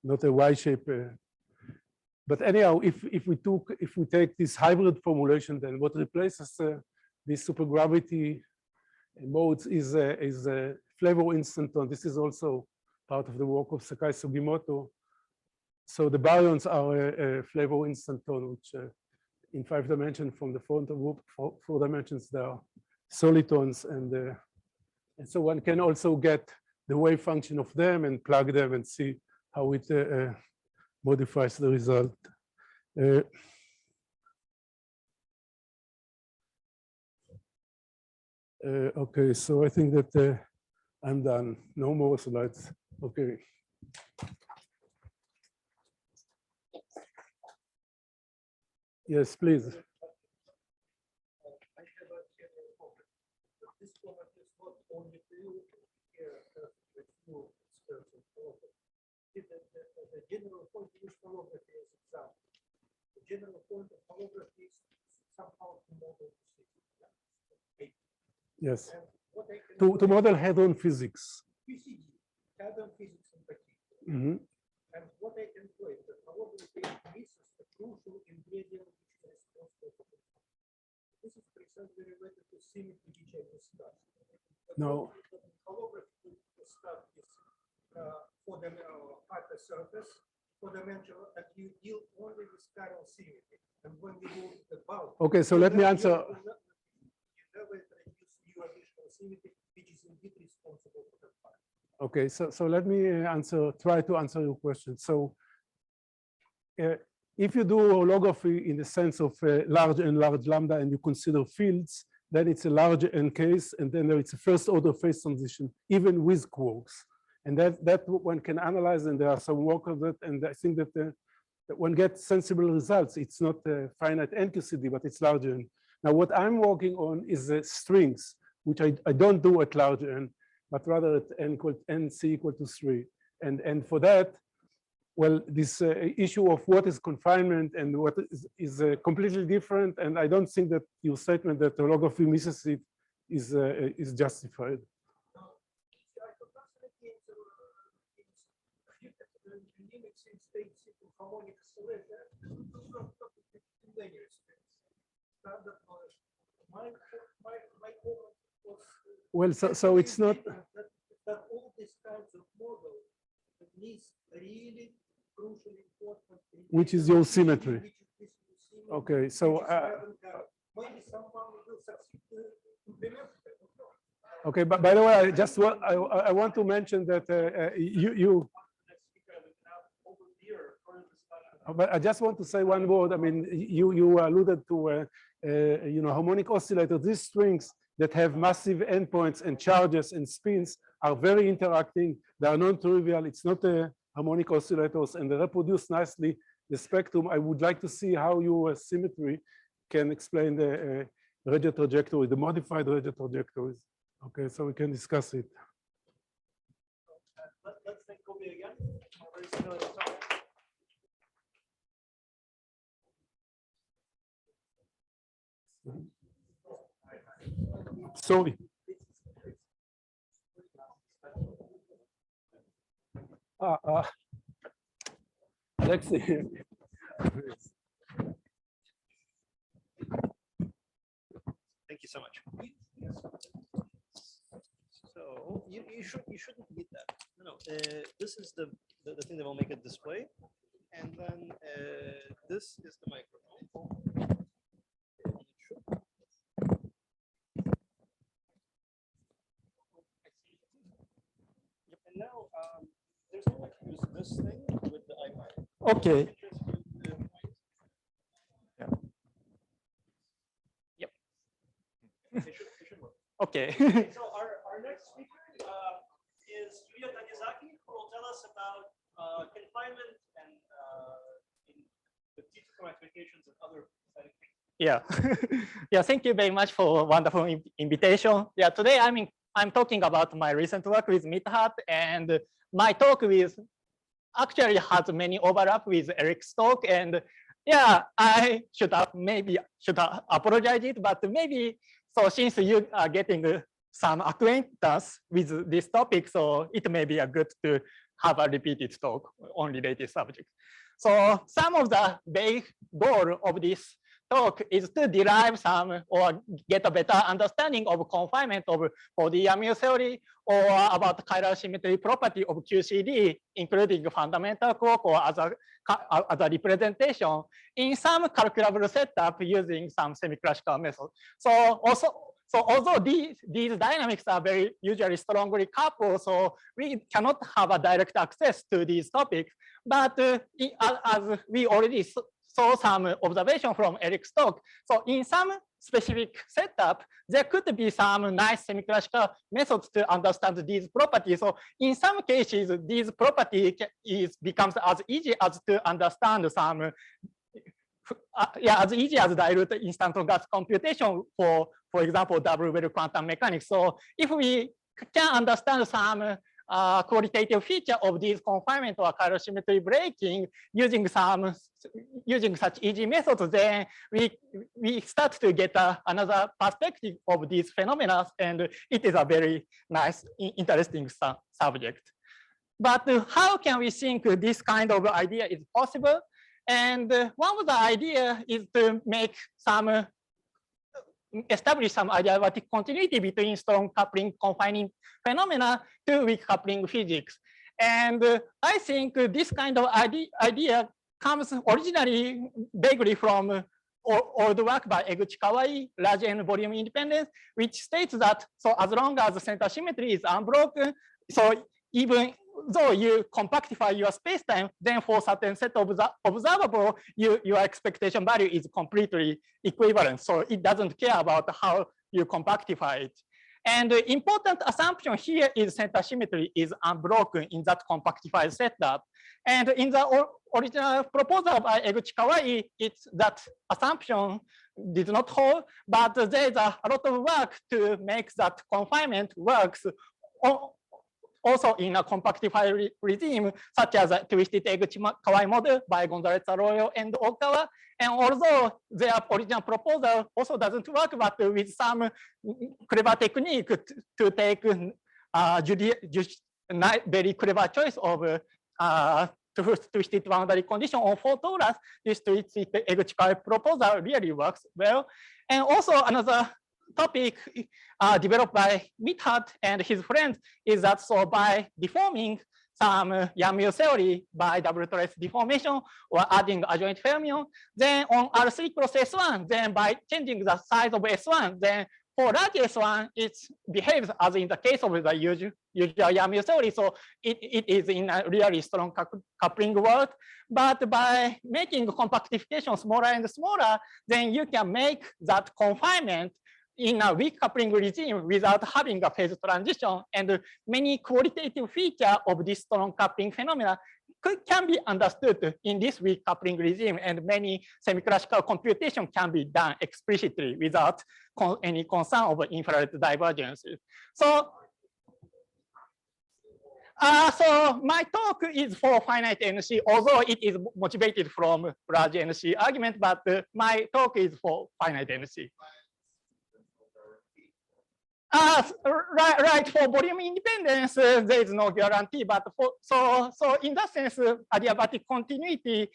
not a Y-shape. But anyhow, if we take this hybrid formulation, then what replaces these supergravity modes is a flavor instanton. This is also part of the work of Sakai Sugimoto. So the baryons are a flavor instanton, which in 5 dimensions from the frontal group, 4 dimensions, there are solitons, and so one can also get the wave function of them and plug them and see how it modifies the result. Okay, so I think that I'm done. No more slides. Okay. Yes, please. Only to you here with you experts in holography. The general point of this holography is example. The general point of holography is somehow to model physics. Yes. To model hadron physics. PCD, hadron physics in particular. Mm-hmm. And what I can claim that holography misses the crucial ingredient which corresponds to the. This is precisely related to symmetry which I discussed. No. Holography stuff is for the hypersurface, four-dimensional, and you deal only with chiral symmetry. And when you go to the bulk, okay, so let me answer. You never introduce new additional symmetry, which is indeed responsible for the part. Okay, so let me try to answer your question. So if you do holography in the sense of large and large lambda, and you consider fields, then it's a large N case, and then it's a first order phase transition, even with quarks. And that one can analyze, and there are some work of that, and I think that, that one gets sensible results. It's not a finite NQCD, but it's large N. Now, what I'm working on is strings, which I don't do at large N, but rather at NC equal to 3. And for that, well, this issue of what is confinement and what is completely different. And I don't think that your statement that holography misses it is justified. Well, so it's not. That all these kinds of models needs really crucially important. Which is your symmetry. Okay, so maybe someone will succeed to implement it. Okay, but by the way, I want to mention that but I just want to say one word. I mean, you alluded to harmonic oscillators. These strings that have massive endpoints and charges and spins are very interacting. They are non-trivial. It's not harmonic oscillators, and they reproduce nicely the spectrum. I would like to see how your symmetry can explain the radio trajectory, the modified radio trajectories. Okay, so we can discuss it. Let's thank Kobe again. Very similar to something. Sorry. Alexei. Thank you so much. So you shouldn't need that. No, this is the thing that will make it display, and then this is the microphone. And now there's no way to use this thing with the iPad. Okay. Yep. It should work. Okay. So our next speaker is Yuya Tanizaki, who will tell us about confinement and the teacher compactifications and other exciting things. Yeah. Yeah, thank you very much for a wonderful invitation. Yeah, today I'm talking about my recent work with Mithat, and my talk actually has many overlap with Erich's talk. And yeah, I should apologize it, but maybe so since you are getting some acquaintance with this topic, so it may be good to have a repeated talk on related subjects. So some of the big goal of this talk is to derive some or get a better understanding of confinement of 4D mu theory or about the chiral symmetry property of QCD, including fundamental clock or other representation in some calculable setup using some semi-classical method. So although these dynamics are very usually strongly coupled, so we cannot have a direct access to these topics. But as we already saw some observation from Erich's talk, so in some specific setup, there could be some nice semi-classical methods to understand these properties. So in some cases, these property becomes as easy as to understand some, as easy as dilute instanton gas computation for example, double well quantum mechanics. So if we can understand some qualitative feature of these confinement or chiral symmetry breaking using such easy methods, then we start to get another perspective of these phenomena, and it is a very nice, interesting subject. But how can we think this kind of idea is possible? And one of the idea is to make some establish some adiabatic continuity between strong coupling confining phenomena to weak coupling physics. And I think this kind of idea comes originally vaguely from old work by Eguchi Kawai, large N volume independence, which states that so as long as the center symmetry is unbroken, so even though you compactify your spacetime, then for certain set of observable, your expectation value is completely equivalent. So it doesn't care about how you compactify it. And the important assumption here is center symmetry is unbroken in that compactified setup. And in the original proposal by Eguchi Kawai, it's that assumption did not hold, but there's a lot of work to make that confinement works also in a compactified regime, such as a twisted Edge-Kawai model by Gonzalez Arroyo and Okawa. And although their original proposal also doesn't work, but with some clever technique to take very clever choice of twisted boundary condition on 4 torus, this twisted Edge-Kawai proposal really works well. And also another topic developed by Mithat and his friends is that so by deforming some YAML theory by double trace deformation or adding adjoint fermion, then on R3 cross S1, then by changing the size of S1, then for large S1, it behaves as in the case of the usual YAML theory. So it is in a really strong coupling world. But by making compactification smaller and smaller, then you can make that confinement in a weak coupling regime without having a phase transition, and many qualitative features of this strong coupling phenomena can be understood in this weak coupling regime, and many semi-classical computation can be done explicitly without any concern of infrared divergences. So my talk is for finite NC, although it is motivated from large NC argument, but my talk is for finite NC. Right, for volume independence, there is no guarantee, but so in that sense, adiabatic continuity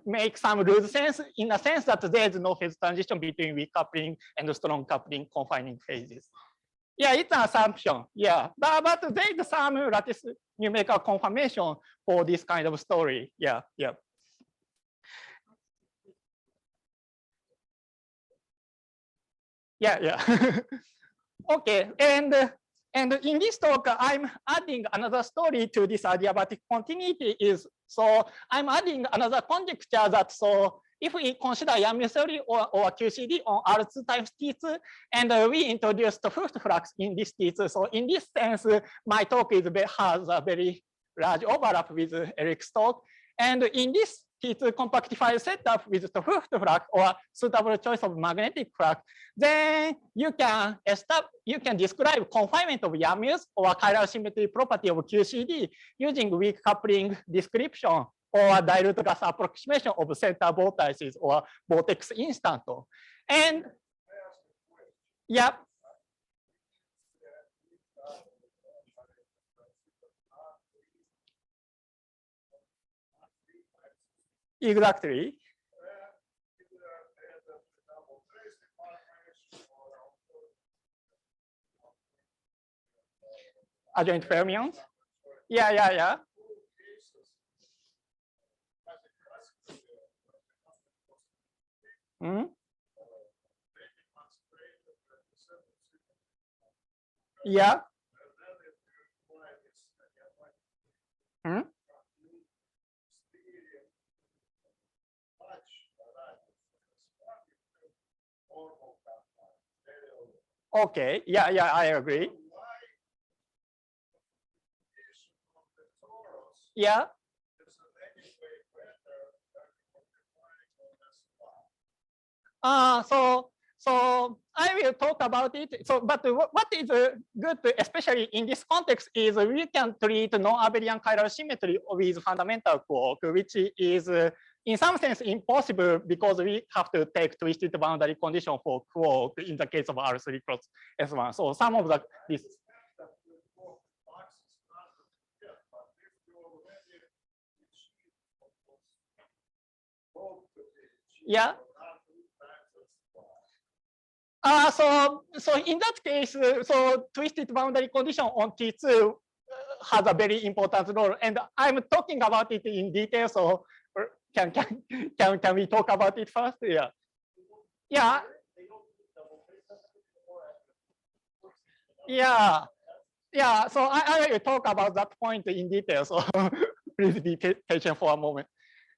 makes some loose sense in a sense that there is no phase transition between weak coupling and strong coupling confining phases. Yeah, it's an assumption. Yeah, but there is some lattice numerical confirmation for this kind of story. Yeah. Okay, and in this talk, I'm adding another story to this adiabatic continuity. So I'm adding another conjecture that so if we consider YAML theory or QCD on R2 times T2, and we introduce the first flux in this T2. So in this sense, my talk has a very large overlap with Erich's talk. And in this T2 compactified setup with the first flux or suitable choice of magnetic flux, then you can describe confinement of YAMLs or chiral symmetry property of QCD using weak coupling description or dilute gas approximation of center vortices or vortex instant. And yeah. Exactly. Adjoint fermions. Yeah. Hmm? Yeah. Hmm? Okay, yeah, I agree. Yeah. So I will talk about it. So, but what is good, especially in this context, is we can treat non-abelian chiral symmetry with fundamental quark, which is in some sense impossible because we have to take twisted boundary condition for quark in the case of R3 cross S1. So some of this. Yeah. So in that case, so twisted boundary condition on T2 has a very important role, and I'm talking about it in detail. So can we talk about it first? Yeah. So I will talk about that point in detail. So please be patient for a moment.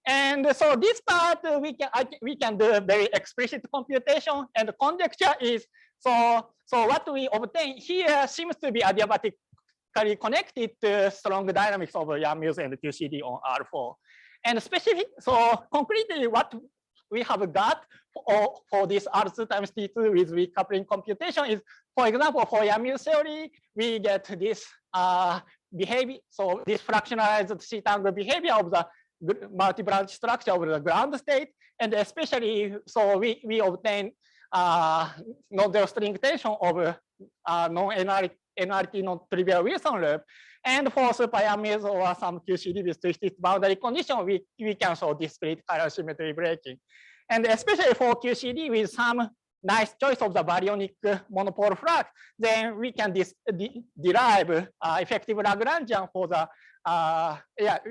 And so this part we can do very explicit computation, and the conjecture is so what we obtain here seems to be adiabatically connected to strong dynamics of YAMLs and QCD on R4. And so concretely what we have got for this R2 times T2 with weak coupling computation is, for example, for YAML theory, we get this behavior. So this fractionalized theta angle behavior of the multi-branch structure of the ground state, and especially so we obtain non-zero string tension of non-NRT non-trivial Wilson loop. And for super-Yamils or some QCD with twisted boundary condition, we can show discrete chiral symmetry breaking. And especially for QCD with some nice choice of the baryonic monopole flux, then we can derive effective Lagrangian for the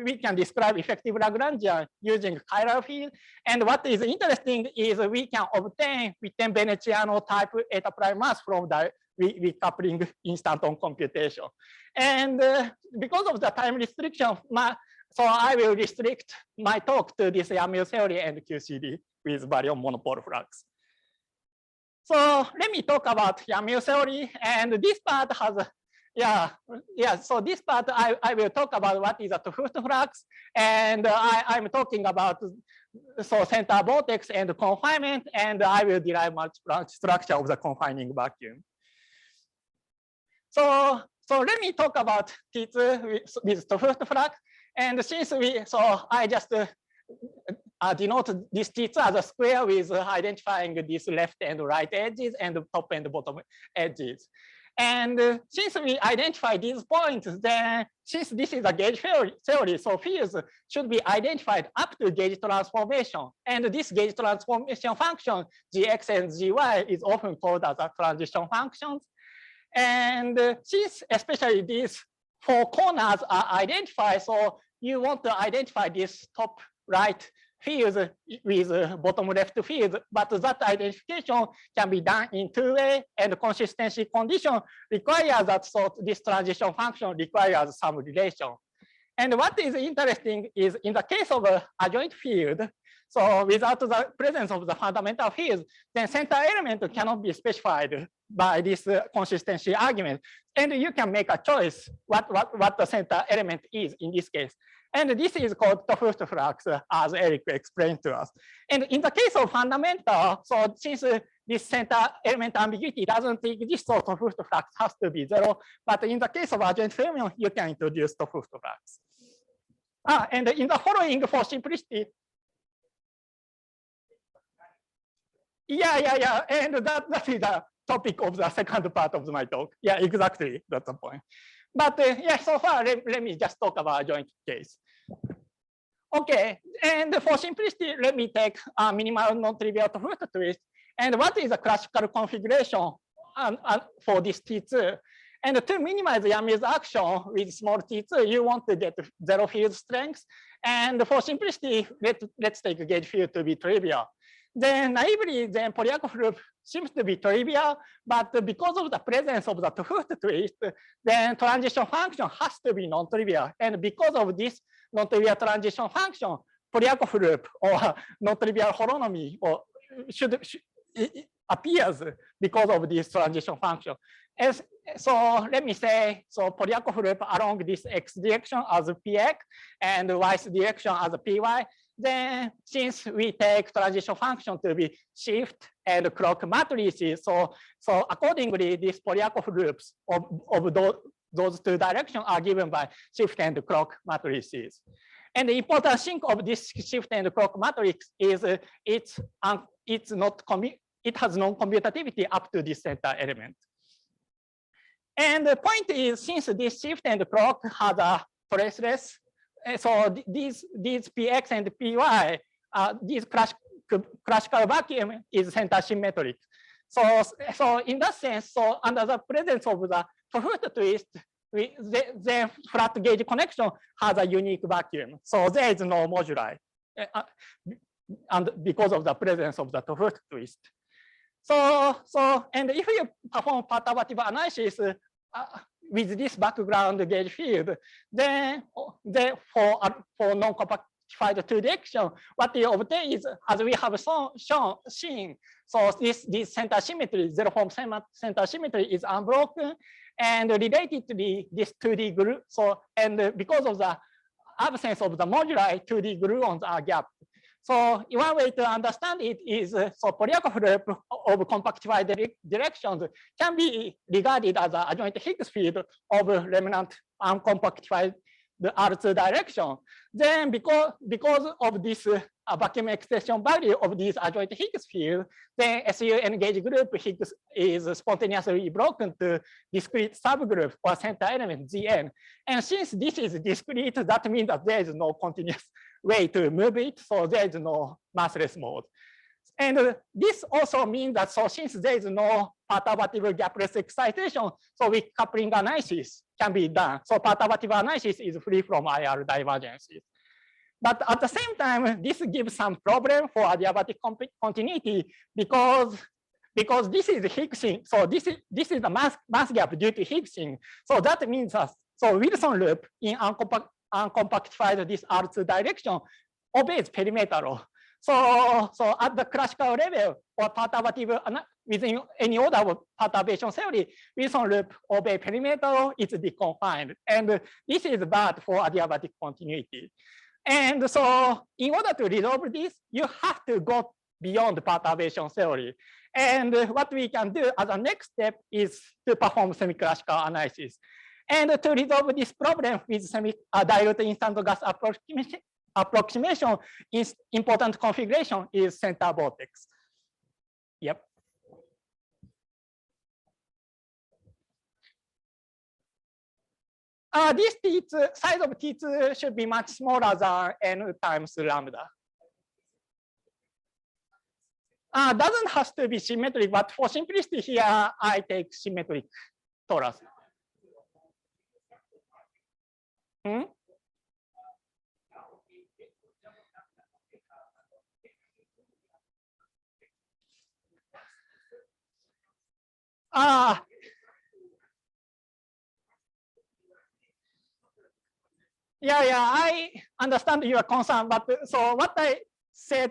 we can describe effective Lagrangian using chiral field. And what is interesting is we can obtain Witten-Veneziano type eta prime mass from the recoupling instanton computation. And because of the time restriction, so I will restrict my talk to this Yamil theory and QCD with baryon monopole flux. So let me talk about Yamil theory, and this part has so this part I will talk about what is a 't Hooft flux, and I'm talking about so center vortex and confinement, and I will derive multi-branch structure of the confining vacuum. So let me talk about T2 with 't Hooft flux, and since I just denote this T2 as a square with identifying these left and right edges and top and bottom edges. And since we identify these points, then since this is a gauge theory, so fields should be identified up to gauge transformation. And this gauge transformation function, Gx and Gy, is often called as a transition functions. And since especially these four corners are identified, so you want to identify this top right fields with bottom left fields, but that identification can be done in two ways, and consistency condition requires that this transition function requires some relation. And what is interesting is in the case of a adjoint field, so without the presence of the fundamental fields, then center element cannot be specified by this consistency argument. And you can make a choice what the center element is in this case. And this is called 't Hooft flux, as Erich explained to us. And in the case of fundamental, so since this center element ambiguity doesn't exist, so 't Hooft flux has to be 0. But in the case of adjoint fermion, you can introduce 't Hooft flux. And in the following, for simplicity, and that is the topic of the second part of my talk. Yeah, exactly, that's the point. But so far, let me just talk about a joint case. Okay, and for simplicity, let me take a minimal non-trivial 't Hooft twist. And what is a classical configuration for this T2? And to minimize Yamil's action with small T2, you want to get 0 field strength. And for simplicity, let's take a gauge field to be trivial. Then naively, then Polyakov loop seems to be trivial, but because of the presence of the 't Hooft twist, then transition function has to be non-trivial. And because of this non-trivial transition function, Polyakov loop or non-trivial holonomy it appears because of this transition function. So let me say, so Polyakov loop along this x direction as px and y direction as py. Then since we take transition function to be shift and clock matrices, so accordingly, these Polyakov loops of those two directions are given by shift and clock matrices. And the important thing of this shift and clock matrix is it has non-commutativity up to this center element. And the point is, since this shift and clock has a traceless, so these px and py, this classical vacuum is center symmetric. So in that sense, so under the presence of the 't Hooft twist, the flat gauge connection has a unique vacuum. So there is no moduli, and because of the presence of the 't Hooft twist. And if you perform perturbative analysis with this background gauge field, then for non-compactified two direction, what you obtain is, as we have seen, so this center symmetry, zero form center symmetry is unbroken and related to this 2D group. So, and because of the absence of the moduli, 2D gluons are gapped. So one way to understand it is so Polyakov loop of compactified directions can be regarded as an adjoint Higgs field of remnant uncompactified the R2 direction. Then because of this vacuum extension value of this adjoint Higgs field, then SU engaged group Higgs is spontaneously broken to discrete subgroup or center element Gn. And since this is discrete, that means that there is no continuous way to move it, so there is no massless mode. And this also means that so since there is no perturbative gapless excitation, so weak coupling analysis can be done. So perturbative analysis is free from IR divergences. But at the same time, this gives some problem for adiabatic continuity because this is Higgsing. So this is the mass gap due to Higgsing. So that means that so Wilson loop in uncompactified this R2 direction obeys perimeter law. So at the classical level or perturbative within any order of perturbation theory, Wilson loop obey perimeter law, it's deconfined. And this is bad for adiabatic continuity. And so in order to resolve this, you have to go beyond perturbation theory. And what we can do as a next step is to perform semi-classical analysis. And to resolve this problem with dilute instant gas approximation is important configuration is center vortex. Yep. This T2, size of T2 should be much smaller than n times lambda. Doesn't have to be symmetric, but for simplicity here, I take symmetric torus. Yeah, I understand your concern, but so what I said,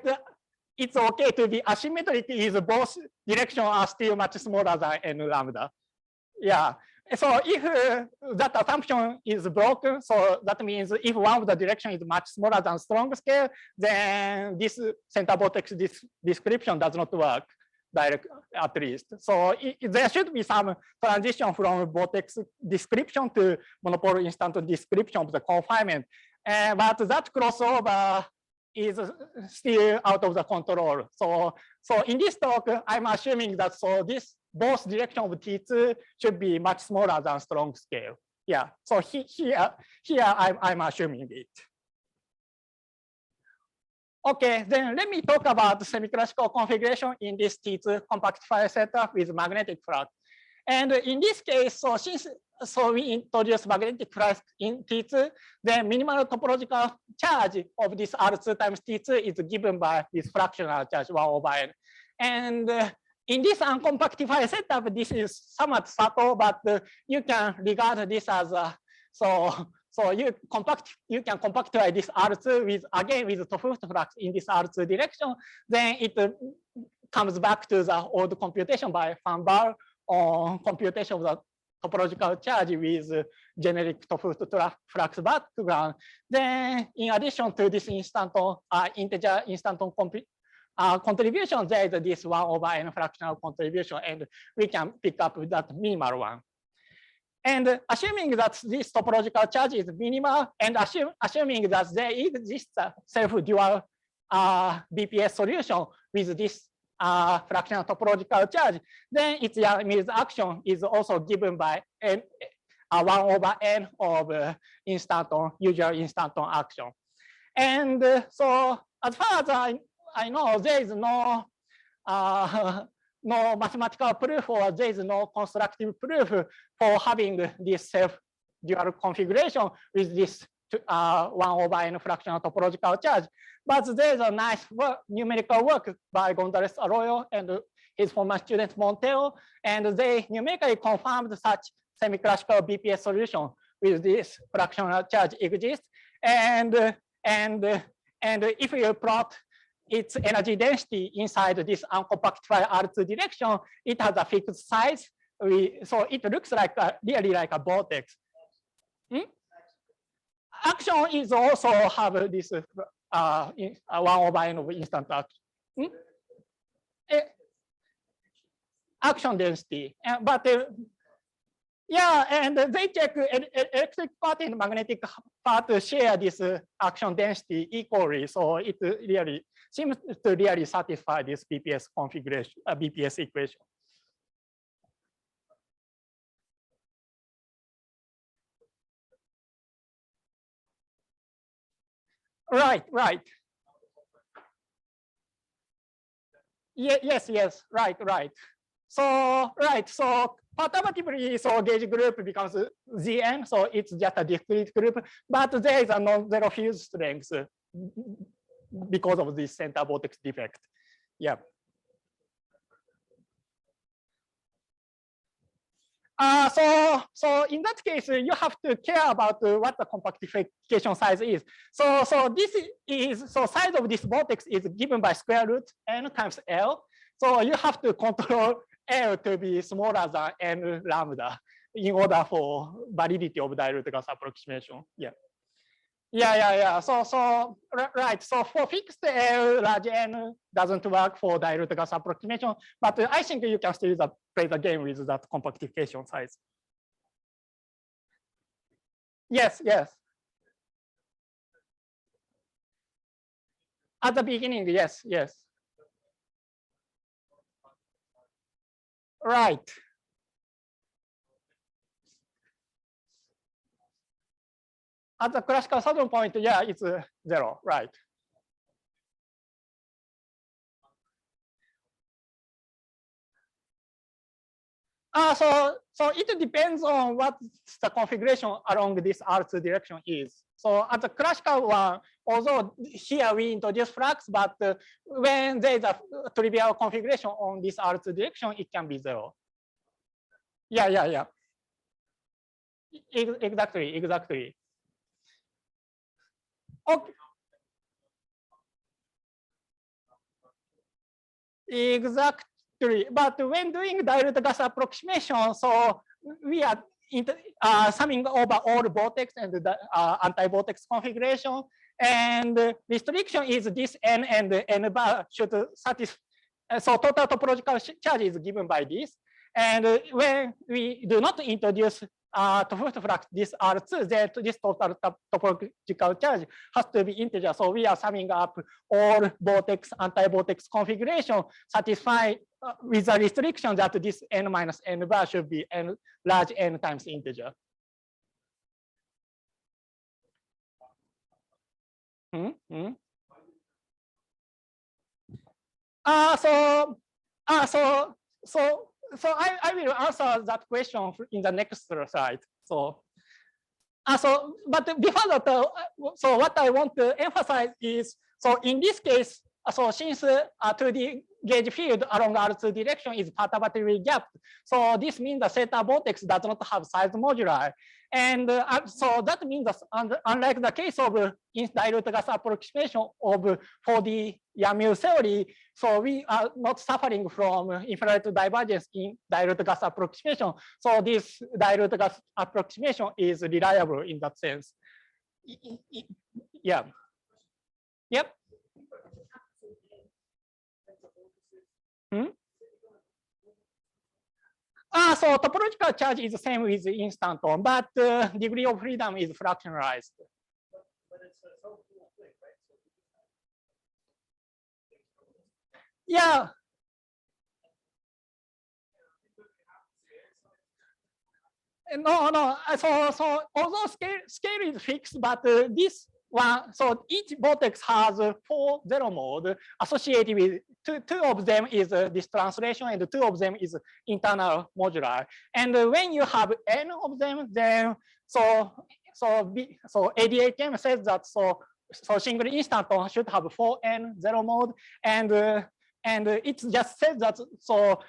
it's okay to be asymmetric is both directions are still much smaller than n lambda. Yeah, so if that assumption is broken, so that means if one of the direction is much smaller than strong scale, then this center vortex description does not work direct at least. So there should be some transition from vortex description to monopole instant description of the confinement. But that crossover is still out of the control. So in this talk, I'm assuming that so this both direction of T2 should be much smaller than strong scale. Yeah, so here I'm assuming it. Okay, then let me talk about the semi-classical configuration in this T2 compactifier setup with magnetic flux. And in this case, so we introduce magnetic flux in T2, the minimal topological charge of this R2 times T2 is given by this fractional charge 1 over n. And in this uncompactifier setup, this is somewhat subtle, but you can regard this as so you can compactify this R2 with again with Tofuft flux in this R2 direction. Then it comes back to the old computation by Van Baal on computation of the topological charge with generic Tofuft flux background. Then in addition to this instanton integer instanton contribution, there is this 1 over n fractional contribution, and we can pick up that minimal one. And assuming that this topological charge is minimal, and assuming that there exists a self-dual BPS solution with this fractional topological charge, then its Yang-Mills action is also given by 1 over n of usual instanton action. And so as far as I know, there is no no mathematical proof, or there is no constructive proof for having this self-dual configuration with this 1 over n fractional topological charge. But there is a nice numerical work by Gonzalez Arroyo and his former student Monteo, and they numerically confirmed such semi-classical BPS solution with this fractional charge exists. And if you plot its energy density inside this uncompactified R2 direction, it has a fixed size. So it looks like really like a vortex. Action is also have this 1 over n of instant action. Action density, but yeah, and they check electric part and magnetic part share this action density equally, so it really seems to really satisfy this BPS configuration, BPS equation. Right. Yes, right. So perturbatively, so gauge group becomes Gn, so it's just a discrete group, but there is a non-zero field strength because of this center vortex defect. Yeah. So in that case, you have to care about what the compactification size is. So this is, so size of this vortex is given by square root n times L. So you have to control L to be smaller than n lambda in order for validity of dilute gas approximation. Yeah. So right. So for fixed L, large N doesn't work for dilute gas approximation, but I think you can still play the game with that compactification size. Yes. At the beginning, yes. Right. At the classical saddle point, yeah, it's 0, right? So it depends on what the configuration along this R2 direction is. So at the classical one, although here we introduce flux, but when there is a trivial configuration on this R2 direction, it can be 0. Yeah. Exactly. Okay. Exactly. But when doing dilute gas approximation, so we are summing over all vortex and the anti-vortex configuration. And restriction is this n and n bar should satisfy. So total topological charge is given by this. And when we do not introduce flux this R2, then this total topological charge has to be integer. So we are summing up all vortex, anti-vortex configuration, satisfy with the restriction that this n minus n bar should be n large n times integer. So I will answer that question in the next slide. But before that, so what I want to emphasize is, so in this case, so since 2D gauge field along R2 direction is perturbatively gapped, so this means the theta vortex does not have size moduli. And so that means that unlike the case of dilute gas approximation of 4D YAML theory, so we are not suffering from infrared divergence in dilute gas approximation. So this dilute gas approximation is reliable in that sense. Yeah. Yep. So topological charge is the same with instanton, but degree of freedom is fractionalized. But it's a self-cool thing, right? Yeah. No. So although scale is fixed, but this one, so each vortex has 4 zero mode associated with two of them is this translation, and 2 of them is internal moduli. And when you have n of them, then so ADHM says that so single instanton should have 4n zero mode, and it just says that so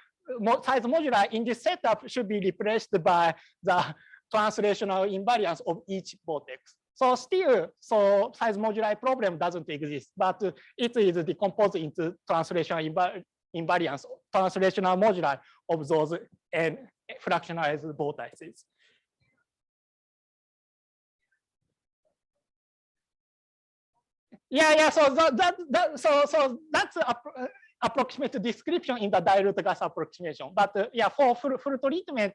size moduli in this setup should be replaced by the translational invariance of each vortex. So still, so size moduli problem doesn't exist, but it is decomposed into translational invariance, translational moduli of those and fractionalized vortices. Yeah. So so that's approximate description in the dilute gas approximation. But yeah, for full treatment,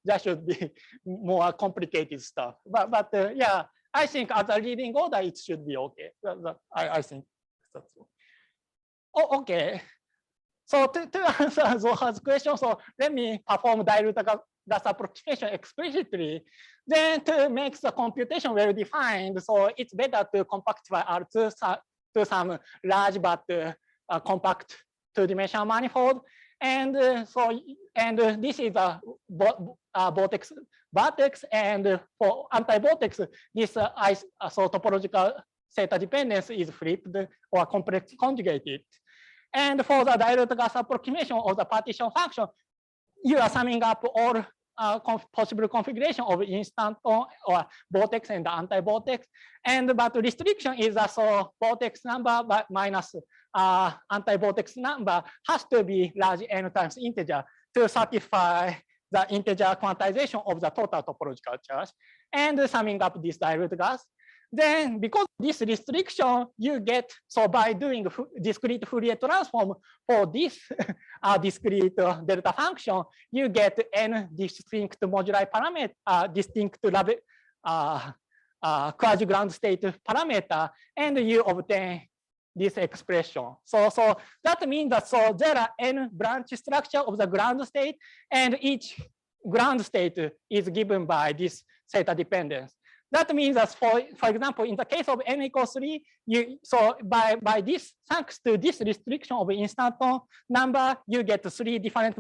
there should be more complicated stuff. But yeah, I think as a leading order, it should be okay. I think that's all. Oh, okay. So to answer Zoha's question, so let me perform dilute gas approximation explicitly. Then to make the computation well defined, so it's better to compactify R2 to some large but compact two-dimensional manifold. And this is a vortex vertex, and for anti-vortex, this so topological theta dependence is flipped or complex conjugated. And for the dilute gas approximation of the partition function, you are summing up all possible configuration of instanton or vortex and anti-vortex. But restriction is so vortex number minus anti-vortex number has to be large n times integer to satisfy the integer quantization of the total topological charge. And summing up this dilute gas, then because of this restriction, you get, so by doing discrete Fourier transform for this discrete delta function, you get n distinct moduli parameter, distinct quasi-ground state parameter, and you obtain this expression. So that means that so there are n branch structure of the ground state, and each ground state is given by this theta dependence. That means that for example, in the case of n equals 3, so by this, thanks to this restriction of instanton number, you get three different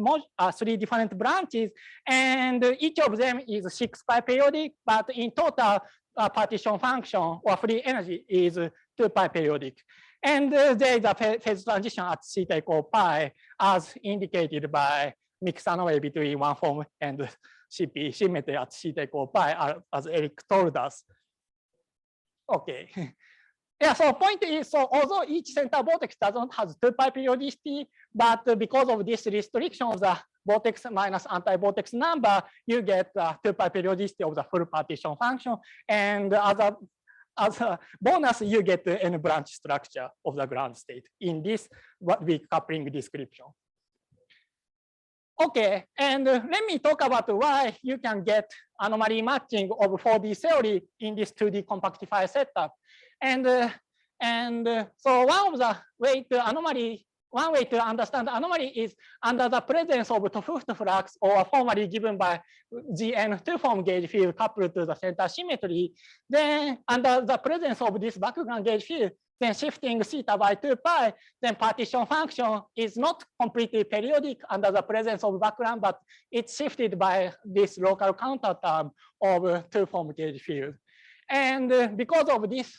branches, and each of them is 6π periodic, but in total partition function or free energy is 2π periodic. And there is a phase transition at theta equal pi, as indicated by mixed anomaly between one form and CP symmetry at theta equal pi, as Erich told us. Okay. Yeah, so point is, so although each center vortex doesn't have 2π periodicity, but because of this restriction of the vortex minus anti-vortex number, you get 2π periodicity of the full partition function. And as a bonus, you get the n branch structure of the ground state in this weak coupling description. Okay, and let me talk about why you can get anomaly matching of 4D theory in this 2D compactifier setup. And so one way to understand anomaly is under the presence of Tofuft flux, or formally given by Gn two-form gauge field coupled to the center symmetry. Then under the presence of this background gauge field, then shifting theta by 2π, then partition function is not completely periodic under the presence of background, but it's shifted by this local counter term of two-form gauge field. And because of this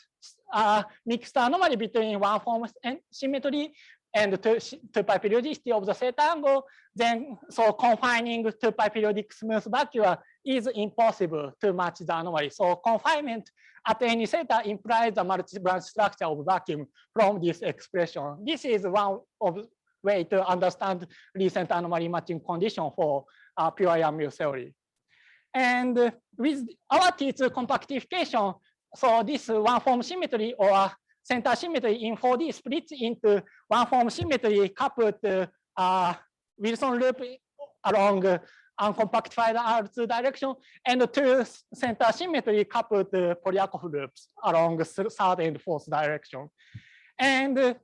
mixed anomaly between one form and symmetry and 2π periodicity of the theta angle, then so confining 2π periodic smooth vacuum is impossible to match the anomaly. So confinement at any theta implies the multi-branch structure of vacuum from this expression. This is one of way to understand recent anomaly matching condition for pure Yang-Mills theory. And with our T2 compactification, so this one form symmetry or center symmetry in 4D splits into one form symmetry coupled Wilson loop along uncompactified R2 direction, and two center symmetry coupled Polyakov loops along third and fourth direction. And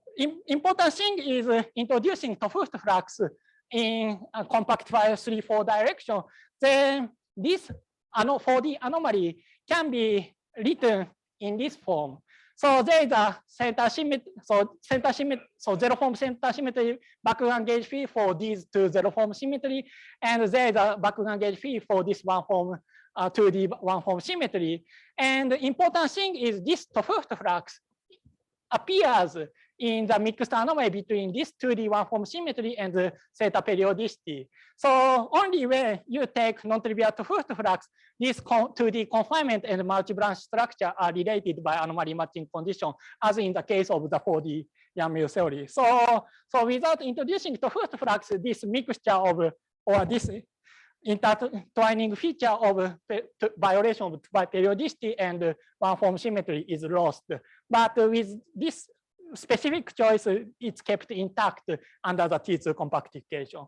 important thing is introducing Tofuft flux in compactified 3-4 direction. Then this 4D anomaly can be written in this form. So there is a center symmetry, so zero form center symmetry background gauge field for these two zero form symmetry, and there is a background gauge field for this one form 2D one form symmetry. And the important thing is this Tofuft flux appears in the mixed anomaly between this 2D one form symmetry and the theta periodicity. So only when you take non-trivial Tofuft flux, this 2D confinement and multi-branch structure are related by anomaly matching condition, as in the case of the 4D Yang-Mills theory. So without introducing Tofuft flux, this mixture of, or this intertwining feature of violation of periodicity and one-form symmetry is lost. But with this specific choice, it's kept intact under the T2 compactification.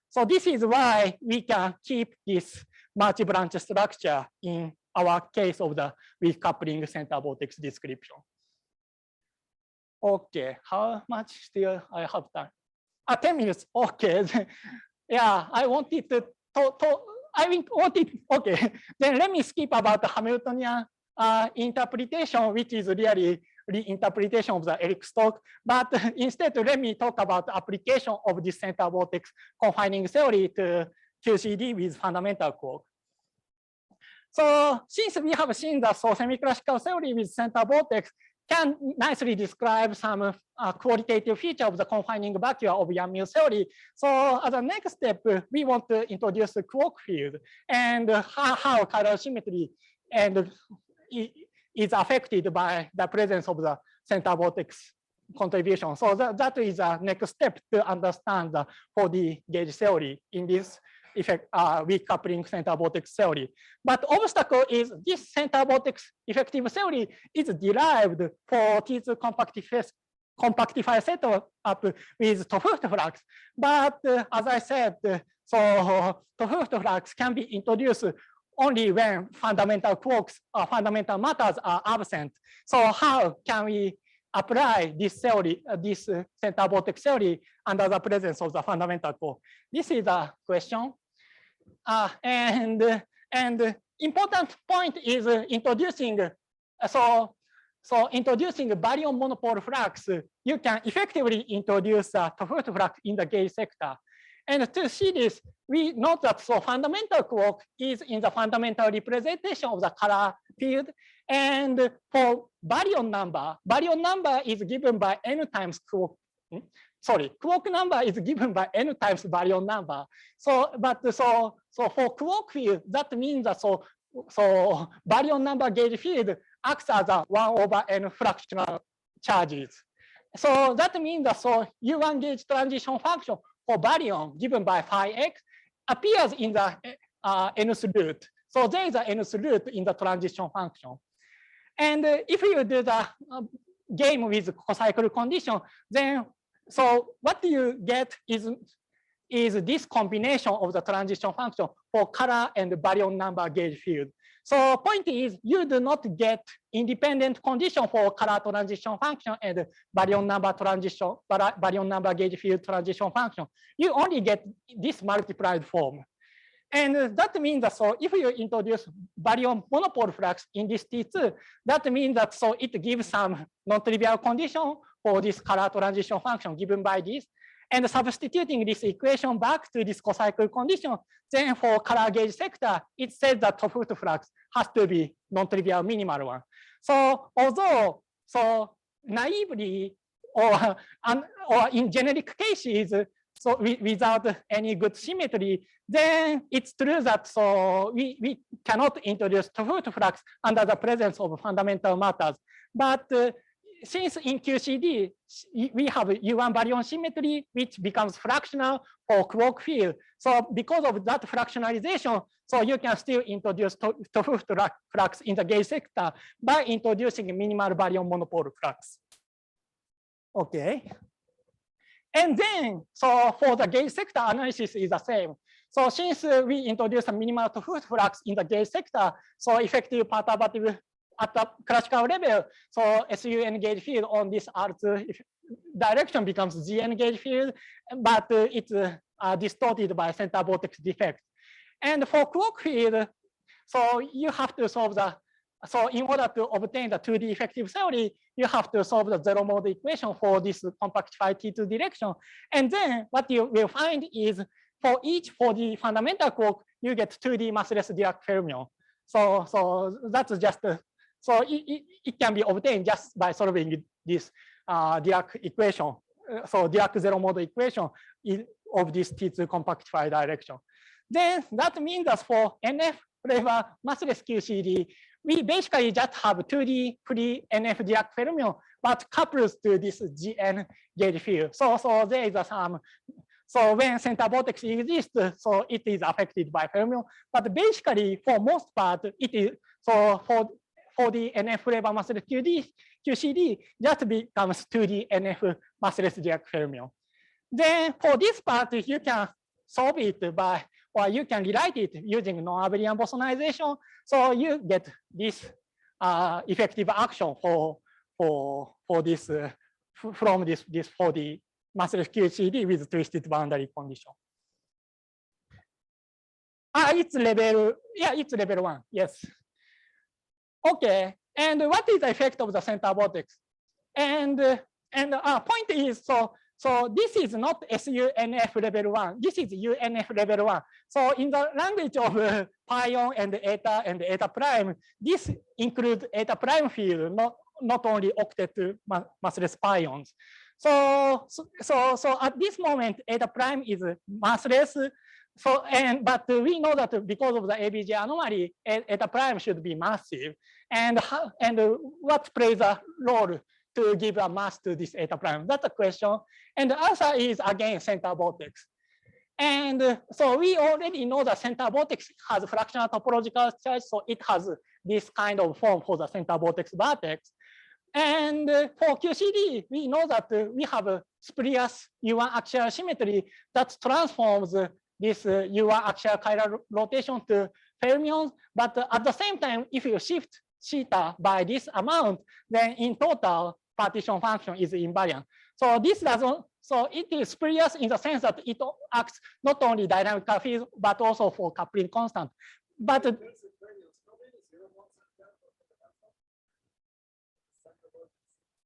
So this is why we can keep this multi-branch structure in our case of the weak coupling center vortex description. Okay, how much still I have time? 10 minutes, okay. Yeah, I wanted to okay, then let me skip about the Hamiltonian interpretation, which is really reinterpretation of the Erich talk. But instead, let me talk about the application of this center vortex confining theory to QCD with fundamental quark. So since we have seen the semi-classical theory with center vortex can nicely describe some qualitative feature of the confining vacuum of Yang-Mills theory. So as a next step, we want to introduce the quark field and how chiral symmetry and is affected by the presence of the center vortex contribution. So that is the next step to understand the 4D gauge theory in this effect weak coupling center vortex theory. But obstacle is this center vortex effective theory is derived for T2 compactifier setup with 't Hooft flux. But as I said, so 't Hooft flux can be introduced only when fundamental quarks or fundamental matters are absent. So how can we apply this theory, this center vortex theory under the presence of the fundamental quark? This is a question. And important point is introducing introducing baryon monopole flux. You can effectively introduce 't Hooft flux in the gauge sector. And to see this, we note that fundamental quark is in the fundamental representation of the color field. And for baryon number is given by n times quark. Quark number is given by n times baryon number. So for quark field, that means that baryon number gauge field acts as a 1/n fractional charges. So that means that U1 gauge transition function for baryon given by phi x appears in the nth root. So there is an nth root in the transition function. And if you do the game with cocycle condition, then what you get is this combination of the transition function for color and baryon number gauge field. So point is you do not get independent condition for color transition function and baryon number gauge field transition function. You only get this multiplied form. And that means that if you introduce baryon monopole flux in this T2, that means that it gives some non-trivial condition for this color transition function given by this. And substituting this equation back to this cocycle condition, then for color gauge sector, it says that 't Hooft flux has to be non-trivial minimal one. So although naively or in generic cases, without any good symmetry, then it's true that we cannot introduce 't Hooft flux under the presence of fundamental matters. But since in QCD, we have U1 baryon symmetry, which becomes fractional for quark field. So because of that fractionalization, you can still introduce 't Hooft flux in the gauge sector by introducing minimal baryon monopole flux. Okay. And then, for the gauge sector analysis is the same. So since we introduce a minimal 't Hooft flux in the gauge sector, effective perturbative at the classical level, SUN gauge field on this R2 direction becomes GN gauge field, but it's distorted by center vortex defect. And for quark field, you have to solve the, in order to obtain the 2D effective theory, you have to solve the zero mode equation for this compactified T2 direction. And then what you will find is for the fundamental quark, you get 2D massless Dirac fermion. So that's just it can be obtained just by solving this Dirac equation. Dirac zero mode equation of this T2 compactified direction. Then that means that for NF flavor massless QCD, we basically just have 2D free NF Dirac fermion, but couples to this GN gauge field. So there is some So when center vortex exists, so it is affected by fermion. But basically, for most part, it is so for the NF flavor massless QCD just becomes 2D NF massless Dirac fermion. Then for this part, you can solve it by, or you can rewrite it using non-abelian bosonization. So you get this effective action for this from this for the massless QCD with twisted boundary condition. It's level, yeah, it's level 1, yes. Okay, and what is the effect of the center vortex? And point is, so this is not SUNF level 1. This is UNF level 1. So in the language of pion and eta prime, this includes eta prime field, not only octet massless pions. So at this moment, eta prime is massless. So but we know that because of the ABJ anomaly, eta prime should be massive. And what plays a role to give a mass to this eta prime? That's a question. And the answer is again center vortex. And so we already know the center vortex has fractional topological charge, so it has this kind of form for the center vortex vertex. And for QCD, we know that we have a spurious U1 axial symmetry that transforms this U1 axial chiral rotation to fermions. But at the same time, if you shift theta by this amount, then in total, partition function is invariant. So this doesn't, so it is spurious in the sense that it acts not only dynamical field, but also for coupling constant. But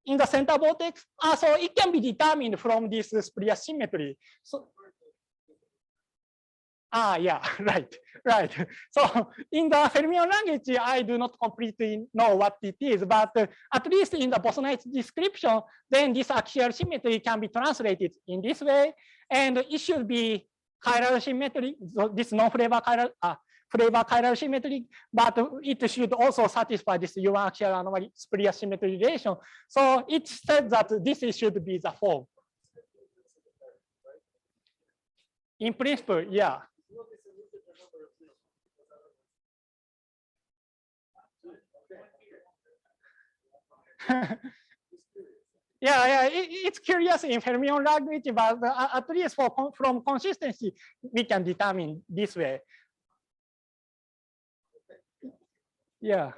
in the center vortex, so it can be determined from this spurious symmetry. So, yeah, right. So in the fermion language, I do not completely know what it is, but at least in the bosonite description, then this axial symmetry can be translated in this way, and it should be chiral symmetry, so this non-flavor chiral, flavor chiral symmetry, but it should also satisfy this U1 axial anomaly spurious symmetry relation. So it says that this should be the form. In principle, yeah. Yeah, it's curious in fermion language, but at least from consistency, we can determine this way. Yeah.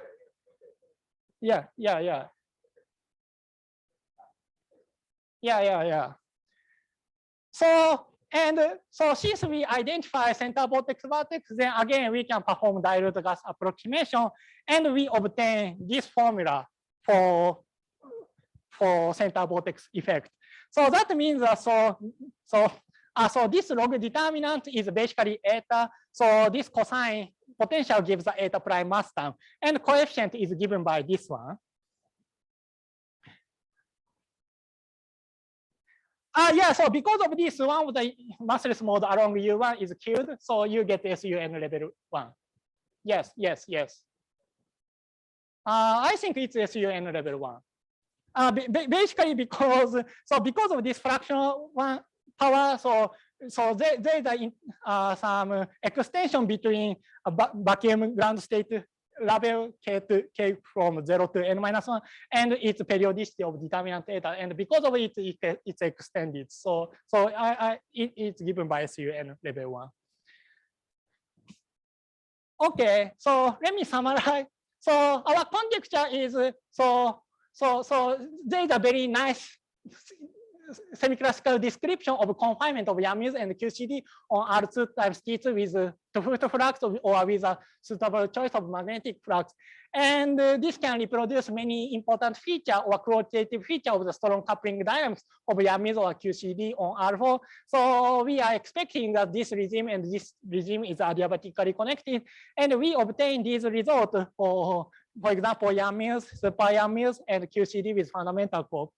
So since we identify center vortex vertex, then again we can perform dilute gas approximation, and we obtain this formula for center vortex effect. So that means so this log determinant is basically eta. So this cosine potential gives the eta prime mass term, and coefficient is given by this one. Yeah, so because of this, one of the massless mode along U1 is killed, so you get SUN level 1. Yes. I think it's SUN level 1. Basically because of this fractional one power, so there is some extension between a vacuum ground state level k from 0 to n-1 and its periodicity of determinant eta, and because of it, it's extended. So it's given by SUN level 1. Okay, so let me summarize. So our conjecture is so there is a very nice semiclassical description of confinement of Yamis and QCD on R2 times T2 with two-foot flux or with a suitable choice of magnetic flux. And this can reproduce many important feature or qualitative feature of the strong coupling dynamics of Yamis or QCD on R4. So we are expecting that this regime and this regime is adiabatically connected. And we obtain these results for example, Yamis, super Yamis, and QCD with fundamental core.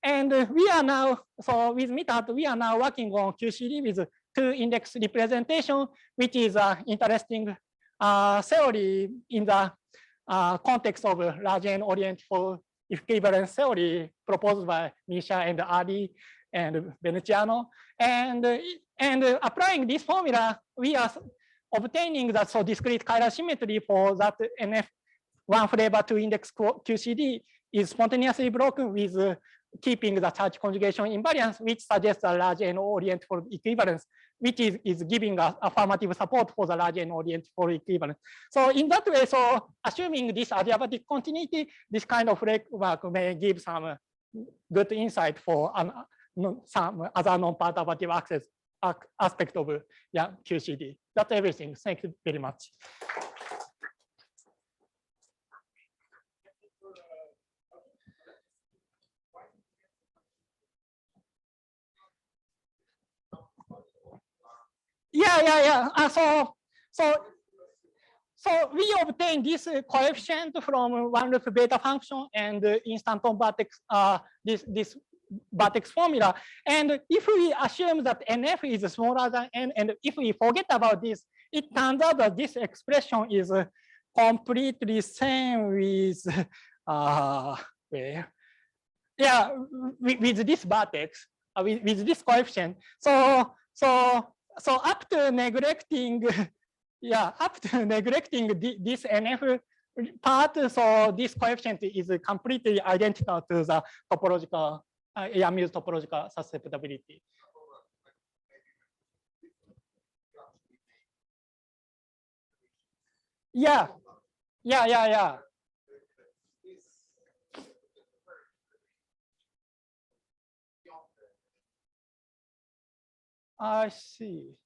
And we are now, so with MITAT, we are now working on QCD with 2-index representation, which is an interesting theory in the context of large N-oriented for equivalence theory proposed by Misha and Ali. and Veneziano. And applying this formula, we are obtaining that so discrete chiral symmetry for that NF one flavor to index QCD is spontaneously broken with keeping the charge conjugation invariance, which suggests a large N orient for equivalence, which is giving us affirmative support for the large N orient for equivalence. So in that way, so assuming this adiabatic continuity, this kind of framework may give some good insight for some other non-perturbative aspect of QCD. That's everything. Thank you very much. Yeah. So we obtain this coefficient from one loop beta function and instanton vertex, this vertex formula. And if we assume that NF is smaller than N, and if we forget about this, it turns out that this expression is completely same with with this vertex, with this coefficient. So up to neglecting, this NF part, so this coefficient is completely identical to the topological, Yam's topological susceptibility. Yeah. I see.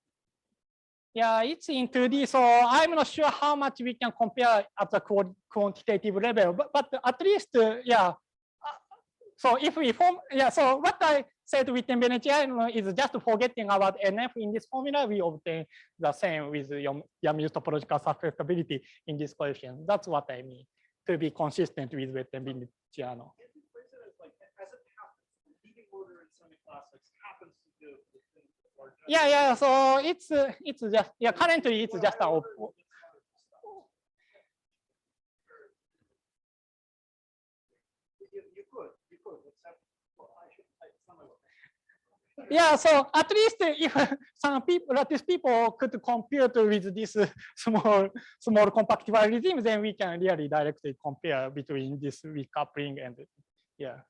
Yeah, it's in 2D, so I'm not sure how much we can compare at the quantitative level, but at least, So if we form, so what I said with Veneziano is just forgetting about NF in this formula, we obtain the same with Yam's topological susceptibility in this coefficient. That's what I mean, to be consistent with Veneziano. Yeah. So it's just currently it's just a so at least if some people, lattice people could compute with this small compactifier regime, then we can really directly compare between this weak coupling and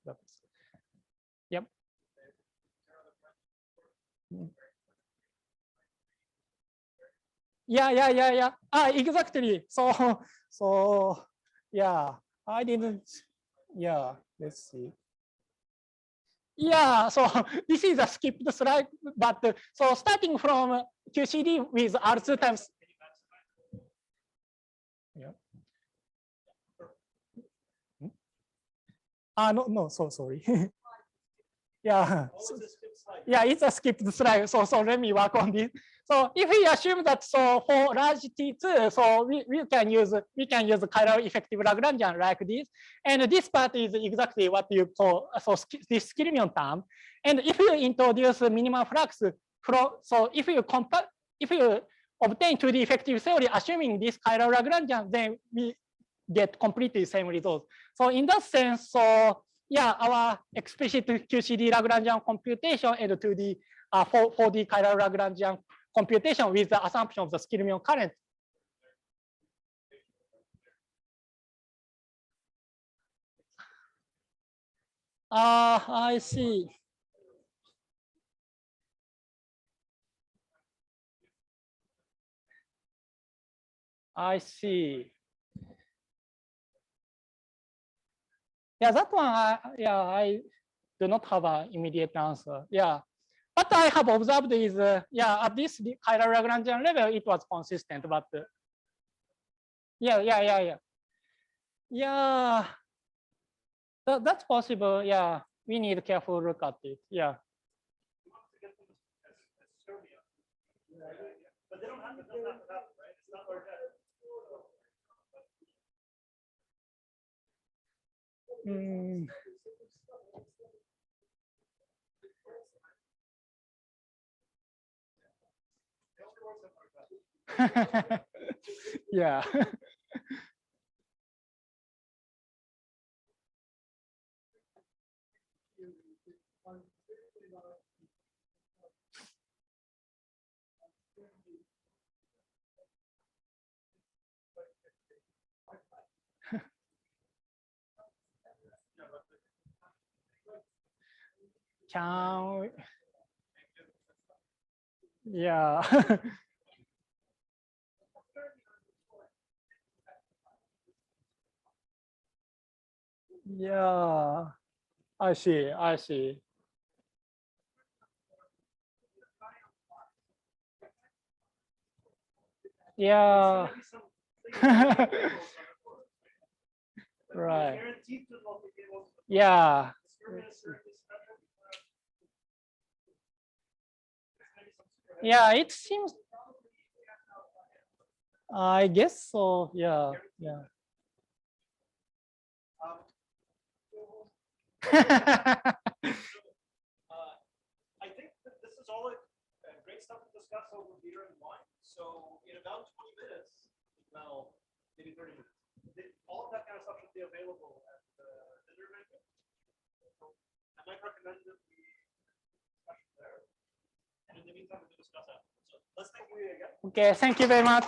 that's yep. Yeah. Exactly. So I didn't. Yeah, let's see. Yeah, so this is a skipped slide, but so starting from QCD with R2 times. Yeah. No, so sorry. Yeah, it's a skipped slide. So let me work on this. So if we assume that so for large T2, so we can use chiral effective Lagrangian like this, and this part is exactly what you call this Skillmion term. And if you introduce minimal flux, so if you obtain 2D effective theory assuming this chiral Lagrangian, then we get completely same results. So in that sense, so our explicit QCD Lagrangian computation and 2D 4D chiral Lagrangian computation with the assumption of the Skillmion current. I see. Yeah, that one, I do not have an immediate answer. Yeah. What I have observed is, at this chiral Lagrangian level, it was consistent, but yeah. That's possible. Yeah, we need a careful look at it. Yeah. But they don't have to happen, right? It's not like that. Yeah. Can we? Yeah. Yeah. I see. I see. Yeah. Right. Yeah. Yeah, it seems. I guess so. Yeah. Yeah. I think that this is all great stuff to discuss over beer and wine. So in about 20 minutes, well, maybe 30 minutes, all of that kind of stuff should be available at the dinner menu. So I might recommend that we discuss there. And in the meantime, we can discuss that. So let's thank you again. Okay, thank you very much.